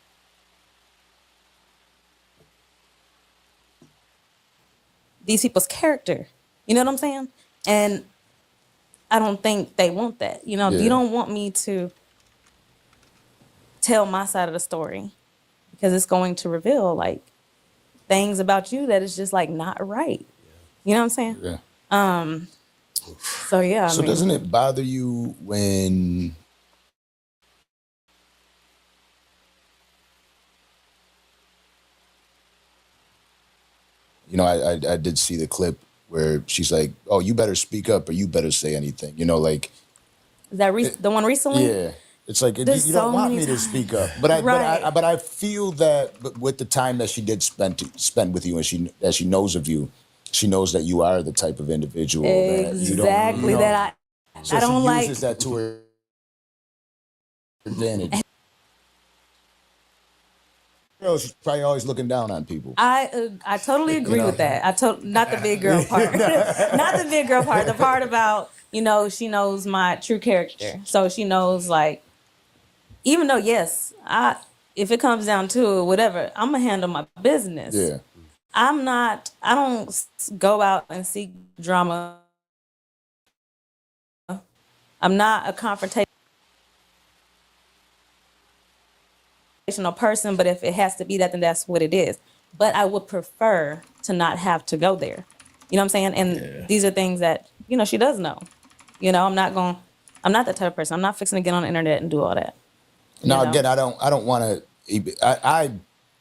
these people's character. You know what I'm saying? And I don't think they want that. You know, you don't want me to tell my side of the story because it's going to reveal like things about you that is just like not right. You know what I'm saying? Yeah. So yeah, So doesn't it bother you when I did see the clip where she's like, "Oh, you better speak up or you better say anything." You know, like is that the one recently? yeah. It's like you There's don't so want many me to times. speak up, but Right. I feel that with the time that she did spend with you, and she knows of you, she knows that you are the type of individual that you don't. Exactly that So I don't she like. uses that to her advantage. Girl, she's probably always looking down on people. I totally agree know? with that. Not the big girl part. Not the big girl part. The part about, she knows my true character. So she knows like, even though yes, if it comes down to it, whatever, I'm gonna handle my business. Yeah. I don't go out and seek drama. I'm not a confrontational person, but if it has to be that, then that's what it is. But I would prefer to not have to go there. You know what I'm saying? And these are things that, she does know. I'm not that type of person. I'm not fixing to get on the internet and do all that. Now, again, I don't want to, I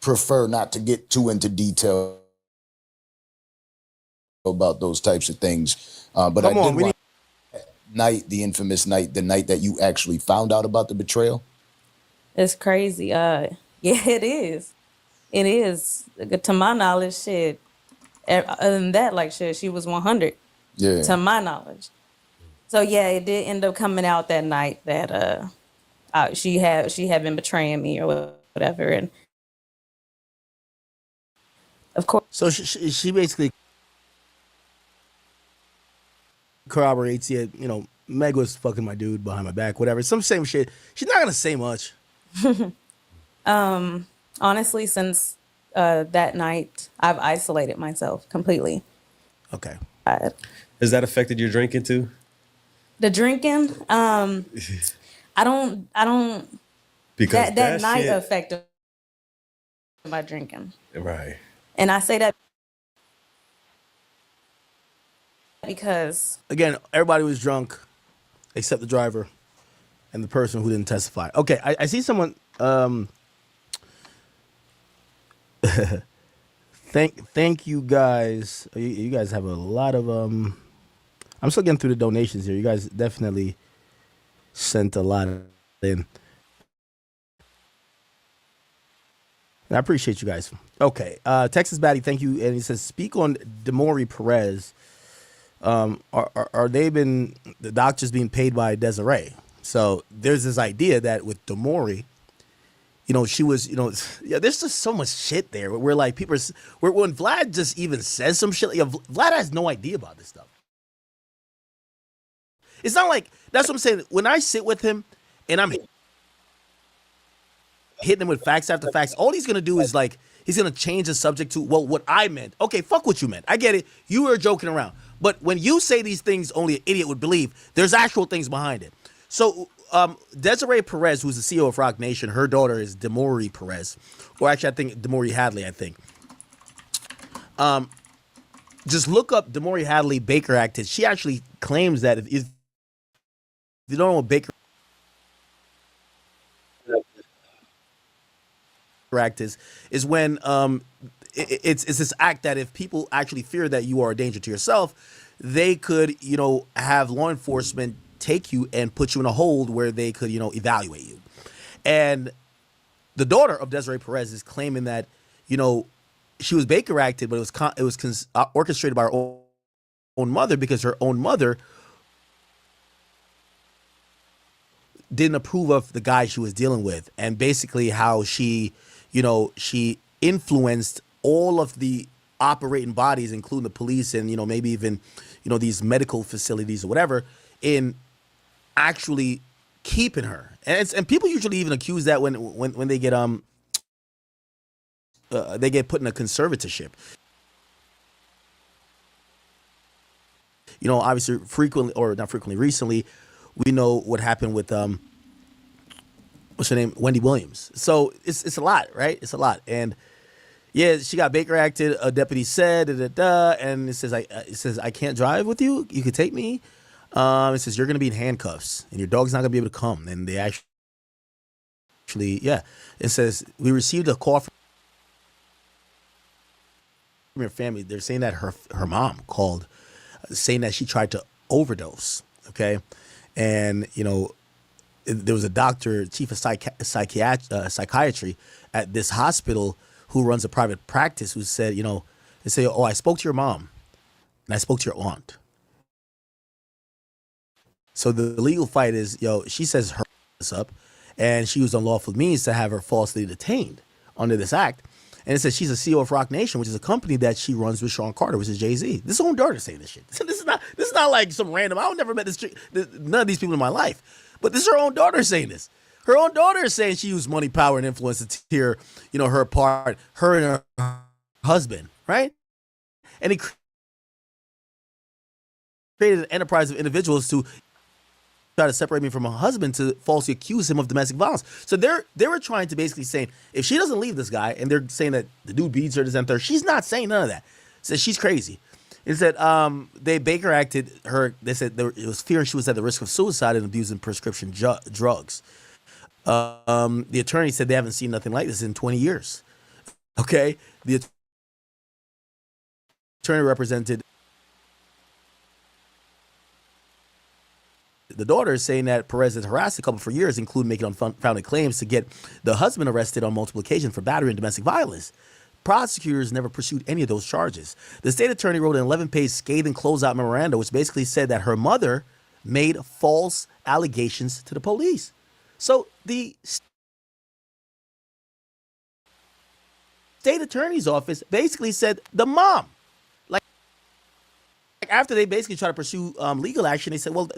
prefer not to get too into detail about those types of things. But I did want the infamous night, the night that you actually found out about the betrayal. It's crazy. Yeah, it is. It is. To my knowledge, shit. Other than that, like shit, she was 100. Yeah. To my knowledge. So yeah, it did end up coming out that night that she had been betraying me or whatever, and of course. So she basically corroborates it. Meg was fucking my dude behind my back, whatever. Some same shit. She's not gonna say much. Honestly, since that night, I've isolated myself completely. Okay. Has that affected your drinking too? The drinking, I don't. Because that night shit affected my drinking. Right. And I say that because again, everybody was drunk except the driver and the person who didn't testify. Okay, I see someone. Thank you guys. You guys have a lot of I'm still getting through the donations here. You guys definitely sent a lot in. And I appreciate you guys. Okay, Texas Batty, thank you. And he says, speak on Dabrand Perez. Are the doctors being paid by Desiree? So there's this idea that with Dabrand, she was, there's just so much shit there. Where like when Vlad just even says some shit, Vlad has no idea about this stuff. It's not like, that's what I'm saying. When I sit with him and I'm hitting him with facts after facts, all he's gonna do is like, he's gonna change the subject to, well, what I meant. Okay, fuck what you meant. I get it. You were joking around. But when you say these things only an idiot would believe, there's actual things behind it. So Desiree Perez, who's the CEO of Rock Nation, her daughter is Dabrand Perez. Or actually, I think Dabrand Hadley, I think. Just look up Dabrand Hadley Baker Act. She actually claims that if you don't know what Baker Act is when it's this act that if people actually fear that you are a danger to yourself, they could, have law enforcement take you and put you in a hold where they could, evaluate you. And the daughter of Desiree Perez is claiming that, she was Baker acted, but it was orchestrated by her own mother, because her own mother didn't approve of the guy she was dealing with, and basically how she influenced all of the operating bodies, including the police and, maybe even, these medical facilities or whatever, in actually keeping her. And people usually even accuse that when they get put in a conservatorship. Obviously frequently, or not frequently, recently, we know what happened with what's her name, Wendy Williams. So it's a lot, right? It's a lot. And yeah, she got Baker acted. A deputy said, and it says, I can't drive with you. You could take me. It says you're gonna be in handcuffs, and your dog's not gonna be able to come. And they actually, yeah, it says we received a call from her family. They're saying that her mom called, saying that she tried to overdose. Okay, and there was a doctor, chief of psychiatry at this hospital who runs a private practice, who said, they say, oh, I spoke to your mom and I spoke to your aunt. So the legal fight is, she says her this up, and she used unlawful means to have her falsely detained under this act. And it says she's a CEO of Rock Nation, which is a company that she runs with Sean Carter, which is Jay-Z. This is her own daughter saying this shit. This is not like some random. I would never met none of these people in my life, but this is her own daughter saying this. Her own daughter is saying she used money, power, and influence to tear, her apart, her and her husband, right? And he created an enterprise of individuals to try to separate me from my husband, to falsely accuse him of domestic violence. So they were trying to basically say, if she doesn't leave this guy, and they're saying that the dude beats her, this and third, she's not saying none of that. Says she's crazy. It said they Baker acted her. They said it was fearing she was at the risk of suicide and abusing prescription drugs. The attorney said they haven't seen nothing like this in 20 years. Okay, the attorney represented the daughter, is saying that Perez has harassed the couple for years, including making unfounded claims to get the husband arrested on multiple occasions for battery and domestic violence. Prosecutors never pursued any of those charges. The state attorney wrote an 11-page scathing closeout memorandum, which basically said that her mother made false allegations to the police. So the state attorney's office basically said the mom, after they basically try to pursue legal action, they said, well,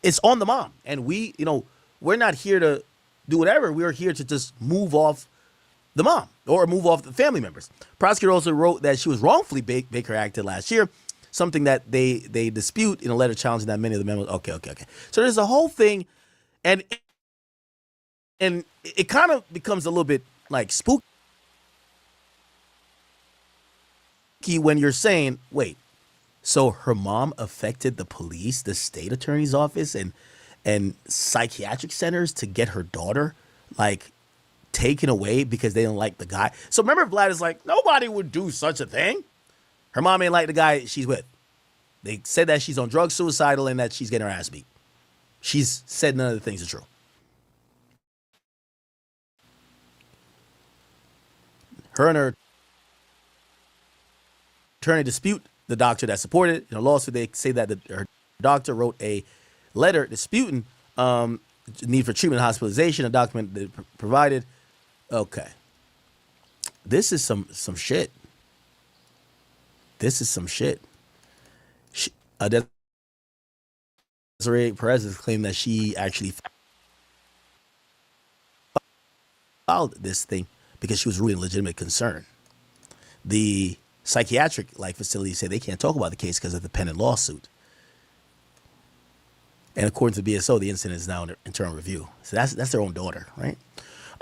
it's on the mom. And we're not here to do whatever. We're here to just move off the mom or move off the family members. Prosecutor also wrote that she was wrongfully Baker acted last year, something that they dispute in a letter challenging that many of the members. Okay. So there's a whole thing, and it kind of becomes a little bit like spooky when you're saying, wait, so her mom affected the police, the state attorney's office, and psychiatric centers to get her daughter taken away because they didn't like the guy. So remember, Vlad is like, nobody would do such a thing. Her mom ain't like the guy she's with. They said that she's on drugs, suicidal, and that she's getting her ass beat. She's said none of the things are true. Her and her attorney dispute the doctor that supported it. In a lawsuit, they say that her doctor wrote a letter disputing need for treatment and hospitalization, a document that provided. Okay. This is some shit. This is some shit. Desiree Perez has claimed that she actually filed this thing because she was really a legitimate concern. The psychiatric facilities say they can't talk about the case because of the pending lawsuit. And according to BSO, the incident is now under internal review. So that's their own daughter, right?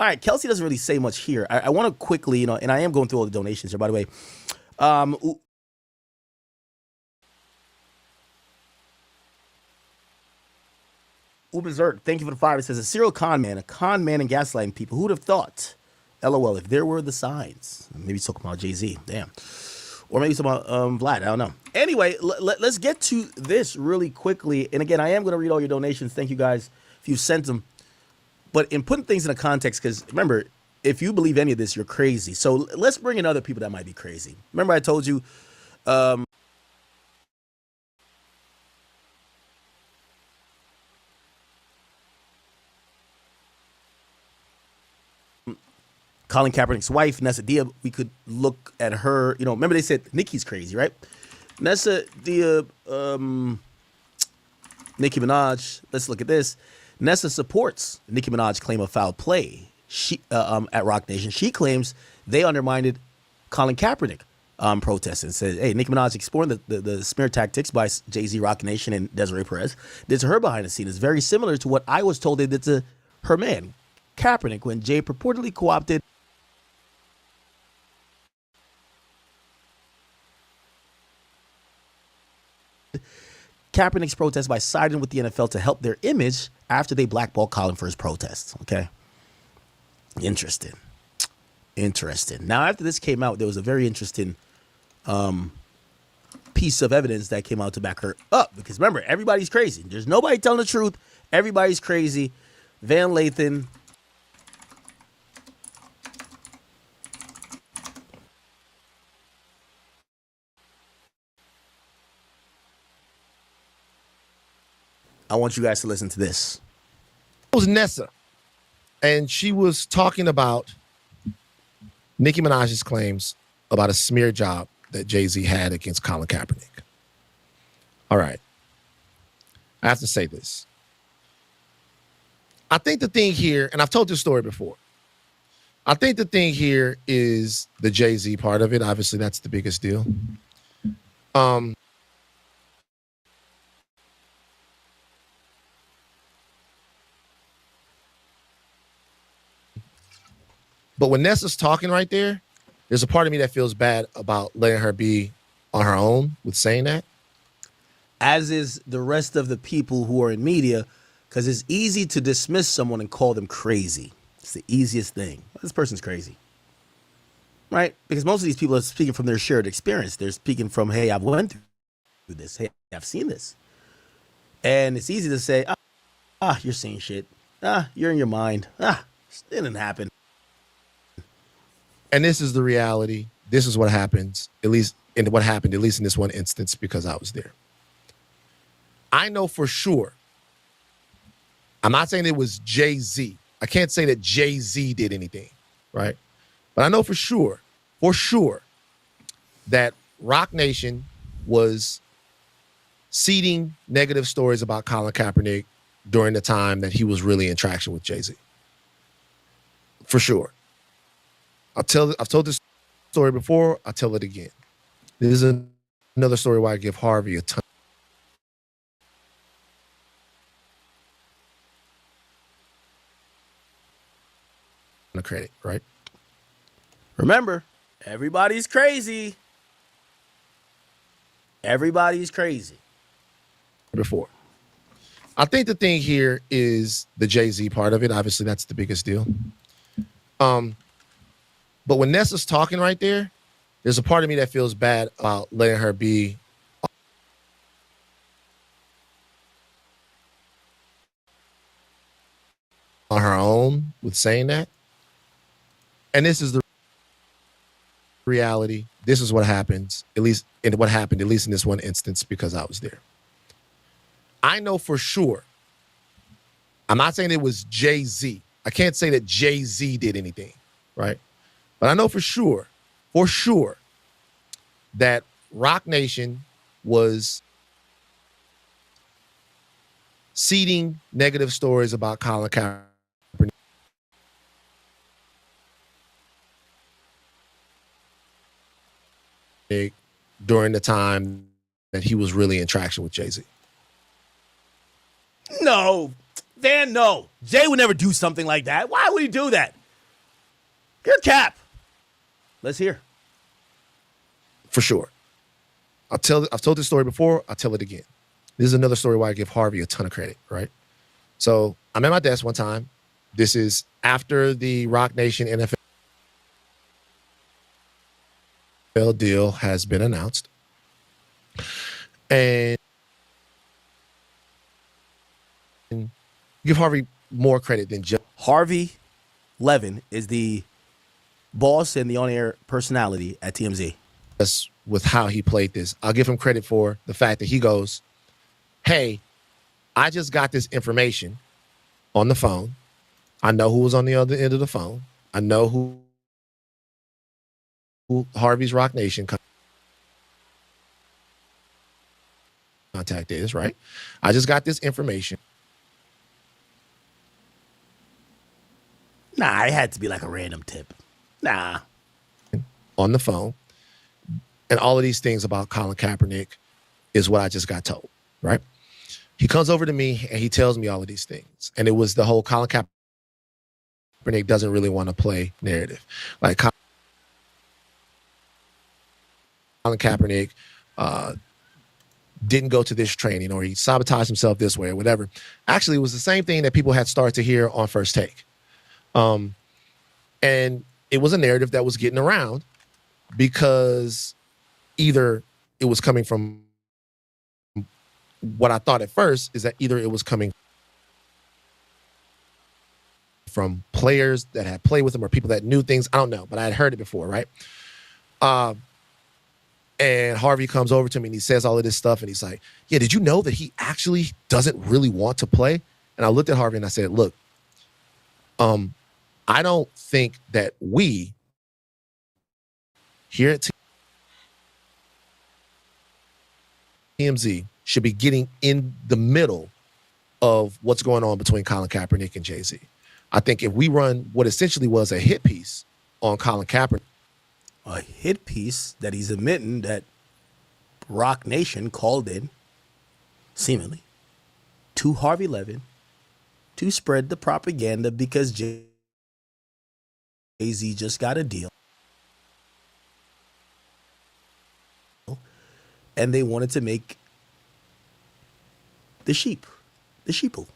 All right, Kelsey doesn't really say much here. I want to quickly, and I am going through all the donations here, by the way. Ubezert, thank you for the 5. It says, a serial con man and gaslighting people. Who'd have thought? LOL, if there were the signs. Maybe he's talking about Jay-Z. Damn. Or maybe talking about Vlad. I don't know. Anyway, let's get to this really quickly. And again, I am going to read all your donations. Thank you guys if you sent them. But in putting things in a context, because remember, if you believe any of this, you're crazy. So let's bring in other people that might be crazy. Remember I told you Colin Kaepernick's wife, Nessa Dia, we could look at her. You know, remember they said Nicki's crazy, right? Nessa Dia, Nicki Minaj. Let's look at this. Nessa supports Nicki Minaj's claim of foul play. She at Rock Nation. She claims they undermined Colin Kaepernick protests and said, hey, Nicki Minaj exploring the smear tactics by Jay-Z, Rock Nation, and Desiree Perez did to her behind the scenes is very similar to what I was told they did to her man, Kaepernick, when Jay purportedly co-opted Kaepernick's protest by siding with the NFL to help their image after they blackballed Colin for his protests. Okay. Interesting. Now, after this came out, there was a very interesting piece of evidence that came out to back her up. Because remember, everybody's crazy. There's nobody telling the truth. Everybody's crazy. Van Lathan. I want you guys to listen to this. It was Nessa, and she was talking about Nicki Minaj's claims about a smear job that Jay-Z had against Colin Kaepernick. All right. I have to say this. I think the thing here, and I've told this story before, I think the thing here is the Jay-Z part of it. Obviously, that's the biggest deal. But when Nessa's talking right there, there's a part of me that feels bad about letting her be on her own with saying that. As is the rest of the people who are in media, because it's easy to dismiss someone and call them crazy. It's the easiest thing. This person's crazy. Right? Because most of these people are speaking from their shared experience. They're speaking from, hey, I've went through this. Hey, I've seen this. And it's easy to say, you're seeing shit. You're in your mind. It didn't happen. And this is the reality. This is what happens, at least in this one instance, because I was there. I know for sure. I'm not saying it was Jay-Z. I can't say that Jay-Z did anything, right? But I know for sure, that Rock Nation was seeding negative stories about Colin Kaepernick during the time that he was really in traction with Jay-Z. For sure. I've told this story before. I'll tell it again. This is another story where I give Harvey a ton of credit, right? Remember, everybody's crazy. Everybody's crazy. Before. I think the thing here is the Jay-Z part of it. Obviously, that's the biggest deal. But when Nessa's talking right there, there's a part of me that feels bad about letting her be on her own with saying that. And this is the reality. This is what happens, at least in this one instance, because I was there. I know for sure. I'm not saying it was Jay-Z. I can't say that Jay-Z did anything, right? But I know for sure, that Rock Nation was seeding negative stories about Colin Kaepernick during the time that he was really in traction with Jay-Z. No, Van, no. Jay would never do something like that. Why would he do that? You're cap. Let's hear. For sure. I've told this story before. I'll tell it again. This is another story where I give Harvey a ton of credit, right? So I'm at my desk one time. This is after the Rock Nation NFL deal has been announced. And give Harvey more credit than just Harvey Levin is the boss and the on-air personality at TMZ. With how he played this. I'll give him credit for the fact that he goes, hey, I just got this information on the phone. I know who was on the other end of the phone. I know who Harvey's Rock Nation contact is, right? I just got this information. Nah, it had to be like a random tip. Nah. On the phone. And all of these things about Colin Kaepernick is what I just got told, right? He comes over to me and he tells me all of these things. And it was the whole Colin Kaepernick doesn't really want to play narrative. Like Colin Kaepernick didn't go to this training, or he sabotaged himself this way or whatever. Actually, it was the same thing that people had started to hear on First Take. And it was a narrative that was getting around because either it was coming from what I thought at first is that either it was coming from players that had played with him or people that knew things. I don't know, but I had heard it before, right? And Harvey comes over to me and he says all of this stuff and he's like, yeah, did you know that he actually doesn't really want to play? And I looked at Harvey and I said, look, I don't think that we here at TMZ should be getting in the middle of what's going on between Colin Kaepernick and Jay-Z. I think if we run what essentially was a hit piece on Colin Kaepernick, a hit piece that he's admitting that Rock Nation called in, seemingly, to Harvey Levin to spread the propaganda because Jay-Z just got a deal. And they wanted to make the sheeple,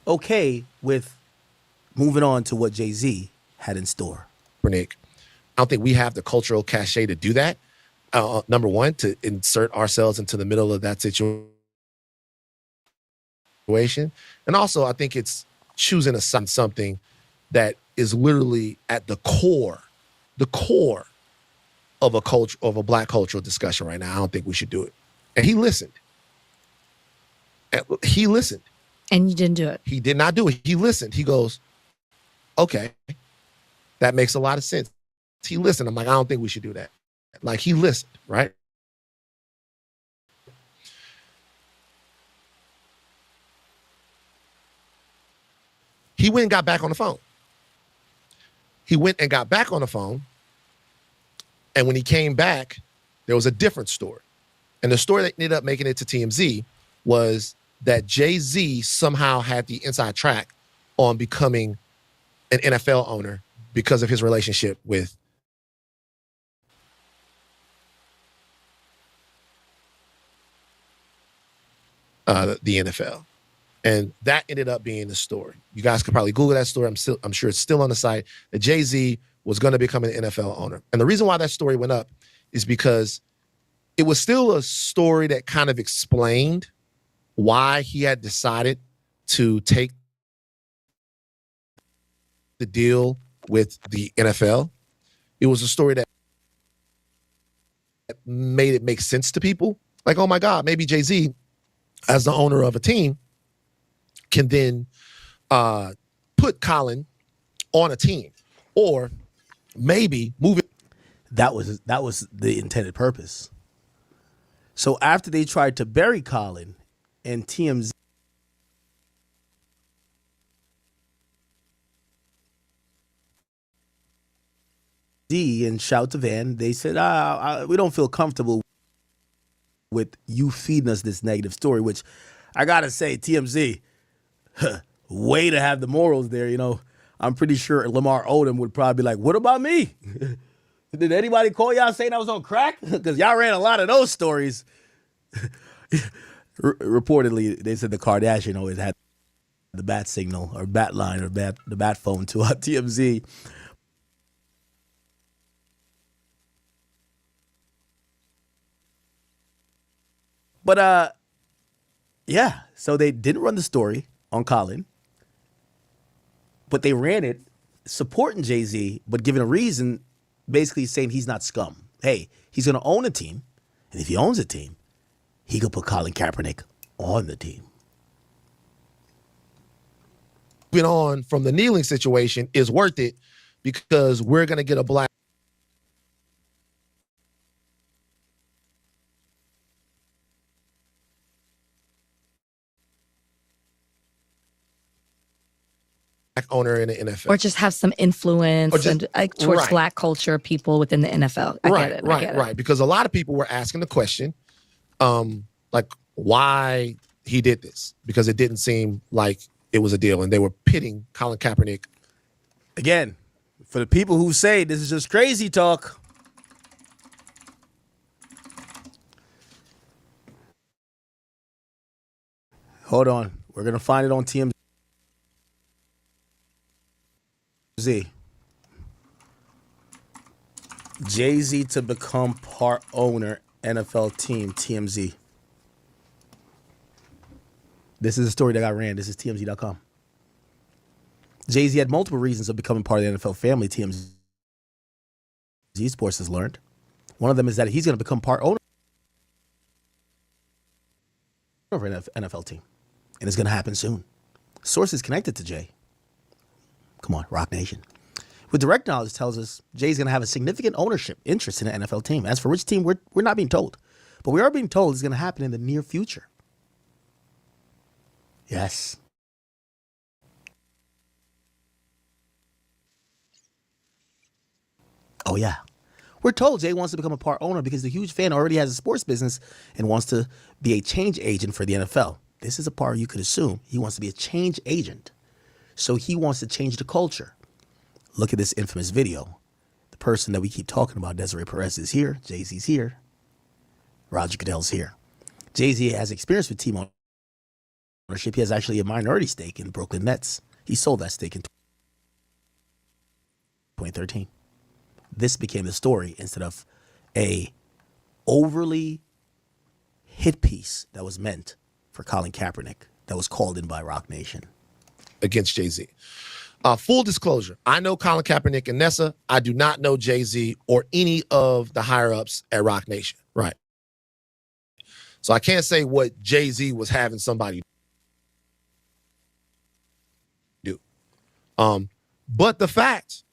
okay with moving on to what Jay-Z had in store. Nick, I don't think we have the cultural cachet to do that. Number one, to insert ourselves into the middle of that situation. And also, I think it's choosing a something that is literally at the core of a culture, of a black cultural discussion right now. I don't think we should do it. And he listened. He listened. And you didn't do it. He did not do it. He listened. He goes, okay, that makes a lot of sense. He listened. I'm like, I don't think we should do that. Like, he listened, right? He went and got back on the phone. And when he came back, there was a different story. And the story that ended up making it to TMZ was that Jay-Z somehow had the inside track on becoming an NFL owner because of his relationship with the NFL. And that ended up being the story. You guys could probably Google that story. I'm sure it's still on the site, that Jay-Z was going to become an NFL owner. And the reason why that story went up is because it was still a story that kind of explained why he had decided to take the deal with the NFL. It was a story that made it make sense to people. Like, oh my God, maybe Jay-Z, as the owner of a team, can then put Colin on a team, or maybe move it. That was the intended purpose. So after they tried to bury Colin, and TMZ and Shout to Van, they said, we don't feel comfortable with you feeding us this negative story, which I gotta say, TMZ, way to have the morals there. You know, I'm pretty sure Lamar Odom would probably be like, what about me? Did anybody call y'all saying I was on crack? Because y'all ran a lot of those stories. Reportedly, they said the Kardashian always had the bat signal or bat line or the bat phone to TMZ. But yeah, so they didn't run the story on Colin, but they ran it supporting Jay-Z, but giving a reason, basically saying he's not scum. Hey, he's going to own a team, and if he owns a team, he could put Colin Kaepernick on the team. Moving on from the kneeling situation is worth it because we're going to get a black owner in the NFL. Or just have some influence and towards right. black culture people within the NFL. I get it. I get it. Right. Because a lot of people were asking the question, like why he did this, because it didn't seem like it was a deal, and they were pitting Colin Kaepernick. Again, for the people who say this is just crazy talk, hold on. We're going to find it on TMZ. Jay-Z to become part owner NFL team, TMZ. This is a story that got ran. This is TMZ.com. Jay-Z had multiple reasons of becoming part of the NFL family, TMZ Sports has learned. One of them is that he's going to become part owner of an NFL team. And it's going to happen soon. Sources connected to Jay. Come on, Rock Nation. With direct knowledge tells us Jay's going to have a significant ownership interest in the NFL team. As for which team, we're not being told. But we are being told it's going to happen in the near future. Yes. Oh, yeah. We're told Jay wants to become a part owner because the huge fan already has a sports business and wants to be a change agent for the NFL. This is a part you could assume. He wants to be a change agent. So he wants to change the culture. Look at this infamous video. The person that we keep talking about, Desiree Perez, is here. Jay-Z's here. Roger Goodell's here. Jay-Z has experience with team ownership. He has actually a minority stake in the Brooklyn Nets. He sold that stake in 2013. This became the story instead of a overly hit piece that was meant for Colin Kaepernick that was called in by Rock Nation. Against Jay-Z. Full disclosure, I know Colin Kaepernick and Nessa. I do not know Jay-Z or any of the higher-ups at Rock Nation. Right. So I can't say what Jay-Z was having somebody do. But the fact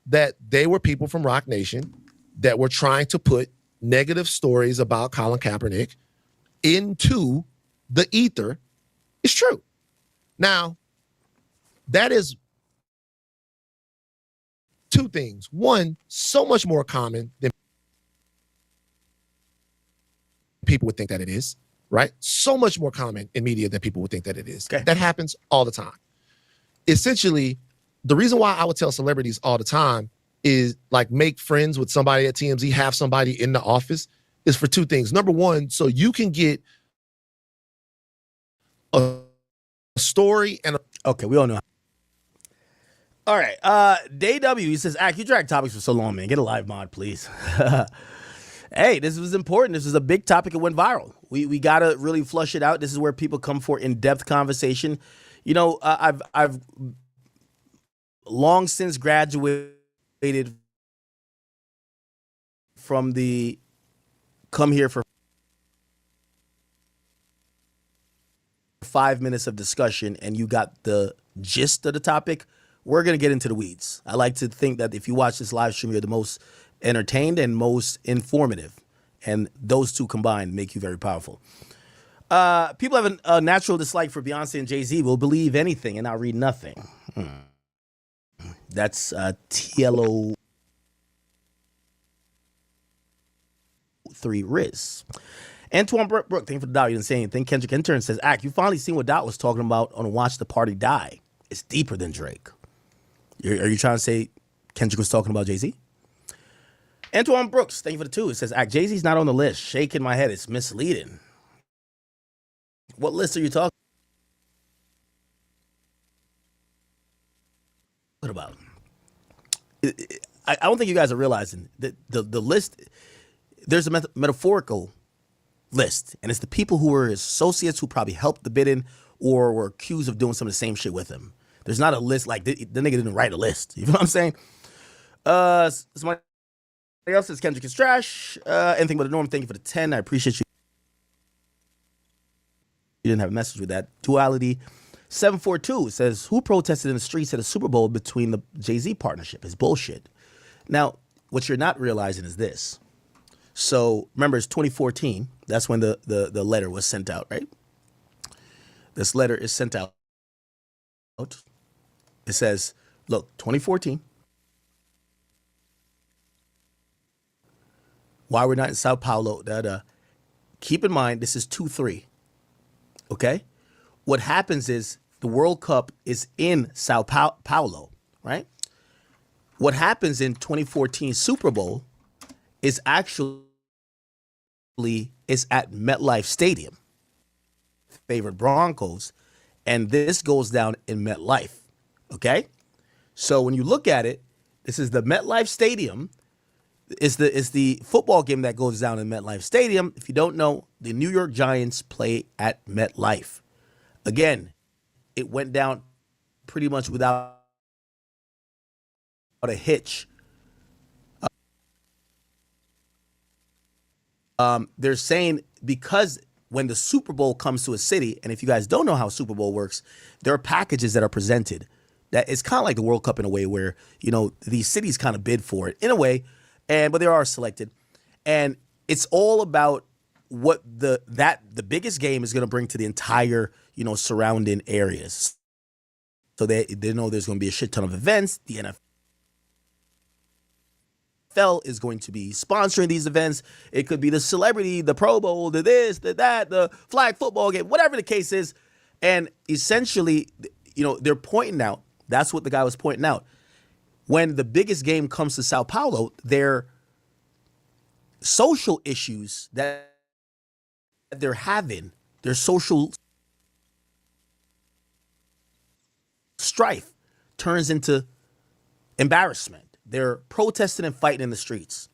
that they were people from Rock Nation that were trying to put negative stories about Colin Kaepernick into the ether is true. Now, that is two things. One, so much more common than people would think that it is, right? So much more common in media than people would think that it is. Okay. That happens all the time. Essentially, the reason why I would tell celebrities all the time is like make friends with somebody at TMZ, have somebody in the office, is for two things. Number one, so you can get a story and okay, we all know. All right, Day W, he says, you drag topics for so long, man. Get a live mod, please. Hey, this was important. This was a big topic. It went viral. We got to really flush it out. This is where people come for in-depth conversation. You know, I've long since graduated from the come here for 5 minutes of discussion and you got the gist of the topic. We're going to get into the weeds. I like to think that if you watch this live stream, you're the most entertained and most informative. And those two combined make you very powerful. People have a natural dislike for Beyonce and Jay-Z, will believe anything and I'll read nothing. That's TLO 3 Riz. Antoine Brooke, thank you for the dollar. You didn't say anything. Kendrick Intern says, you finally seen what Dot was talking about on Watch the Party Die. It's deeper than Drake. Are you trying to say Kendrick was talking about Jay-Z? Antoine Brooks, thank you for the 2. It says, Jay-Z's not on the list. Shaking my head. It's misleading. What list are you talking about? I don't think you guys are realizing that the list, there's a metaphorical list, and it's the people who were his associates who probably helped the bidding or were accused of doing some of the same shit with him. There's not a list like the nigga didn't write a list. You know what I'm saying? Somebody else says Kendrick is trash. Anything but a norm. Thank you for the 10. I appreciate you. You didn't have a message with that. Duality 742 says, who protested in the streets at a Super Bowl between the Jay-Z partnership? Is bullshit. Now, what you're not realizing is this. So remember, it's 2014. That's when the letter was sent out, right? This letter is sent out. It says, look, 2014. Why we're not in Sao Paulo, keep in mind, this is 2-3. Okay? What happens is the World Cup is in Sao Paulo, right? What happens in 2014 Super Bowl is actually at MetLife Stadium. Favorite Broncos, and this goes down in MetLife. Okay? So when you look at it, this is the MetLife Stadium. It's the football game that goes down in MetLife Stadium. If you don't know, the New York Giants play at MetLife. Again, it went down pretty much without a hitch. They're saying because when the Super Bowl comes to a city, and if you guys don't know how Super Bowl works, there are packages that are presented. That it's kind of like the World Cup in a way where, you know, these cities kind of bid for it in a way, but they are selected. And it's all about what the biggest game is going to bring to the entire, you know, surrounding areas. So they know there's going to be a shit ton of events. The NFL is going to be sponsoring these events. It could be the celebrity, the Pro Bowl, the this, the that, the flag football game, whatever the case is. And essentially, you know, they're pointing out, that's what the guy was pointing out. When the biggest game comes to Sao Paulo, their social issues that they're having, their social strife turns into embarrassment. They're protesting and fighting in the streets.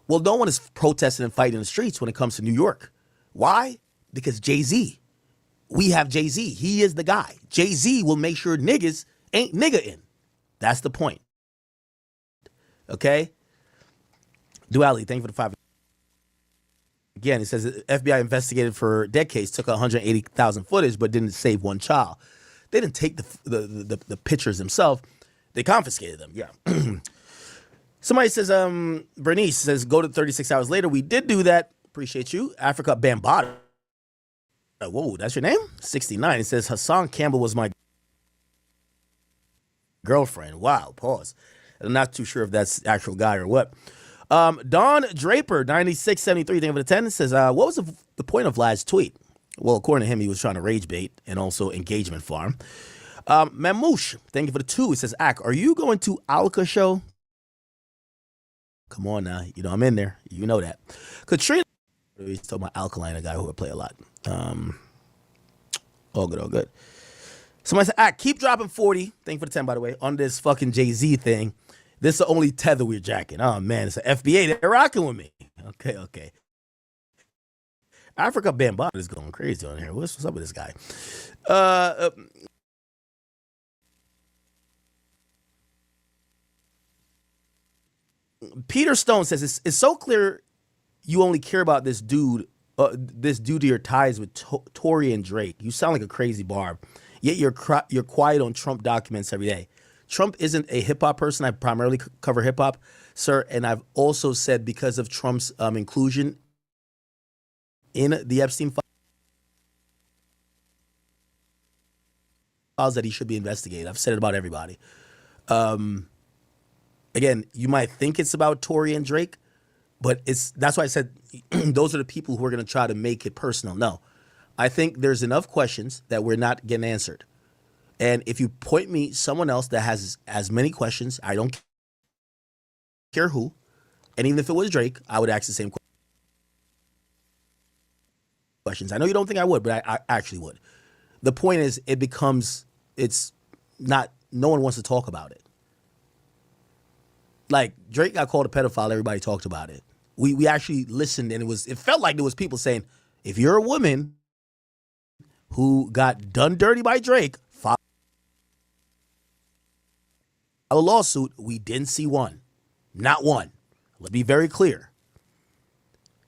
Well, no one is protesting and fighting in the streets when it comes to New York. Why? Because Jay-Z. We have Jay-Z. He is the guy. Jay-Z will make sure niggas ain't nigga in. That's the point. Okay? Duality, thank you for the 5. Again, it says the FBI investigated for decades, took 180,000 footage, but didn't save one child. They didn't take the pictures themselves. They confiscated them. Yeah. Somebody says, Bernice says, go to 36 hours later. We did do that. Appreciate you. Africa Bambaataa. Whoa, that's your name? 69. It says, Hassan Campbell was my girlfriend. Wow, pause. I'm not too sure if that's the actual guy or what. Don Draper, 9673, thank you for the 10. Says, what was the point of Vlad's tweet? Well, according to him, he was trying to rage bait and also engagement farm. Mamouche, thank you for the 2. He says, Ak, are you going to Alka show? Come on now. You know I'm in there. You know that. Katrina, he's talking about Alkaline, a guy who would play a lot. All good. Somebody said, Ak, keep dropping 40. Thank you for the 10, by the way, on this fucking Jay-Z thing. This is the only tether we're jacking. Oh, man, it's an FBA. They're rocking with me. Okay. Africa Bambaataa is going crazy on here. What's up with this guy? Peter Stone says, it's so clear you only care about this dude due to your ties with Tory and Drake. You sound like a crazy barb. Yet you're quiet on Trump documents every day. Trump isn't a hip-hop person. I primarily cover hip-hop, sir. And I've also said because of Trump's inclusion in the Epstein files that he should be investigated. I've said it about everybody. Again, you might think it's about Tory and Drake, but that's why I said those are the people who are going to try to make it personal. No, I think there's enough questions that we're not getting answered. And if you point me someone else that has as many questions, I don't care who, and even if it was Drake, I would ask the same questions. I know you don't think I would, but I actually would. The point is, it's not, no one wants to talk about it. Like, Drake got called a pedophile, everybody talked about it. We actually listened, and it felt like there was people saying, if you're a woman who got done dirty by Drake, file a lawsuit. We didn't see one. Not one. Let's be very clear.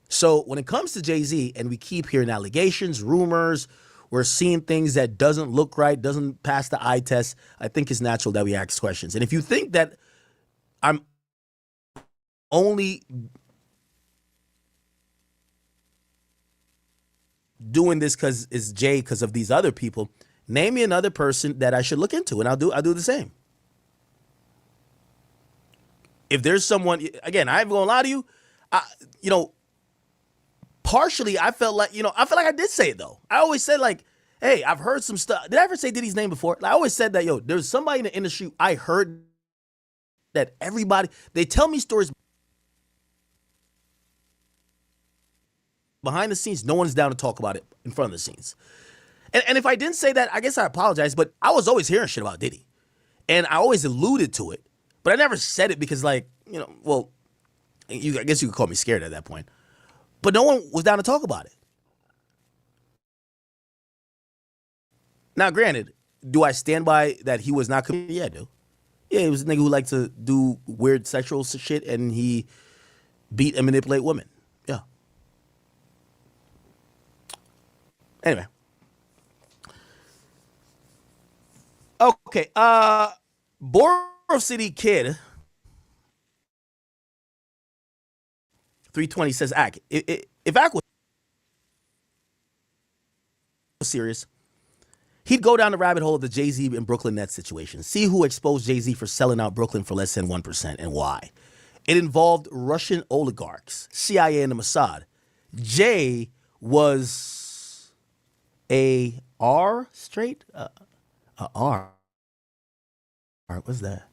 So when it comes to Jay-Z, and we keep hearing allegations, rumors, we're seeing things that doesn't look right, doesn't pass the eye test, I think it's natural that we ask questions. And if you think that I'm only doing this because it's Jay because of these other people, name me another person that I should look into, and I'll do the same. If there's someone, again, I ain't gonna lie to you, partially I felt like I did say it though. I always said like, hey, I've heard some stuff. Did I ever say Diddy's name before? Like, I always said that, there's somebody in the industry I heard that everybody, they tell me stories behind the scenes. No one's down to talk about it in front of the scenes. And if I didn't say that, I guess I apologize, but I was always hearing shit about Diddy. And I always alluded to it, but I never said it because I guess you could call me scared at that point. But no one was down to talk about it. Now, granted, do I stand by that he was not committed? Yeah, I do. Yeah, he was a nigga who liked to do weird sexual shit and he beat and manipulate women. Yeah. Anyway. Okay. Borough City Kid 320 says, Ack, if Ack was serious, he'd go down the rabbit hole of the Jay-Z and Brooklyn Nets situation. See who exposed Jay-Z for selling out Brooklyn for less than 1% and why. It involved Russian oligarchs, CIA, and the Mossad. Jay was a R straight? A R. What's that?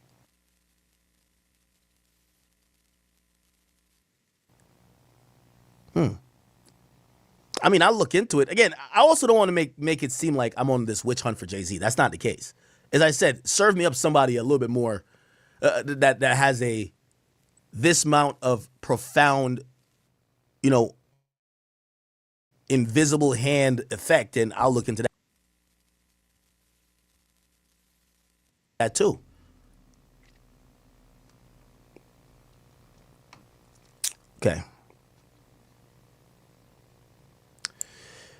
I mean, I'll look into it. Again, I also don't want to make it seem like I'm on this witch hunt for Jay-Z. That's not the case. As I said, serve me up somebody a little bit more that has this amount of profound, invisible hand effect, and I'll look into that too. Okay.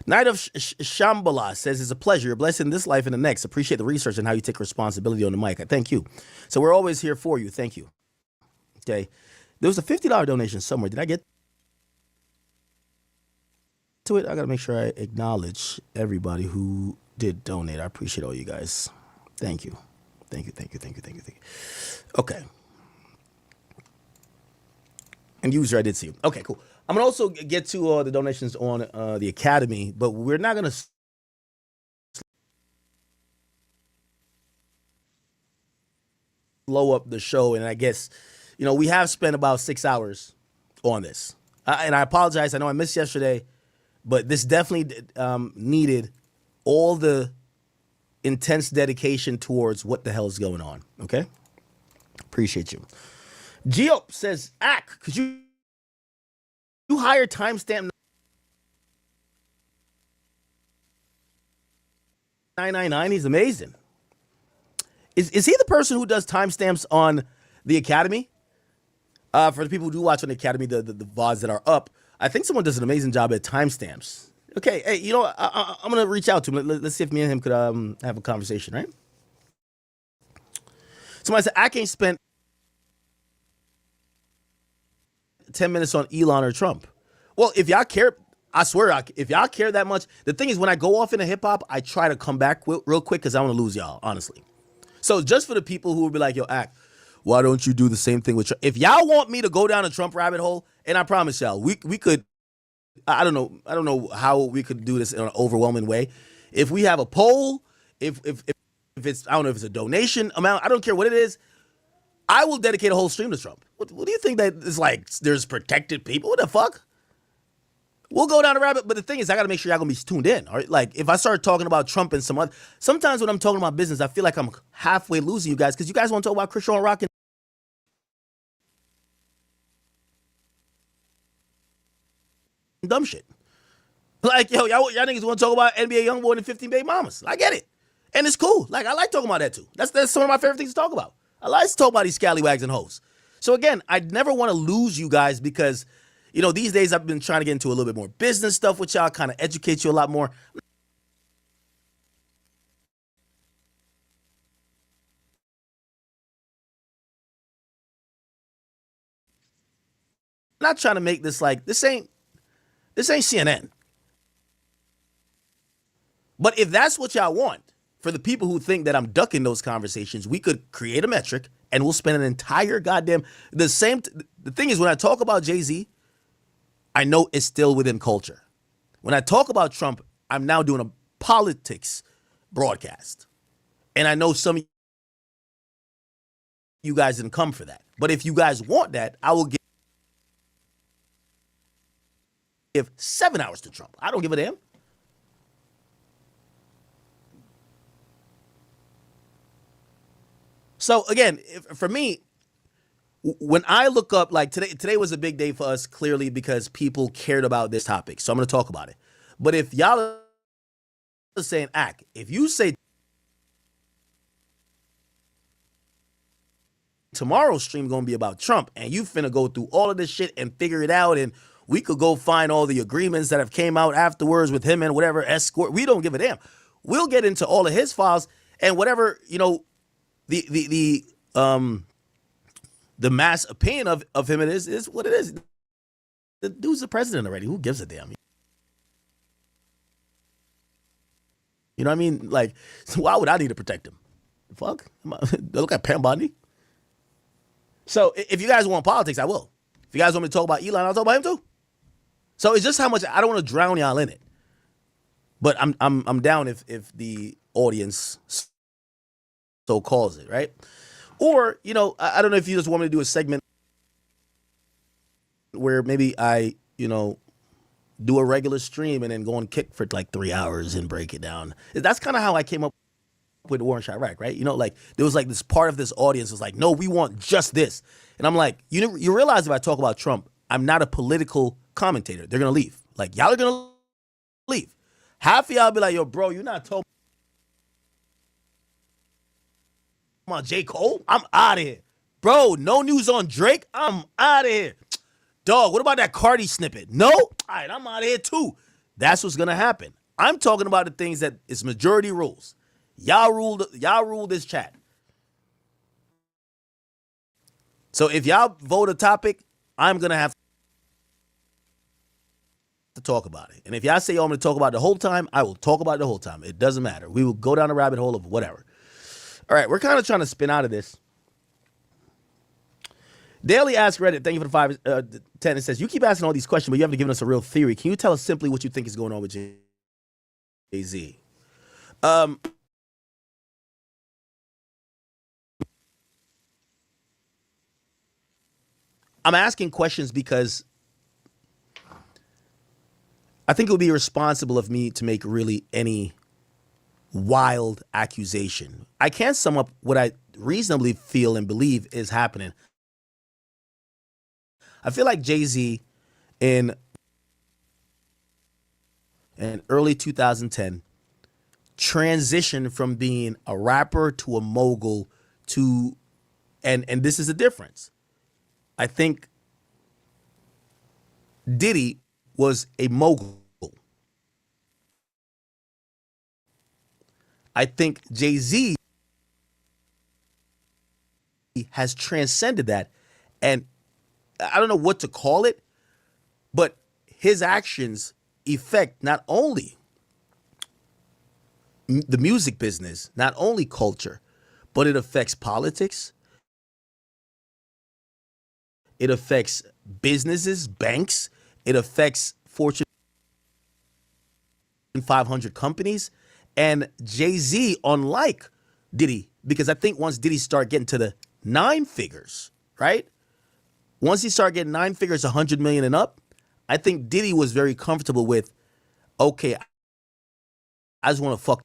Night of Shambhala says, it's a pleasure. You're blessed in this life and the next. Appreciate the research and how you take responsibility on the mic. Thank you. So we're always here for you. Thank you. Okay. There was a $50 donation somewhere. Did I get to it? I got to make sure I acknowledge everybody who did donate. I appreciate all you guys. Thank you. Thank you. Okay. And user, I did see you. Okay, cool. I'm going to also get to the donations on the Academy, but we're not going to slow up the show. And I guess, we have spent about 6 hours on this. And I apologize. I know I missed yesterday, but this definitely needed all the intense dedication towards what the hell is going on. Okay? Appreciate you. Geop says, Ack, could you hire timestamp 999? He's amazing. Is he the person who does timestamps on the Academy? For the people who do watch on the Academy, the VODs that are up, I think someone does an amazing job at timestamps. Okay, hey, I'm gonna reach out to him. Let's see if me and him could have a conversation, right? Somebody said, I can't spend 10 minutes on Elon or Trump. Well, if y'all care, I swear, if y'all care that much, the thing is, when I go off into hip hop, I try to come back real quick because I want to lose y'all, honestly. So just for the people who will be like, yo, Ack, why don't you do the same thing with Trump? If y'all want me to go down a Trump rabbit hole, and I promise y'all, we could, I don't know how we could do this in an overwhelming way. If we have a poll, if it's, I don't know if it's a donation amount, I don't care what it is, I will dedicate a whole stream to Trump. What do you think that is like? There's protected people? What the fuck? We'll go down the rabbit, but the thing is, I got to make sure y'all gonna be tuned in. All right, like if I start talking about Trump and some other, sometimes when I'm talking about business, I feel like I'm halfway losing you guys because you guys want to talk about Christian Rock and dumb shit. Like yo, y'all niggas want to talk about NBA YoungBoy and 15 baby mamas. I get it, and it's cool. Like I like talking about that too. That's some of my favorite things to talk about. I like to talk about these scallywags and hoes. So again, I never want to lose you guys because, these days I've been trying to get into a little bit more business stuff with y'all, kind of educate you a lot more. not trying to make this like this ain't CNN. But if that's what y'all want, for the people who think that I'm ducking those conversations, we could create a metric and we'll spend an entire goddamn the thing is when I talk about Jay-Z, I know it's still within culture. When I talk about Trump, I'm now doing a politics broadcast. And I know some of you guys didn't come for that. But if you guys want that, I will give 7 hours to Trump. I don't give a damn. So again, for me, when I look up, like today was a big day for us, clearly, because people cared about this topic. So I'm going to talk about it. But if y'all are saying, act, if you say tomorrow's stream going to be about Trump and you finna go through all of this shit and figure it out, and we could go find all the agreements that have came out afterwards with him and whatever escort, we don't give a damn. We'll get into all of his files and whatever, the mass opinion of him it is what it is. The dude's the president already. Who gives a damn? You know what I mean? Like, so why would I need to protect him? Fuck. Look at Pam Bondi. So if you guys want politics, I will. If you guys want me to talk about Elon, I'll talk about him too. So it's just how much I don't want to drown y'all in it. But I'm down if the audience so calls it, right? Or, I don't know if you just want me to do a segment where maybe I, do a regular stream and then go and kick for like 3 hours and break it down. That's kind of how I came up with War in Chirac, right? There was like this part of this audience was like, no, we want just this. And I'm like, you realize if I talk about Trump, I'm not a political commentator. They're going to leave. Like, y'all are going to leave. Half of y'all be like, yo, bro, you're not talking about J. Cole? I'm out of here. Bro, no news on Drake? I'm out of here. Dog, what about that Cardi snippet? No? All right, I'm out of here too. That's what's going to happen. I'm talking about the things that is majority rules. Y'all rule this chat. So if y'all vote a topic, I'm going to have to talk about it. And if y'all say, I'm going to talk about it the whole time, I will talk about it the whole time. It doesn't matter. We will go down a rabbit hole of whatever. All right, we're kind of trying to spin out of this. Daily Ask Reddit, thank you for the 510. It says, you keep asking all these questions, but you haven't given us a real theory. Can you tell us simply what you think is going on with Jay-Z? I'm asking questions because I think it would be irresponsible of me to make really any wild accusation. I can't sum up what I reasonably feel and believe is happening. I feel like Jay-Z in early 2010 transitioned from being a rapper to a mogul to, and this is the difference. I think Diddy was a mogul. I think Jay-Z has transcended that, and I don't know what to call it, but his actions affect not only the music business, not only culture, but it affects politics. It affects businesses, banks. It affects Fortune 500 companies. And Jay-Z, unlike Diddy, because I think once Diddy start getting to the 9 figures, right? Once he started getting 9 figures, 100 million and up, I think Diddy was very comfortable with, okay, I just want to fuck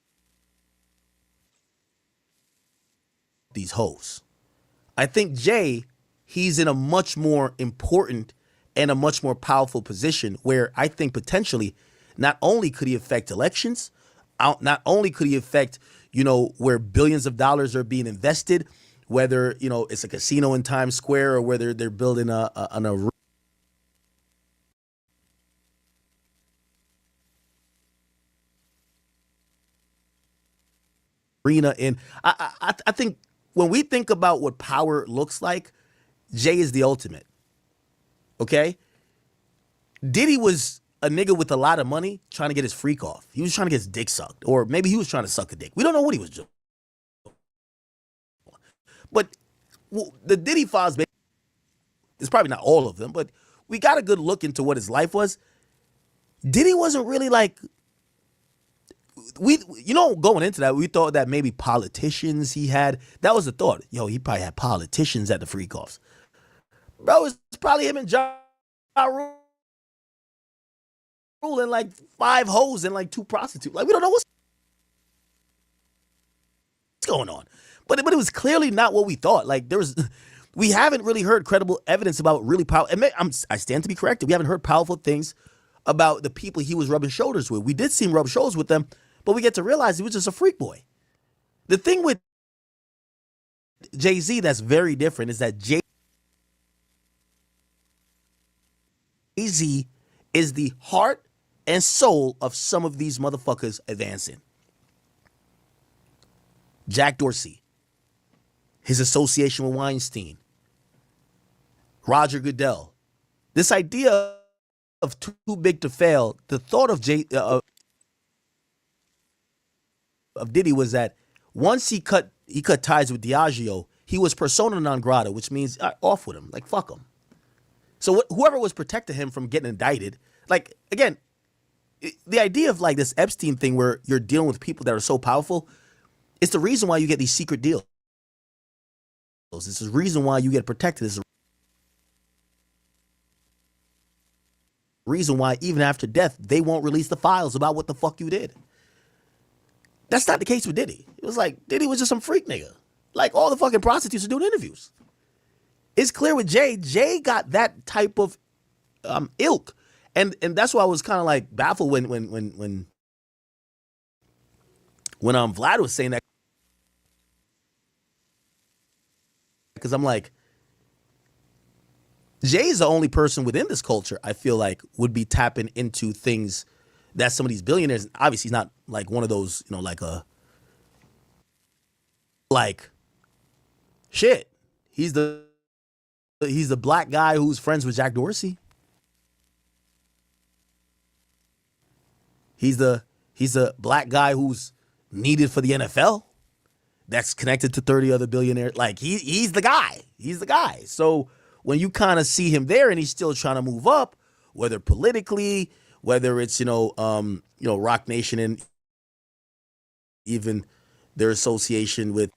these hoes. I think Jay, he's in a much more important and a much more powerful position where I think potentially not only could he affect elections, not only could he affect, where billions of dollars are being invested, whether, it's a casino in Times Square or whether they're building an arena in. I think when we think about what power looks like, Jay is the ultimate. Okay? Diddy was a nigga with a lot of money trying to get his freak off. He was trying to get his dick sucked. Or maybe he was trying to suck a dick. We don't know what he was doing. But the Diddy files, it's probably not all of them, but we got a good look into what his life was. Diddy wasn't really like, going into that, we thought that maybe politicians he had, that was the thought. Yo, he probably had politicians at the freak offs. Bro, it's probably him and Ja Rule and like 5 hoes and like 2 prostitutes. Like, we don't know what's going on. But it was clearly not what we thought. Like, we haven't really heard credible evidence about really powerful, and I stand to be corrected. We haven't heard powerful things about the people he was rubbing shoulders with. We did see him rub shoulders with them, but we get to realize he was just a freak boy. The thing with Jay-Z that's very different is that Jay-Z is the heart and soul of some of these motherfuckers advancing. Jack Dorsey, his association with Weinstein, Roger Goodell. This idea of too big to fail, the thought of Diddy was that once he cut ties with Diageo, he was persona non grata, which means off with him, like fuck him. So whoever was protecting him from getting indicted, like again, the idea of like this Epstein thing where you're dealing with people that are so powerful, it's the reason why you get these secret deals. It's the reason why you get protected. It's the reason why even after death, they won't release the files about what the fuck you did. That's not the case with Diddy. It was like, Diddy was just some freak nigga. Like, all the fucking prostitutes are doing interviews. It's clear with Jay. Jay got that type of ilk. And that's why I was kind of like baffled when Vlad was saying that. Because I'm like, Jay's the only person within this culture I feel like would be tapping into things that some of these billionaires, obviously he's not like one of those, like shit. He's the black guy who's friends with Jack Dorsey. He's the black guy who's needed for the NFL. That's connected to 30 other billionaires. Like he's the guy. He's the guy. So when you kind of see him there and he's still trying to move up, whether politically, whether it's Rock Nation and even their association with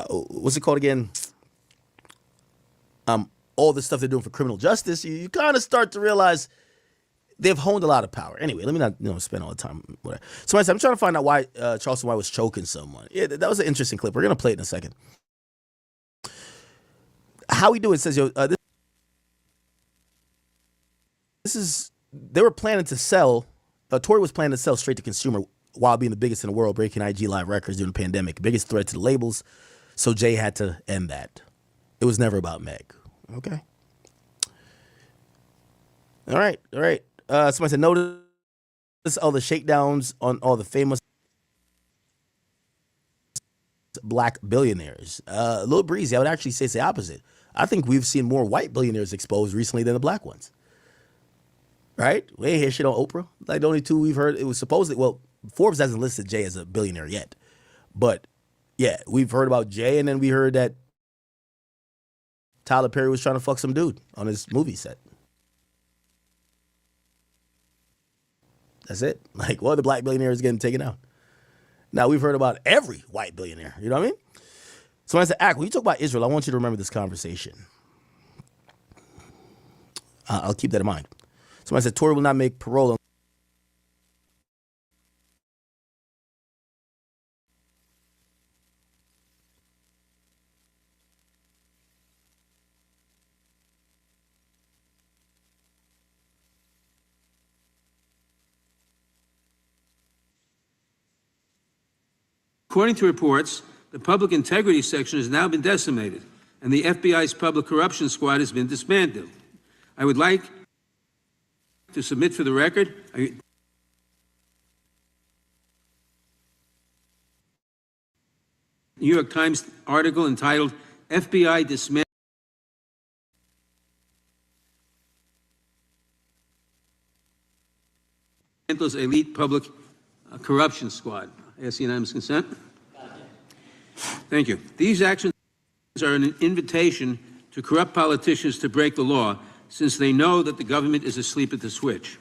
what's it called again? All the stuff they're doing for criminal justice, you kind of start to realize they've honed a lot of power. Anyway, let me not spend all the time. Whatever. So I'm trying to find out why Charleston White was choking someone. Yeah, that was an interesting clip. We're gonna play it in a second. How we do it says, this is they were planning to sell. Tory was planning to sell straight to consumer while being the biggest in the world, breaking IG live records during the pandemic, biggest threat to the labels. So Jay had to end that. It was never about Meg. Okay. All right. Somebody said, notice all the shakedowns on all the famous black billionaires. A little breezy. I would actually say it's the opposite. I think we've seen more white billionaires exposed recently than the black ones. Right? We ain't hear shit on Oprah. Like the only two we've heard, it was supposedly, well, Forbes hasn't listed Jay as a billionaire yet. But yeah, we've heard about Jay, and then we heard that Tyler Perry was trying to fuck some dude on his movie set. That's it. Like, well, the black billionaire is getting taken out. Now, we've heard about every white billionaire. You know what I mean? So when I said, when you talk about Israel, I want you to remember this conversation. I'll keep that in mind. So when I said, Tory will not make parole. According to reports, the public integrity section has now been decimated, and the FBI's public corruption squad has been disbanded. I would like to submit for the record New York Times article entitled FBI Dismantled Santos Elite Public Corruption Squad. I ask unanimous consent. Thank you. These actions are an invitation to corrupt politicians to break the law, since they know that the government is asleep at the switch.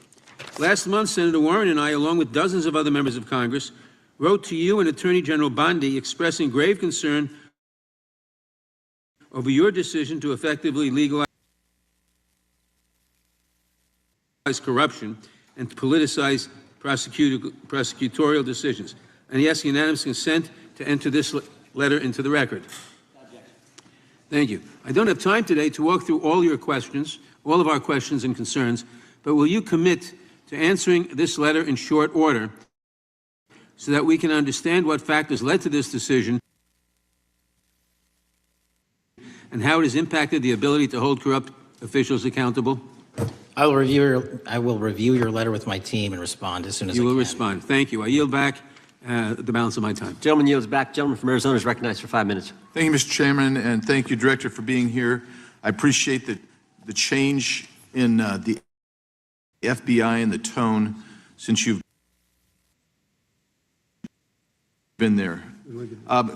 Last month, Senator Warren and I, along with dozens of other members of Congress, wrote to you and Attorney General Bondi expressing grave concern over your decision to effectively legalize corruption and to politicize prosecutorial decisions. And yes, unanimous consent to enter this letter into the record. Thank you. I don't have time today to walk through all your questions, all of our questions and concerns, but will you commit to answering this letter in short order so that we can understand what factors led to this decision and how it has impacted the ability to hold corrupt officials accountable? I will review your letter with my team and respond as soon as I can. You will respond. Thank you. I yield back the balance of my time. Gentleman yields back. Gentleman from Arizona is recognized for 5 minutes. Thank you, Mr. Chairman, and thank you, Director, for being here. I appreciate the change in the FBI and the tone since you've been there.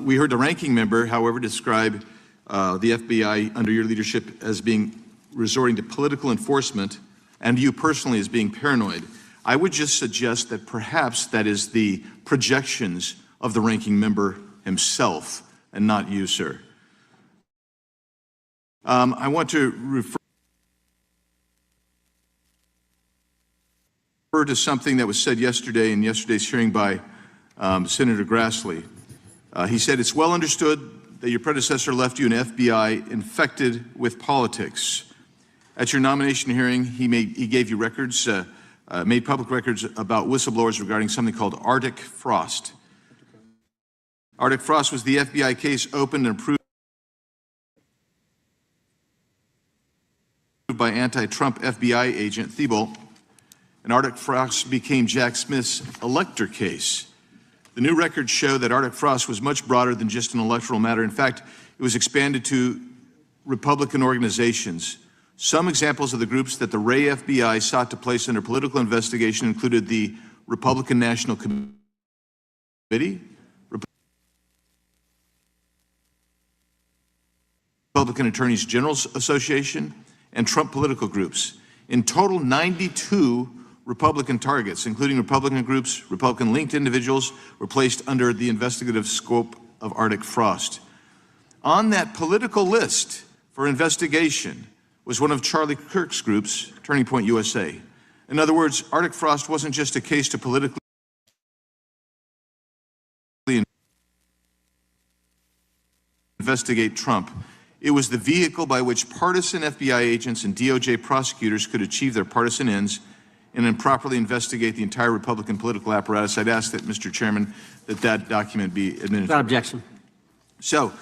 We heard the ranking member, however, describe the FBI under your leadership as being resorting to political enforcement and you personally as being paranoid. I would just suggest that perhaps that is the projections of the ranking member himself and not you, sir. I want to refer to something that was said yesterday in yesterday's hearing by Senator Grassley. He said, it's well understood that your predecessor left you an FBI infected with politics. At your nomination hearing, he gave you records, made public records about whistleblowers regarding something called Arctic Frost. Arctic Frost was the FBI case opened and approved by anti-Trump FBI agent Thibault, and Arctic Frost became Jack Smith's elector case. The new records show that Arctic Frost was much broader than just an electoral matter. In fact, it was expanded to Republican organizations. Some examples of the groups that the Ray FBI sought to place under political investigation included the Republican National Committee, Republican Attorneys General's Association, and Trump political groups. In total, 92 Republican targets, including Republican groups, Republican-linked individuals, were placed under the investigative scope of Arctic Frost. On that political list for investigation was one of Charlie Kirk's groups, Turning Point USA. In other words, Arctic Frost wasn't just a case to politically investigate Trump. It was the vehicle by which partisan FBI agents and DOJ prosecutors could achieve their partisan ends and improperly investigate the entire Republican political apparatus. I'd ask that, Mr. Chairman, that document be administered. Without objection. So,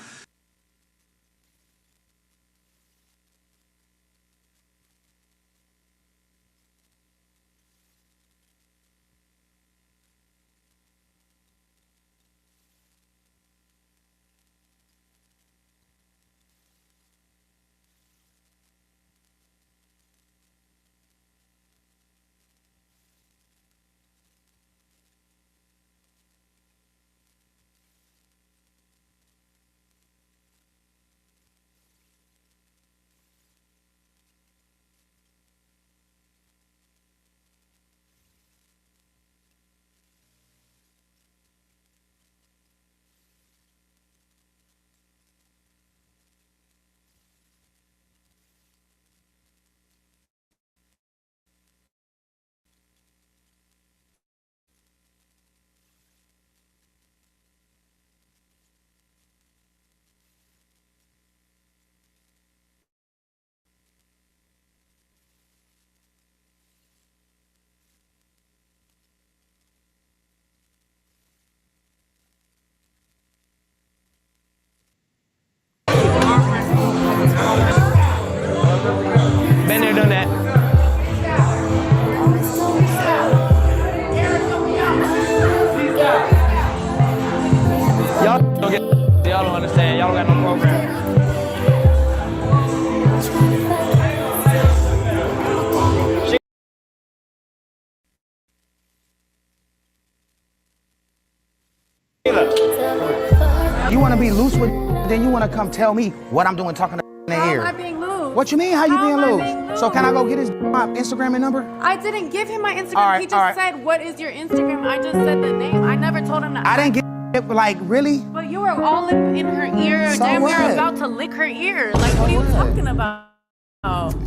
loose with, then you want to come tell me what I'm doing talking to in the ear. How am I being loose? What you mean, how you being loose? So can I go get his Instagram and number? I didn't give him my Instagram. All right, He just said, what is your Instagram? I just said the name. I never told him that. I didn't get it, like, really? But you were all in her ear. So Damn, what? you're about to lick her ear. Like, what are you talking about?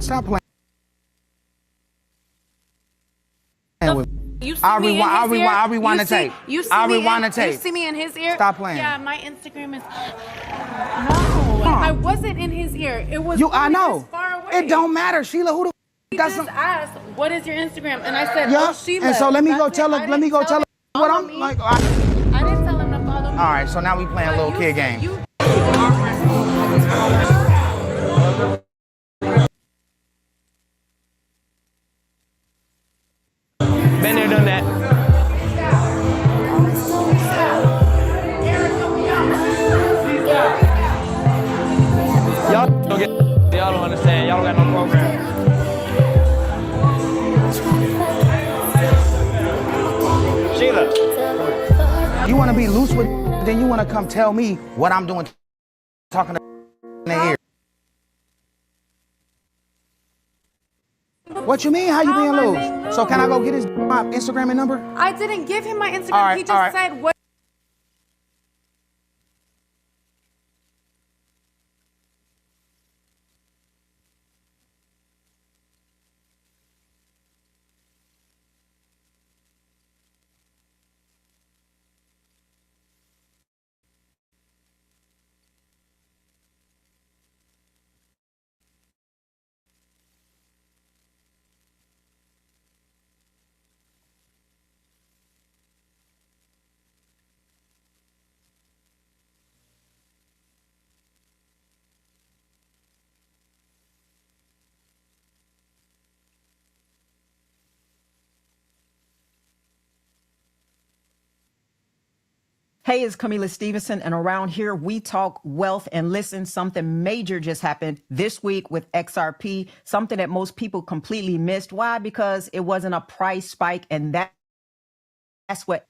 Stop playing. You see I'll me in rewind- his ear? I'll rewind the tape. You see I'll me rewind in, the tape. You see me in his ear? Stop playing. Yeah, my Instagram is... No, I wasn't in his ear. It was I know. far away. It don't matter, Sheila. Who the He just asked, what is your Instagram? And I said, Yeah. oh, Sheila. And so let me go That's tell it. her. I Let me didn't go tell her him what to I'm follow me. like. I didn't tell him to follow me. All right. So now we playing a little kid game. Been there, done that. Y'all don't get. Y'all don't understand. Y'all don't got no program. Sheila. You want to be loose with, then you want to come tell me what I'm doing talking to in the ear. What you mean? How you being loose? So can I go get his Instagram and number? I didn't give him my Instagram. All right, He just all right. said, what? Hey, it's Camila Stevenson, and around here we talk wealth. And listen, something major just happened this week with XRP, something that most people completely missed. Why? Because it wasn't a price spike, and that's what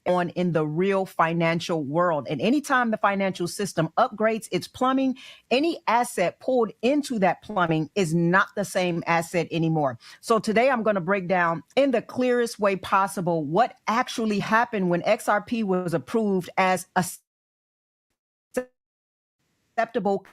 on in the real financial world. And anytime the financial system upgrades its plumbing, any asset pulled into that plumbing is not the same asset anymore. So today I'm going to break down in the clearest way possible what actually happened when XRP was approved as a acceptable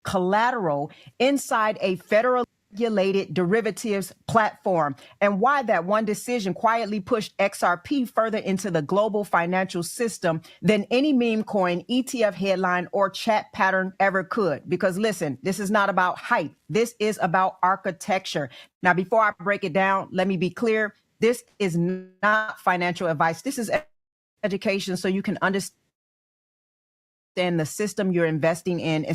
collateral inside a federal regulated derivatives platform, and why that one decision quietly pushed XRP further into the global financial system than any meme coin, ETF headline, or chat pattern ever could. Because listen, this is not about hype. This is about architecture. Now, before I break it down, let me be clear. This is not financial advice. This is education so you can understand the system you're investing in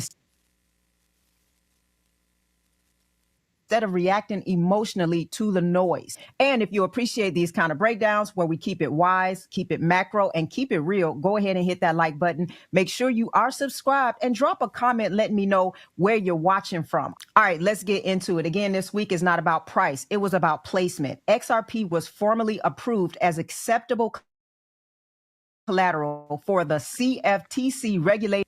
instead of reacting emotionally to the noise. And if you appreciate these kind of breakdowns where we keep it wise, keep it macro, and keep it real, go ahead and hit that like button. Make sure you are subscribed and drop a comment letting me know where you're watching from. All right, let's get into it. Again, this week is not about price. It was about placement. XRP was formally approved as acceptable collateral for the CFTC regulated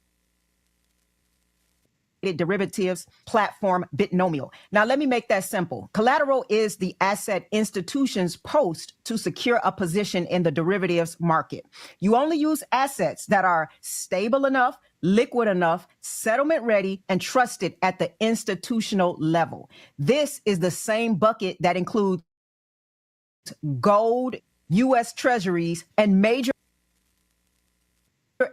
derivatives platform Bitnomial. Now, let me make that simple. Collateral is the asset institutions post to secure a position in the derivatives market. You only use assets that are stable enough, liquid enough, settlement ready, and trusted at the institutional level. This is the same bucket that includes gold, U.S. treasuries, and major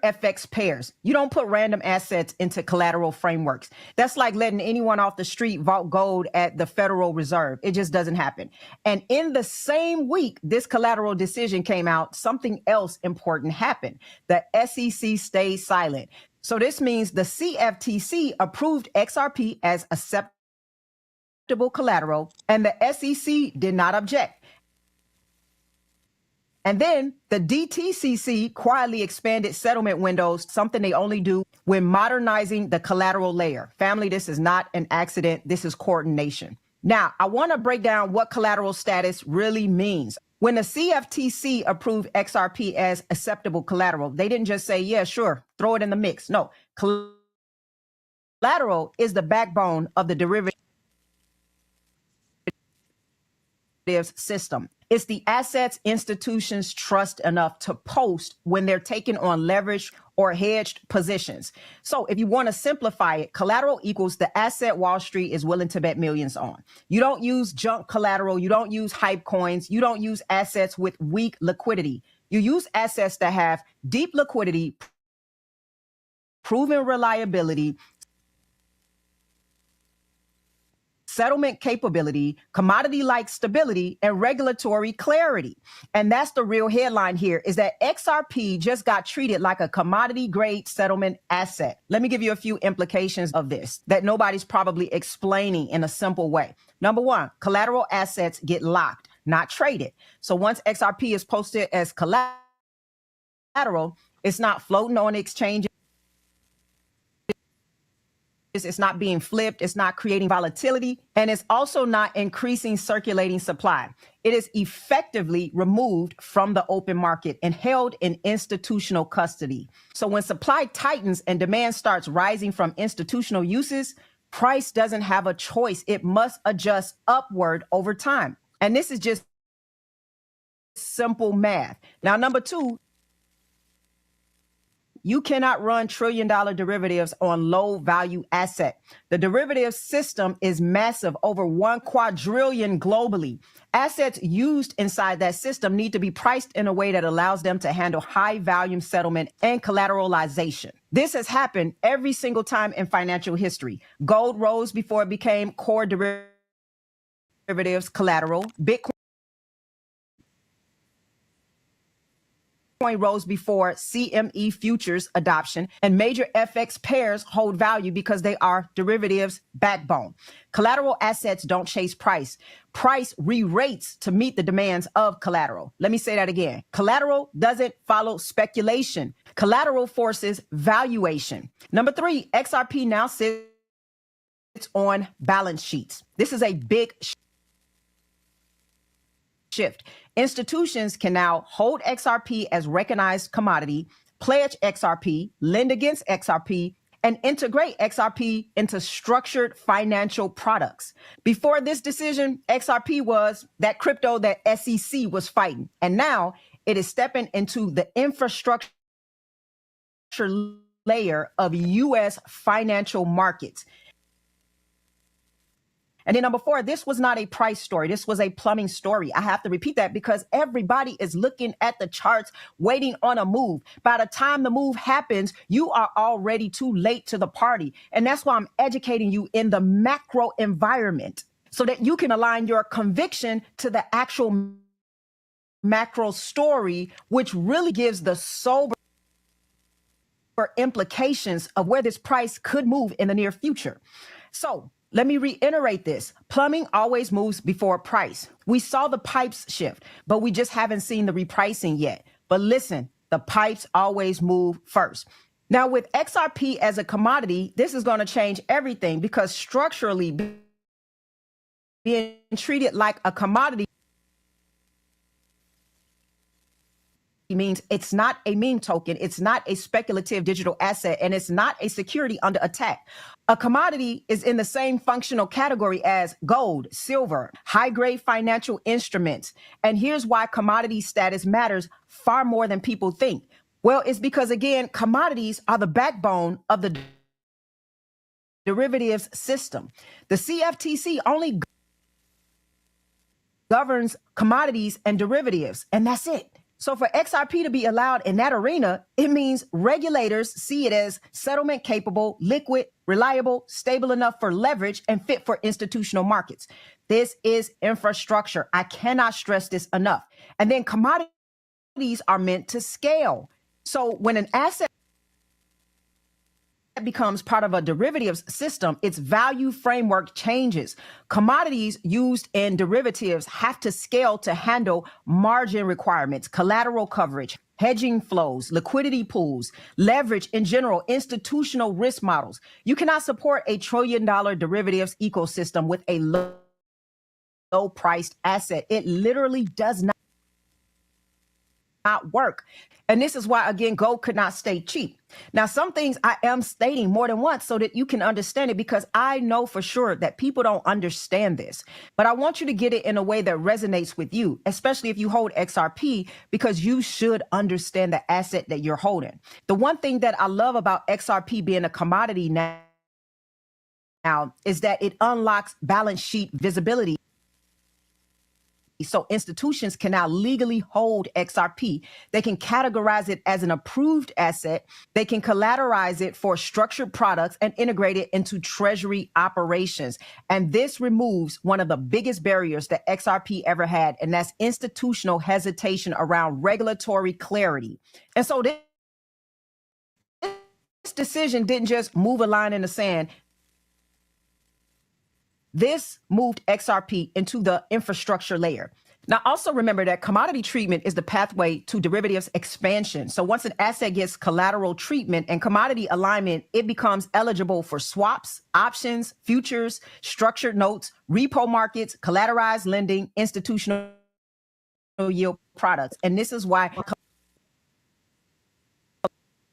FX pairs. You don't put random assets into collateral frameworks. That's like letting anyone off the street vault gold at the Federal Reserve. It just doesn't happen. And in the same week this collateral decision came out, something else important happened. The SEC stayed silent. So this means the CFTC approved XRP as acceptable collateral, and the SEC did not object. And then the DTCC quietly expanded settlement windows, something they only do when modernizing the collateral layer. Family, this is not an accident. This is coordination. Now, I want to break down what collateral status really means. When the CFTC approved XRP as acceptable collateral, they didn't just say, yeah, sure, throw it in the mix. No, collateral is the backbone of the derivatives system. It's the assets institutions trust enough to post when they're taking on leveraged or hedged positions. So if you want to simplify it, collateral equals the asset Wall Street is willing to bet millions on. You don't use junk collateral. You don't use hype coins. You don't use assets with weak liquidity. You use assets that have deep liquidity, proven reliability, settlement capability, commodity-like stability, and regulatory clarity. And that's the real headline here, is that XRP just got treated like a commodity-grade settlement asset. Let me give you a few implications of this that nobody's probably explaining in a simple way. Number one, collateral assets get locked, not traded. So once XRP is posted as collateral, it's not floating on exchanges. It's not being flipped. It's not creating volatility. And it's also not increasing circulating supply. It is effectively removed from the open market and held in institutional custody. So when supply tightens and demand starts rising from institutional uses, price doesn't have a choice. It must adjust upward over time. And this is just simple math. Now, number two, you cannot run trillion-dollar derivatives on low-value asset. The derivatives system is massive, over 1 quadrillion globally. Assets used inside that system need to be priced in a way that allows them to handle high-volume settlement and collateralization. This has happened every single time in financial history. Gold rose before it became core derivatives collateral. Bitcoin rose before CME futures adoption, and major FX pairs hold value because they are derivatives backbone. Collateral assets don't chase price. Price re-rates to meet the demands of collateral. Let me say that again. Collateral doesn't follow speculation. Collateral forces valuation. Number three, XRP now sits on balance sheets. This is a big shift. Institutions can now hold XRP as recognized commodity, pledge XRP, lend against XRP, and integrate XRP into structured financial products. Before this decision, XRP was that crypto that SEC was fighting. And now it is stepping into the infrastructure layer of U.S. financial markets. And then number four, this was not a price story. This was a plumbing story. I have to repeat that because everybody is looking at the charts, waiting on a move. By the time the move happens, you are already too late to the party. And that's why I'm educating you in the macro environment so that you can align your conviction to the actual macro story, which really gives the sober implications of where this price could move in the near future. So let me reiterate this. Plumbing always moves before price. We saw the pipes shift, but we just haven't seen the repricing yet. But listen, the pipes always move first. Now, with XRP as a commodity, this is going to change everything because structurally being treated like a commodity means it's not a meme token, it's not a speculative digital asset, and it's not a security under attack. A commodity is in the same functional category as gold, silver, high-grade financial instruments. And here's why commodity status matters far more than people think. Well, it's because, again, commodities are the backbone of the derivatives system. The CFTC only governs commodities and derivatives, and that's it. So for XRP to be allowed in that arena, it means regulators see it as settlement capable, liquid, reliable, stable enough for leverage, and fit for institutional markets. This is infrastructure. I cannot stress this enough. And then commodities are meant to scale. So when an asset becomes part of a derivatives system, its value framework changes. Commodities used in derivatives have to scale to handle margin requirements, collateral coverage, hedging flows, liquidity pools, leverage in general, institutional risk models. You cannot support a $1 trillion derivatives ecosystem with a low-priced asset. It literally does not work. And this is why, again, gold could not stay cheap. Now, some things I am stating more than once so that you can understand it, because I know for sure that people don't understand this. But I want you to get it in a way that resonates with you, especially if you hold XRP, because you should understand the asset that you're holding. The one thing that I love about XRP being a commodity now is that it unlocks balance sheet visibility. So institutions can now legally hold XRP. They can categorize it as an approved asset. They can collateralize it for structured products and integrate it into treasury operations. And this removes one of the biggest barriers that XRP ever had, and that's institutional hesitation around regulatory clarity. And so this decision didn't just move a line in the sand. This moved XRP into the infrastructure layer. Now, also remember that commodity treatment is the pathway to derivatives expansion. So once an asset gets collateral treatment and commodity alignment, it becomes eligible for swaps, options, futures, structured notes, repo markets, collateralized lending, institutional yield products. And this is why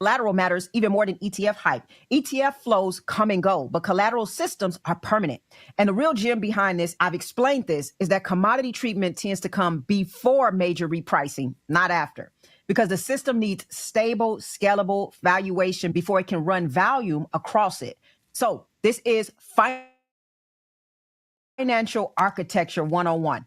collateral matters even more than ETF hype. ETF flows come and go, but collateral systems are permanent. And the real gem behind this, I've explained this, is that commodity treatment tends to come before major repricing, not after, because the system needs stable, scalable valuation before it can run volume across it. So this is financial architecture 101.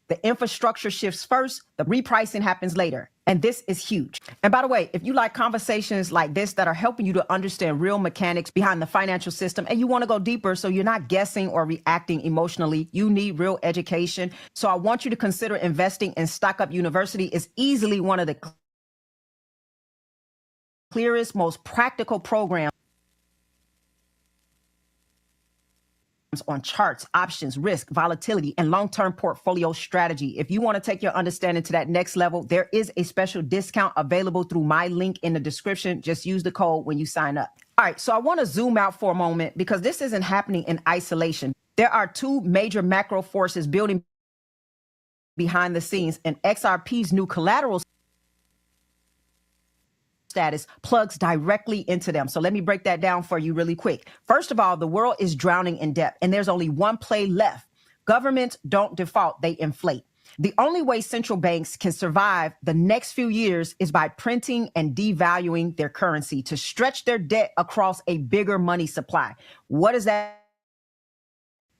The infrastructure shifts first, the repricing happens later. And this is huge. And by the way, if you like conversations like this that are helping you to understand real mechanics behind the financial system, and you want to go deeper so you're not guessing or reacting emotionally, you need real education. So I want you to consider investing in Stock Up University. It's easily one of the clearest, most practical programs on charts, options, risk, volatility, and long-term portfolio strategy. If you want to take your understanding to that next level, there is a special discount available through my link in the description. Just use the code when you sign up. All right, so I want to zoom out for a moment because this isn't happening in isolation. There are two major macro forces building behind the scenes, and XRP's new collateral status plugs directly into them. So let me break that down for you really quick. First of all, the world is drowning in debt, and there's only one play left. Governments don't default, they inflate. The only way central banks can survive the next few years is by printing and devaluing their currency to stretch their debt across a bigger money supply. What does that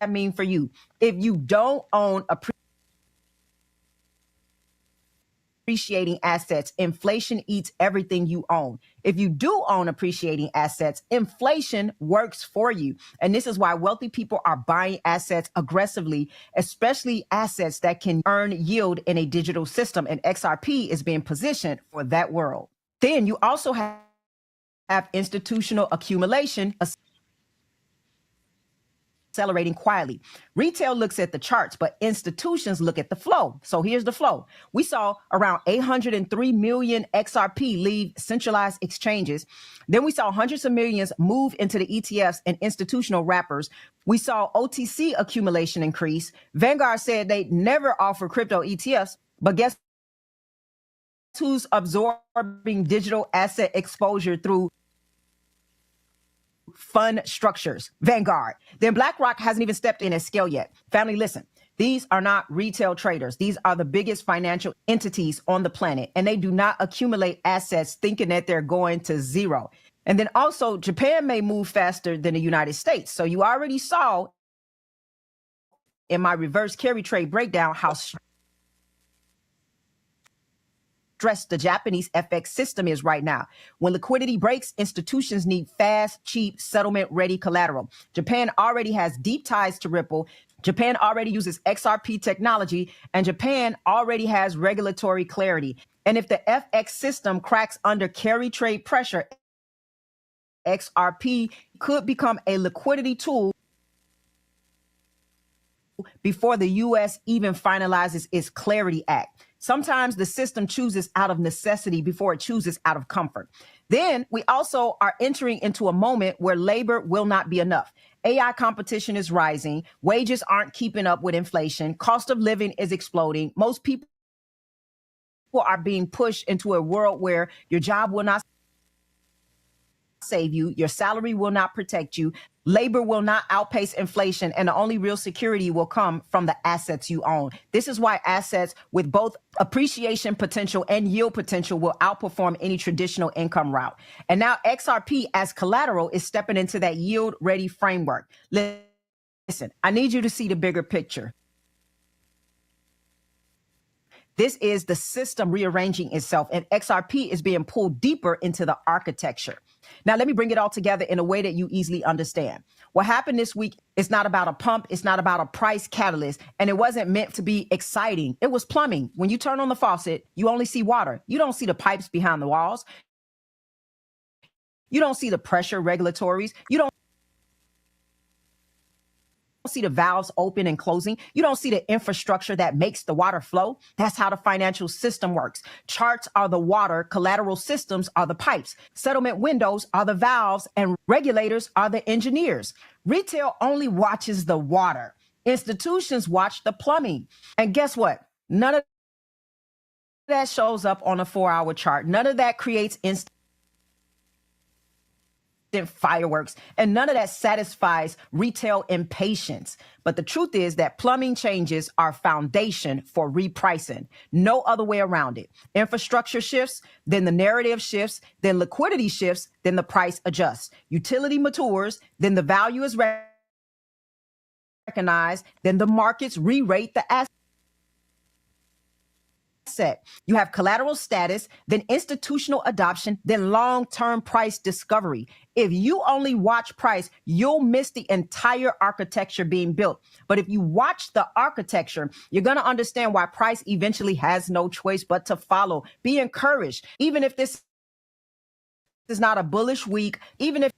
mean for you? If you don't own appreciating assets, inflation eats everything you own. If you do own appreciating assets, inflation works for you. And this is why wealthy people are buying assets aggressively, especially assets that can earn yield in a digital system. And XRP is being positioned for that world. Then you also have institutional accumulation accelerating quietly. Retail looks at the charts, but institutions look at the flow. So here's the flow. We saw around 803 million XRP leave centralized exchanges. Then we saw hundreds of millions move into the ETFs and institutional wrappers. We saw OTC accumulation increase. Vanguard said they never offer crypto ETFs, but guess who's absorbing digital asset exposure through fund structures? Vanguard. Then BlackRock hasn't even stepped in at scale yet. Family, listen, these are not retail traders. These are the biggest financial entities on the planet, and they do not accumulate assets thinking that they're going to zero. And then also, Japan may move faster than the United States. So you already saw in my reverse carry trade breakdown how stressed the Japanese FX system is right now. When liquidity breaks, institutions need fast, cheap, settlement-ready collateral. Japan already has deep ties to Ripple. Japan already uses XRP technology, and Japan already has regulatory clarity. And if the FX system cracks under carry trade pressure, XRP could become a liquidity tool before the U.S. even finalizes its Clarity Act. Sometimes the system chooses out of necessity before it chooses out of comfort. Then we also are entering into a moment where labor will not be enough. AI competition is rising. Wages aren't keeping up with inflation. Cost of living is exploding. Most people are being pushed into a world where your job will not save you, your salary will not protect you, labor will not outpace inflation, and the only real security will come from the assets you own. This is why assets with both appreciation potential and yield potential will outperform any traditional income route. And now XRP as collateral is stepping into that yield ready framework. Listen, I need you to see the bigger picture. This is the system rearranging itself, and XRP is being pulled deeper into the architecture. Now, let me bring it all together in a way that you easily understand. What happened this week is not about a pump. It's not about a price catalyst, and it wasn't meant to be exciting. It was plumbing. When you turn on the faucet, you only see water. You don't see the pipes behind the walls. You don't see the pressure regulatories. You don't see the valves open and closing. You don't see the infrastructure that makes the water flow. That's how the financial system works. Charts are the water, collateral systems are the pipes, settlement windows are the valves, and regulators are the engineers. Retail only watches the water. Institutions watch the plumbing. And guess what? None of that shows up on a 4-hour chart. None of that creates instant fireworks, and none of that satisfies retail impatience. But the truth is that plumbing changes are foundation for repricing. No other way around it. Infrastructure shifts, then the narrative shifts, then liquidity shifts, then the price adjusts. Utility matures, then the value is recognized, then the markets re-rate the asset. You have collateral status, then institutional adoption, then long-term price discovery. If you only watch price, you'll miss the entire architecture being built. But if you watch the architecture, you're going to understand why price eventually has no choice but to follow. Be encouraged. Even if this is not a bullish week, even if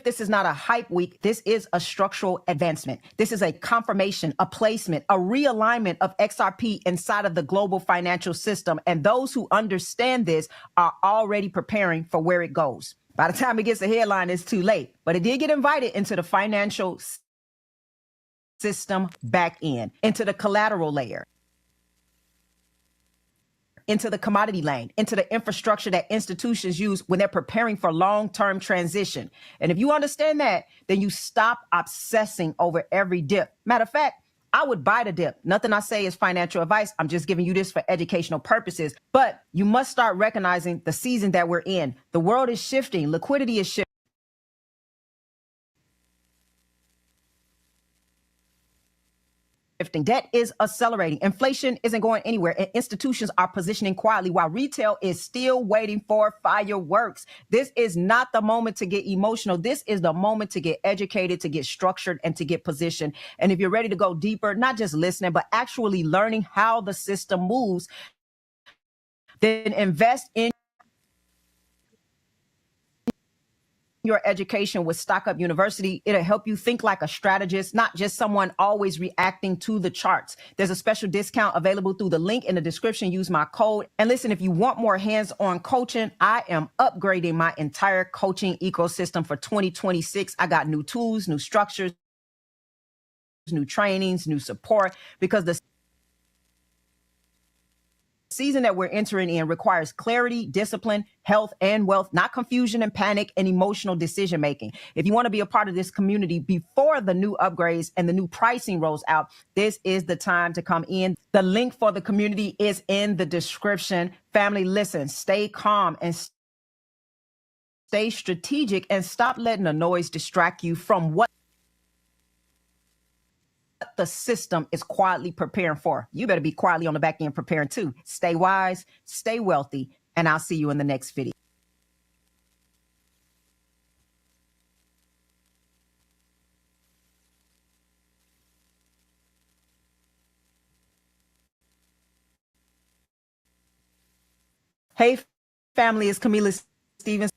this is not a hype week, this is a structural advancement. This is a confirmation, a placement, a realignment of XRP inside of the global financial system. And those who understand this are already preparing for where it goes. By the time it gets the headline, it's too late. But it did get invited into the financial system back end, into the collateral layer, into the commodity lane, into the infrastructure that institutions use when they're preparing for long-term transition. And if you understand that, then you stop obsessing over every dip. Matter of fact, I would buy the dip. Nothing I say is financial advice. I'm just giving you this for educational purposes. But you must start recognizing the season that we're in. The world is shifting. Liquidity is shifting. Debt is accelerating. Inflation isn't going anywhere, and institutions are positioning quietly while retail is still waiting for fireworks. This is not the moment to get emotional. This is the moment to get educated, to get structured, and to get positioned. And if you're ready to go deeper, not just listening, but actually learning how the system moves, then invest in your education with Stock Up University. It'll help you think like a strategist, not just someone always reacting to the charts. There's a special discount available through the link in the description. Use my code. And listen, if you want more hands-on coaching, I am upgrading my entire coaching ecosystem for 2026. I got new tools, new structures, new trainings, new support, because the season that we're entering in requires clarity, discipline, health, and wealth, not confusion and panic and emotional decision making. If you want to be a part of this community before the new upgrades and the new pricing rolls out, this is the time to come in. The link for the community is in the description. Family, listen, stay calm and stay strategic, and stop letting the noise distract you from what the system is quietly preparing for. You better be quietly on the back end preparing too. Stay wise, stay wealthy, and I'll see you in the next video. Hey, family. It's Camila Stevens.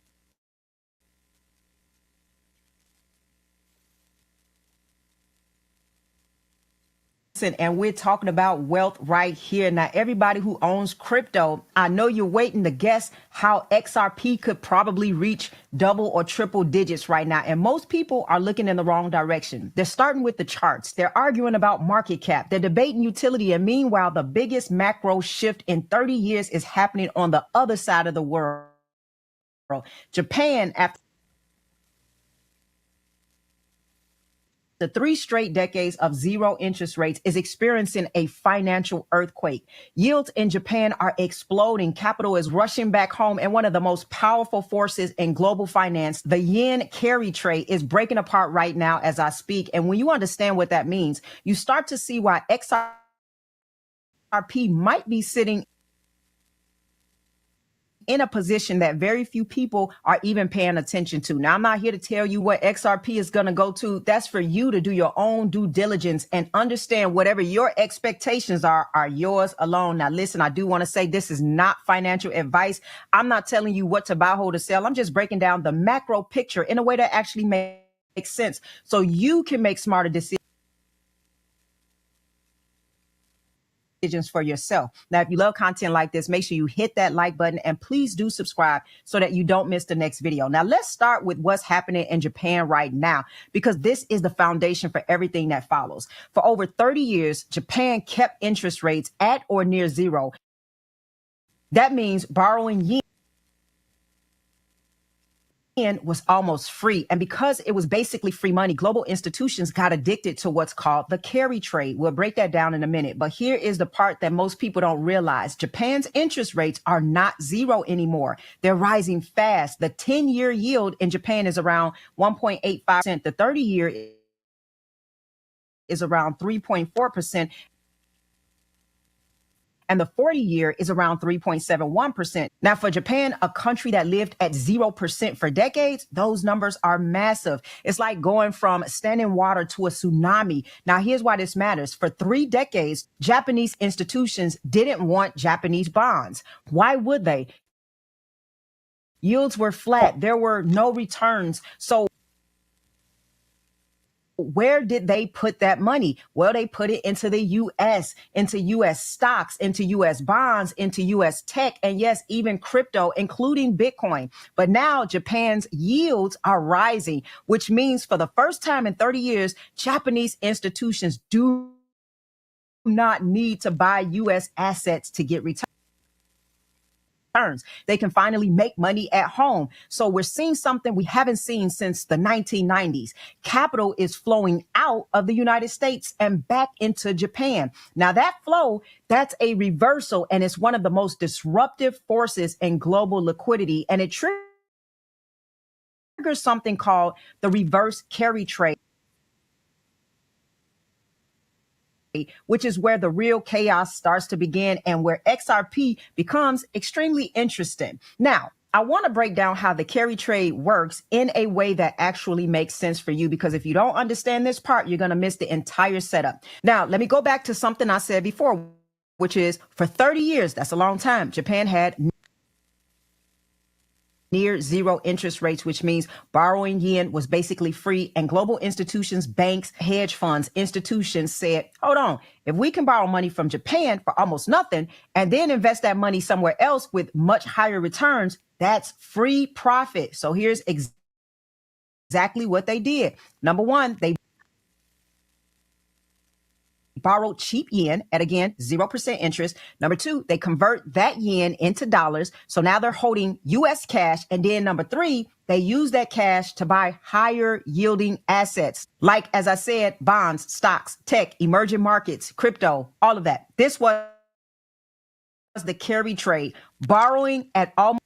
And we're talking about wealth right here. Now, everybody who owns crypto, I know you're waiting to guess how XRP could probably reach double or triple digits right now. And most people are looking in the wrong direction. They're starting with the charts. They're arguing about market cap. They're debating utility. And meanwhile, the biggest macro shift in 30 years is happening on the other side of the world. Japan, after the 3 straight decades of zero interest rates, is experiencing a financial earthquake. Yields in Japan are exploding. Capital is rushing back home. And one of the most powerful forces in global finance, the yen carry trade, is breaking apart right now as I speak. And when you understand what that means, you start to see why XRP might be sitting in a position that very few people are even paying attention to. Now, I'm not here to tell you what XRP is going to go to. That's for you to do your own due diligence and understand whatever your expectations are yours alone. Now, listen, I do want to say this is not financial advice. I'm not telling you what to buy, hold, or sell. I'm just breaking down the macro picture in a way that actually makes sense so you can make smarter decisions for yourself. Now, if you love content like this, make sure you hit that like button and please do subscribe so that you don't miss the next video. Now, let's start with what's happening in Japan right now, because this is the foundation for everything that follows. For over 30 years, Japan kept interest rates at or near zero. That means borrowing yen was almost free. And because it was basically free money, global institutions got addicted to what's called the carry trade. We'll break that down in a minute. But here is the part that most people don't realize. Japan's interest rates are not zero anymore. They're rising fast. The 10-year yield in Japan is around 1.85%. The 30-year is around 3.4%. And the 40-year is around 3.71%. Now, for Japan, a country that lived at 0% for decades, those numbers are massive. It's like going from standing water to a tsunami. Now, here's why this matters. For 3 decades, Japanese institutions didn't want Japanese bonds. Why would they? Yields were flat. There were no returns. So where did they put that money? Well, they put it into the U.S., into U.S. stocks, into U.S. bonds, into U.S. tech, and yes, even crypto, including Bitcoin. But now Japan's yields are rising, which means for the first time in 30 years, Japanese institutions do not need to buy U.S. assets to get returns. They can finally make money at home. So we're seeing something we haven't seen since the 1990s. Capital is flowing out of the United States and back into Japan. Now that flow, that's a reversal, and it's one of the most disruptive forces in global liquidity. And it triggers something called the reverse carry trade, which is where the real chaos starts to begin and where XRP becomes extremely interesting. Now, I want to break down how the carry trade works in a way that actually makes sense for you, because if you don't understand this part, you're going to miss the entire setup. Now, let me go back to something I said before, which is for 30 years, that's a long time, Japan had near zero interest rates, which means borrowing yen was basically free. And global institutions, banks, hedge funds, institutions said, hold on, if we can borrow money from Japan for almost nothing and then invest that money somewhere else with much higher returns, that's free profit. So here's exactly what they did. Number one, they borrowed cheap yen at, again, 0% interest. Number two, they convert that yen into dollars. So now they're holding U.S. cash. And then number three, they use that cash to buy higher yielding assets. Like, as I said, bonds, stocks, tech, emerging markets, crypto, all of that. This was the carry trade, borrowing at almost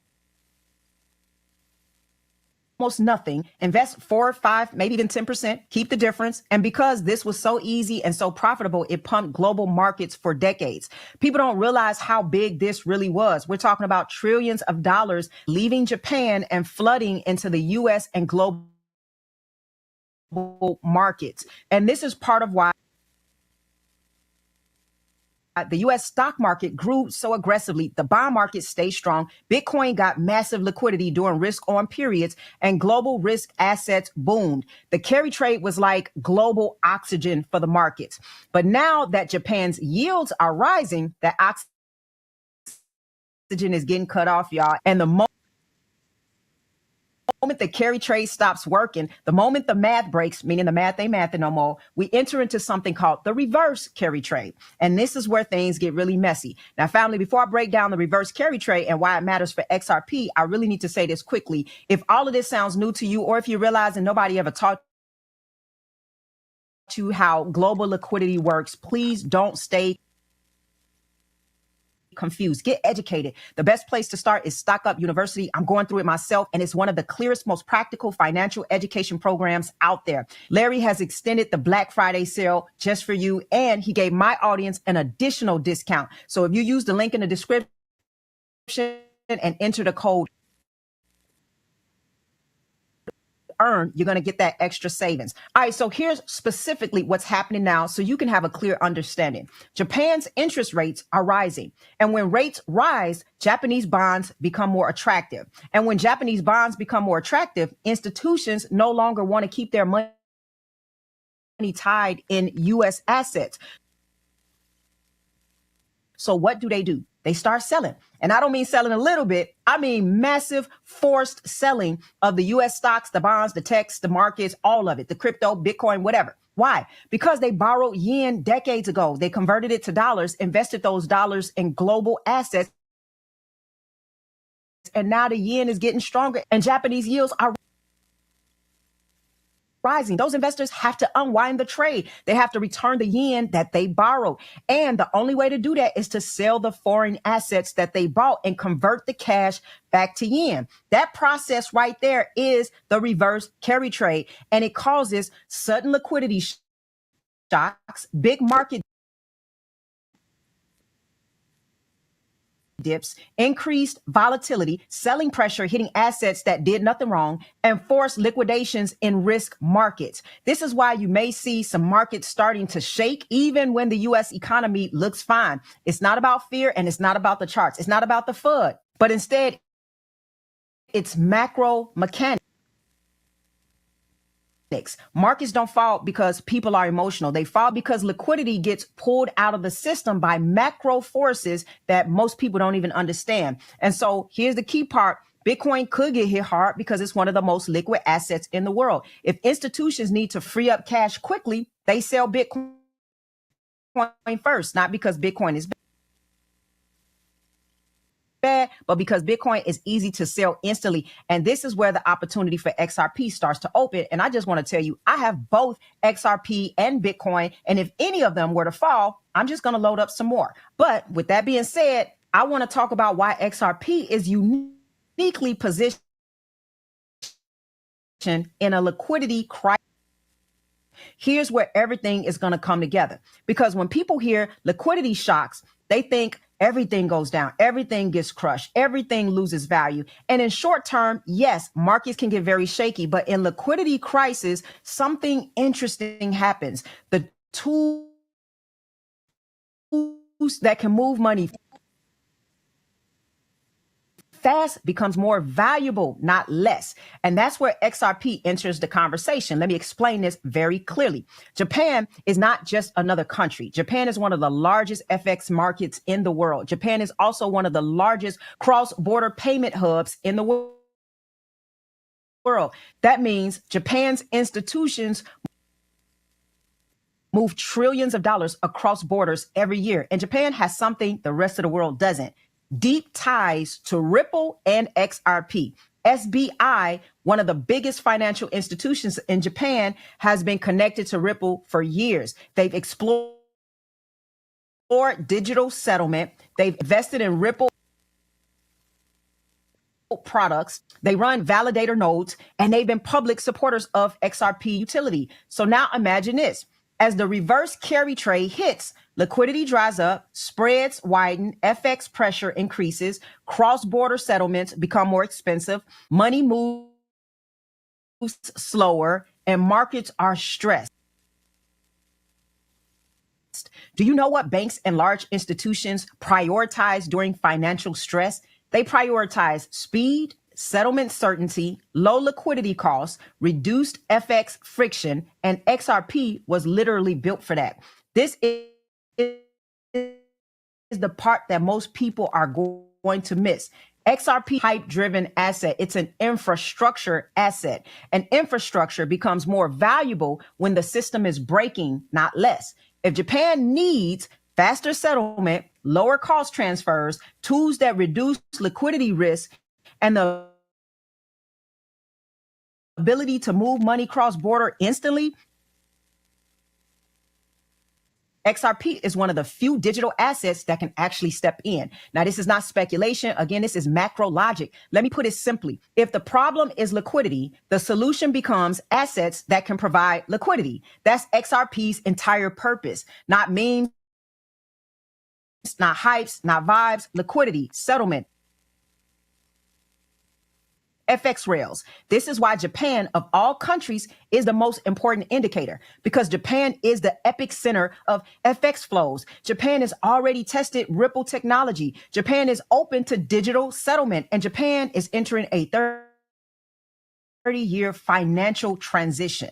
nothing, invest 4, 5, maybe even 10%, keep the difference. And because this was so easy and so profitable, it pumped global markets for decades. People don't realize how big this really was. We're talking about trillions of dollars leaving Japan and flooding into the US and global markets. And this is part of why the U.S. stock market grew so aggressively, the bond market stayed strong, Bitcoin got massive liquidity during risk-on periods, and global risk assets boomed. The carry trade was like global oxygen for the markets. But now that Japan's yields are rising, that oxygen is getting cut off, y'all. And the moment the carry trade stops working, the moment the math breaks, meaning the math ain't mathing no more, we enter into something called the reverse carry trade. And this is where things get really messy. Now, family, before I break down the reverse carry trade and why it matters for XRP, I really need to say this quickly. If all of this sounds new to you, or if you realize and nobody ever taught you how global liquidity works, please don't stay confused. Get educated. The best place to start is Stock Up University. I'm going through it myself, and it's one of the clearest, most practical financial education programs out there. Larry has extended the Black Friday sale just for you, and he gave my audience an additional discount. So if you use the link in the description and enter the code earn, you're going to get that extra savings. All right, so here's specifically what's happening now so you can have a clear understanding. Japan's interest rates are rising. And when rates rise, Japanese bonds become more attractive. And when Japanese bonds become more attractive, institutions no longer want to keep their money tied in U.S. assets. So what do? They start selling. And I don't mean selling a little bit. I mean massive forced selling of the U.S. stocks, the bonds, the techs, the markets, all of it, the crypto, Bitcoin, whatever. Why? Because they borrowed yen decades ago. They converted it to dollars, invested those dollars in global assets. And now the yen is getting stronger and Japanese yields are rising. Those investors have to unwind the trade. They have to return the yen that they borrowed. And the only way to do that is to sell the foreign assets that they bought and convert the cash back to yen. That process right there is the reverse carry trade. And it causes sudden liquidity shocks, big market dips, increased volatility, selling pressure hitting assets that did nothing wrong, and forced liquidations in risk markets. This is why you may see some markets starting to shake even when the U.S. economy looks fine. It's not about fear and it's not about the charts. It's not about the FUD, but instead it's macro mechanics. Markets don't fall because people are emotional. They fall because liquidity gets pulled out of the system by macro forces that most people don't even understand. And so here's the key part. Bitcoin could get hit hard because it's one of the most liquid assets in the world. If institutions need to free up cash quickly, they sell Bitcoin first, not because Bitcoin is bad, but because Bitcoin is easy to sell instantly. And this is where the opportunity for XRP starts to open. And I just want to tell you, I have both XRP and Bitcoin. And if any of them were to fall, I'm just going to load up some more. But with that being said, I want to talk about why XRP is uniquely positioned in a liquidity crisis. Here's where everything is going to come together. Because when people hear liquidity shocks, they think everything goes down, everything gets crushed, everything loses value. And in short term, yes, markets can get very shaky, but in liquidity crisis, something interesting happens. The tools that can move money fast becomes more valuable, not less. And that's where XRP enters the conversation. Let me explain this very clearly. Japan is not just another country. Japan is one of the largest FX markets in the world. Japan is also one of the largest cross-border payment hubs in the world. That means Japan's institutions move trillions of dollars across borders every year. And Japan has something the rest of the world doesn't. Deep ties to Ripple and XRP. SBI, one of the biggest financial institutions in Japan, has been connected to Ripple for years. They've explored digital settlement. They've invested in Ripple products. They run validator nodes, and they've been public supporters of XRP utility. So now imagine this. As the reverse carry trade hits, liquidity dries up, spreads widen, FX pressure increases, cross-border settlements become more expensive, money moves slower, and markets are stressed. Do you know what banks and large institutions prioritize during financial stress? They prioritize speed, settlement certainty, low liquidity costs, reduced FX friction, and XRP was literally built for that. This is the part that most people are going to miss. XRP hype driven asset. It's an infrastructure asset. An infrastructure becomes more valuable when the system is breaking, not less. If Japan needs faster settlement, lower cost transfers, tools that reduce liquidity risk, and the ability to move money cross border instantly, XRP is one of the few digital assets that can actually step in. Now, this is not speculation. Again, this is macro logic. Let me put it simply. If the problem is liquidity, the solution becomes assets that can provide liquidity. That's XRP's entire purpose. Not memes, not hypes, not vibes, liquidity, settlement, FX rails. This is why Japan, of all countries, is the most important indicator, because Japan is the epic center of FX flows. Japan has already tested Ripple technology. Japan is open to digital settlement, and Japan is entering a 30-year financial transition.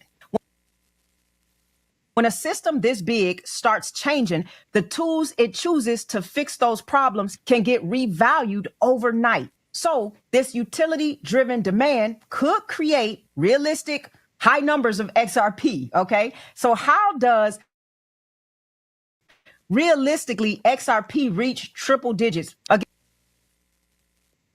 When a system this big starts changing, the tools it chooses to fix those problems can get revalued overnight. So this utility-driven demand could create realistic high numbers of XRP, okay? So how does realistically XRP reach triple digits?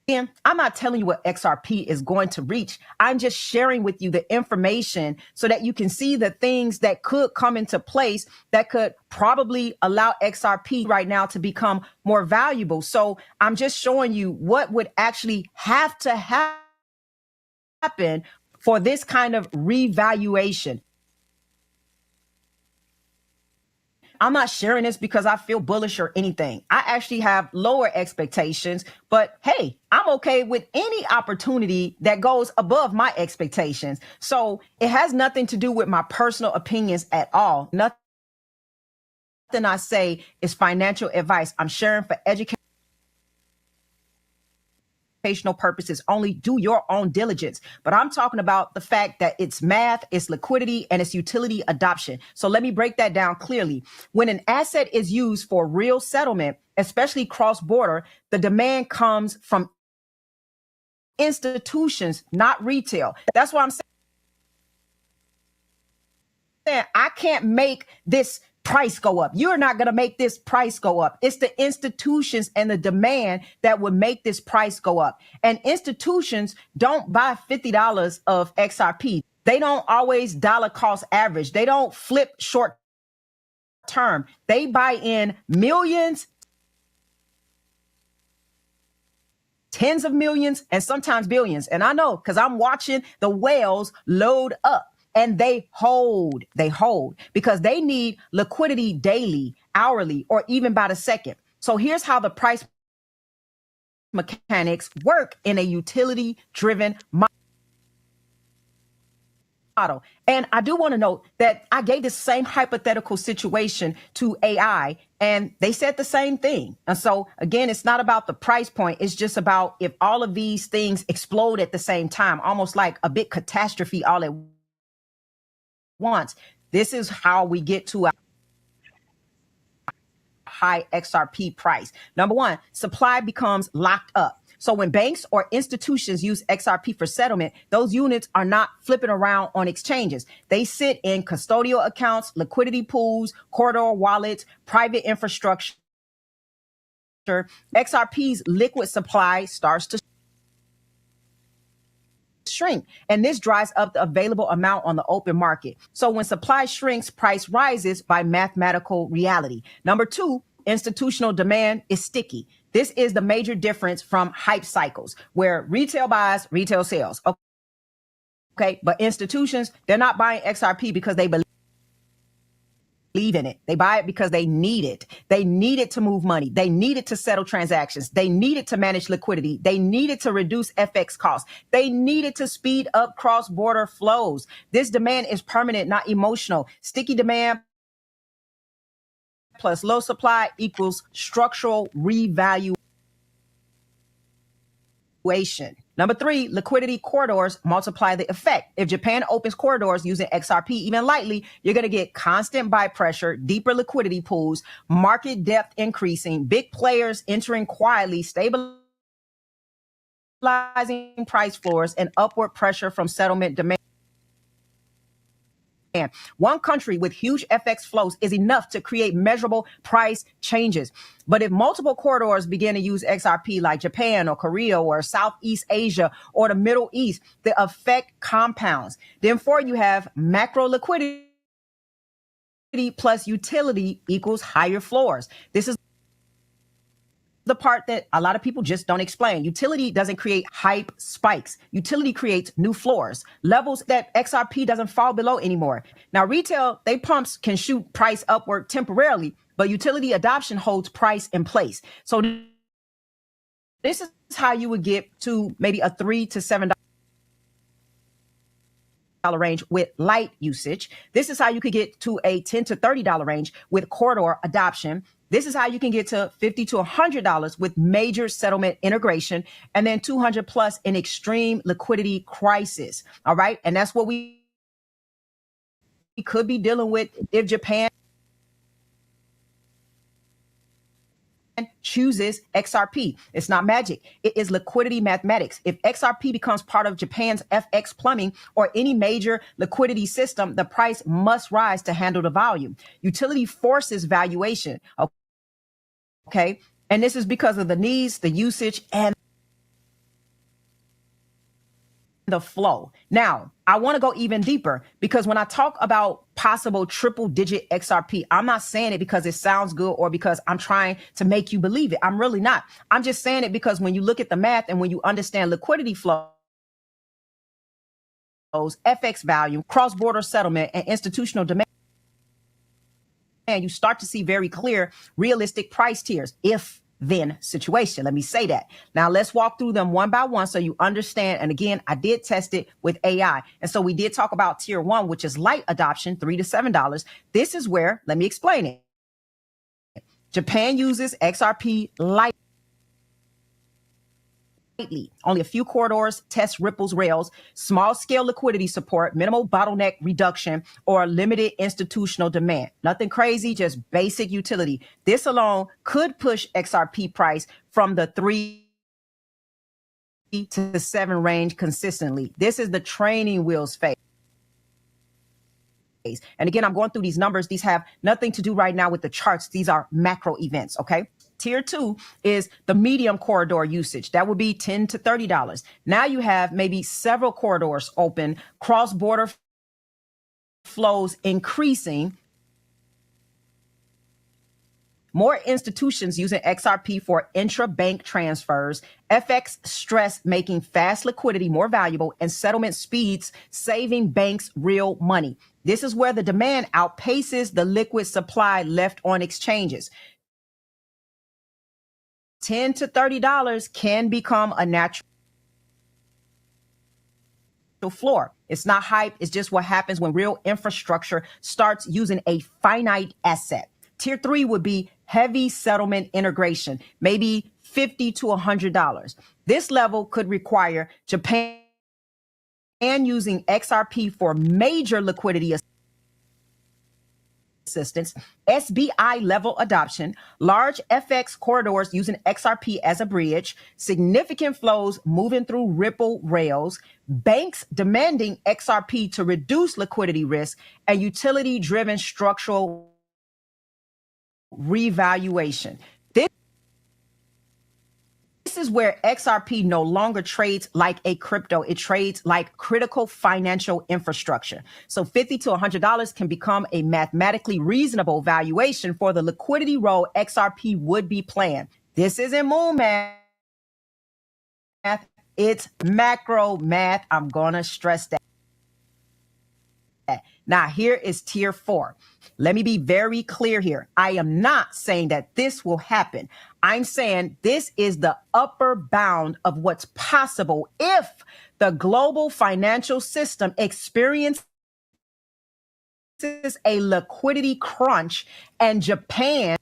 Again, I'm not telling you what XRP is going to reach. I'm just sharing with you the information so that you can see the things that could come into place that could probably allow XRP right now to become more valuable. So I'm just showing you what would actually have to happen for this kind of revaluation. I'm not sharing this because I feel bullish or anything. I actually have lower expectations, but hey, I'm okay with any opportunity that goes above my expectations. So it has nothing to do with my personal opinions at all. Nothing I say is financial advice. I'm sharing for education. Purposes only. Do your own diligence. But I'm talking about the fact that it's math, it's liquidity, and it's utility adoption. So let me break that down clearly. When an asset is used for real settlement, especially cross-border, the demand comes from institutions, not retail. That's why I'm saying I can't make this price go up. You're not going to make this price go up. It's the institutions and the demand that would make this price go up. And institutions don't buy $50 of XRP. They don't always dollar cost average. They don't flip short term. They buy in millions, tens of millions, and sometimes billions. And I know because I'm watching the whales load up. And they hold because they need liquidity daily, hourly, or even by the second. So here's how the price mechanics work in a utility-driven model. And I do want to note that I gave the same hypothetical situation to AI, and they said the same thing. And so, again, it's not about the price point. It's just about if all of these things explode at the same time, almost like a big catastrophe all at once. This is how we get to a high XRP price. Number one, supply becomes locked up. So when banks or institutions use XRP for settlement, those units are not flipping around on exchanges. They sit in custodial accounts, liquidity pools, corridor wallets, private infrastructure. XRP's liquid supply starts to shrink, and this dries up the available amount on the open market. So when supply shrinks, price rises by mathematical reality. Number two, institutional demand is sticky. This is the major difference from hype cycles where retail buys, retail sells. Okay, but institutions, they're not buying XRP because they believe in it. They buy it because they need it. They need it to move money. They need it to settle transactions. They need it to manage liquidity. They need it to reduce FX costs. They need it to speed up cross-border flows. This demand is permanent, not emotional. Sticky demand plus low supply equals structural revaluation. Number 3, liquidity corridors multiply the effect. If Japan opens corridors using XRP even lightly, you're going to get constant buy pressure, deeper liquidity pools, market depth increasing, big players entering quietly, stabilizing price floors, and upward pressure from settlement demand. One country with huge FX flows is enough to create measurable price changes. But if multiple corridors begin to use XRP like Japan or Korea or Southeast Asia or the Middle East, the effect compounds. Then 4, you have macro liquidity plus utility equals higher floors. This is the part that a lot of people just don't explain. Utility doesn't create hype spikes. Utility creates new floors, levels that XRP doesn't fall below anymore. Now, retail, they pumps can shoot price upward temporarily, but utility adoption holds price in place. So this is how you would get to maybe a $3 to $7 range with light usage. This is how you could get to a $10 to $30 range with corridor adoption. This is how you can get to $50 to $100 with major settlement integration, and then 200 plus in extreme liquidity crisis. All right. And that's what we could be dealing with if Japan chooses XRP. It's not magic. It is liquidity mathematics. If XRP becomes part of Japan's FX plumbing or any major liquidity system, the price must rise to handle the volume. Utility forces valuation. Okay. And this is because of the needs, the usage, and the flow. Now, I want to go even deeper because when I talk about possible triple digit XRP, I'm not saying it because it sounds good or because I'm trying to make you believe it. I'm really not. I'm just saying it because when you look at the math and when you understand liquidity flows, FX value, cross-border settlement, and institutional demand, you start to see very clear, realistic price tiers. If then situation. Let me say that. Now let's walk through them one by one so you understand. And again, I did test it with AI. And so we did talk about tier 1, which is light adoption, $3 to $7. This is where, let me explain it. Japan uses XRP lightly. Only a few corridors, test ripples, rails, small scale liquidity support, minimal bottleneck reduction, or limited institutional demand. Nothing crazy, just basic utility. This alone could push XRP price from the 3 to 7 range consistently. This is the training wheels phase. And again, I'm going through these numbers. These have nothing to do right now with the charts. These are macro events, okay? Tier 2 is the medium corridor usage. That would be $10 to $30. Now you have maybe several corridors open, cross-border flows increasing, more institutions using XRP for intra-bank transfers, FX stress making fast liquidity more valuable, and settlement speeds saving banks real money. This is where the demand outpaces the liquid supply left on exchanges. $10 to $30 can become a natural floor. It's not hype. It's just what happens when real infrastructure starts using a finite asset. Tier 3 would be heavy settlement integration, maybe $50 to $100. This level could require Japan using XRP for major liquidity assistance, SBI level adoption, large FX corridors using XRP as a bridge, significant flows moving through Ripple rails, banks demanding XRP to reduce liquidity risk, and utility-driven structural revaluation. This is where XRP no longer trades like a crypto. It trades like critical financial infrastructure. So $50 to $100 can become a mathematically reasonable valuation for the liquidity role XRP would be playing. This isn't moon math. It's macro math. I'm going to stress that. Now, here is tier 4. Let me be very clear here. I am not saying that this will happen. I'm saying this is the upper bound of what's possible if the global financial system experiences a liquidity crunch and Japan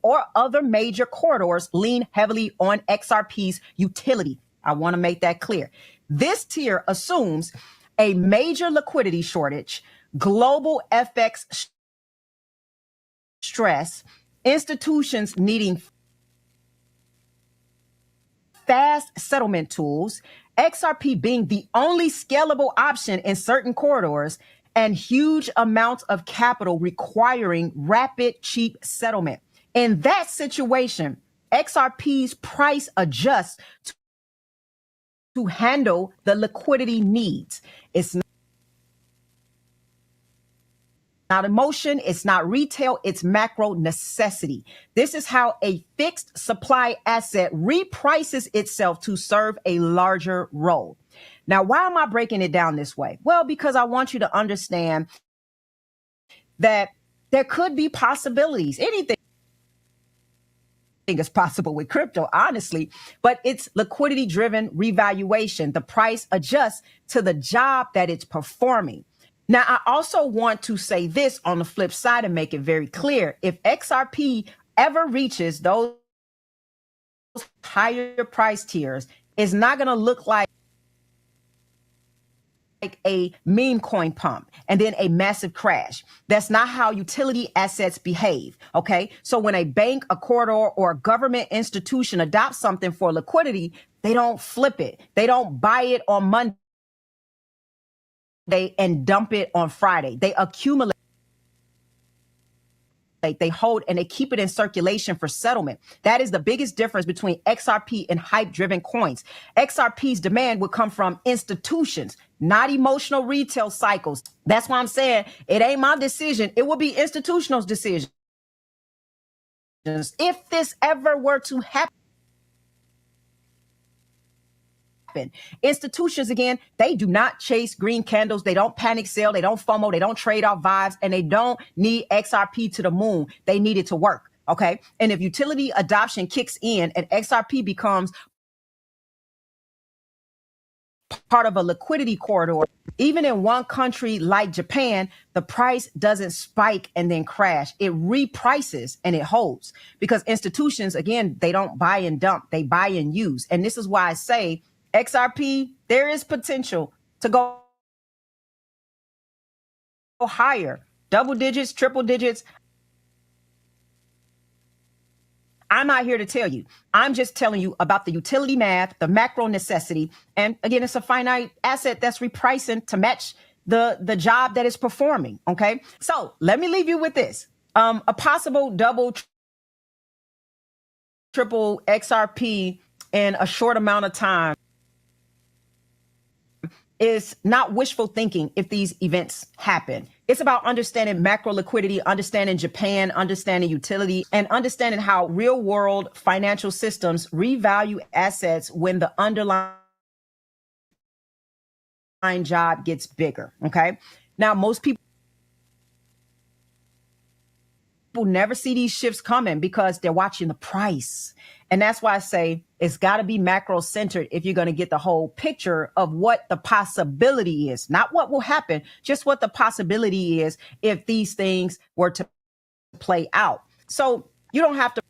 or other major corridors lean heavily on XRP's utility. I want to make that clear. This tier assumes a major liquidity shortage, global FX stress, institutions needing fast settlement tools, XRP being the only scalable option in certain corridors, and huge amounts of capital requiring rapid, cheap settlement. In that situation, XRP's price adjusts to handle the liquidity needs. It's not emotion, it's not retail, it's macro necessity. This is how a fixed supply asset reprices itself to serve a larger role. Now, why am I breaking it down this way? Well, because I want you to understand that there could be possibilities. Anything is possible with crypto, honestly, but it's liquidity driven revaluation. The price adjusts to the job that it's performing. Now, I also want to say this on the flip side and make it very clear. If XRP ever reaches those higher price tiers, it's not going to look like a meme coin pump and then a massive crash. That's not how utility assets behave. Okay. So when a bank, a corridor, or a government institution adopts something for liquidity, they don't flip it. They don't buy it on Monday and dump it on Friday. They accumulate. They hold and they keep it in circulation for settlement. That is the biggest difference between XRP and hype-driven coins. XRP's demand would come from institutions, not emotional retail cycles. That's why I'm saying it ain't my decision. It will be institutional decisions. If this ever were to happen, institutions, again, they do not chase green candles. They don't panic sell. They don't FOMO. They don't trade off vibes, and they don't need XRP to the moon. They need it to work. Okay. And if utility adoption kicks in and XRP becomes part of a liquidity corridor, even in one country like Japan, the price doesn't spike and then crash. It reprices and it holds because institutions, again, they don't buy and dump. They buy and use. And this is why I say XRP, there is potential to go higher, double digits, triple digits. I'm not here to tell you. I'm just telling you about the utility math, the macro necessity. And again, it's a finite asset that's repricing to match the job that it's performing. Okay. So let me leave you with this. A possible double, triple XRP in a short amount of time is not wishful thinking if these events happen. It's about understanding macro liquidity, understanding Japan, understanding utility, and understanding how real world financial systems revalue assets when the underlying job gets bigger. Okay. Now, most people never see these shifts coming because they're watching the price. And that's why I say it's got to be macro centered if you're going to get the whole picture of what the possibility is, not what will happen, just what the possibility is if these things were to play out. So you don't have to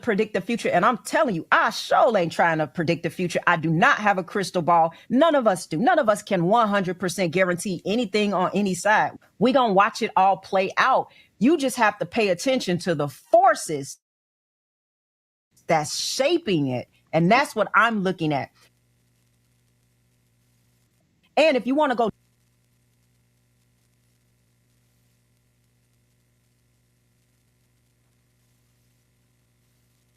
predict the future. And I'm telling you, I sure ain't trying to predict the future. I do not have a crystal ball. None of us do. None of us can 100% guarantee anything on any side. We're going to watch it all play out. You just have to pay attention to the forces that's shaping it. And that's what I'm looking at. And if you want to go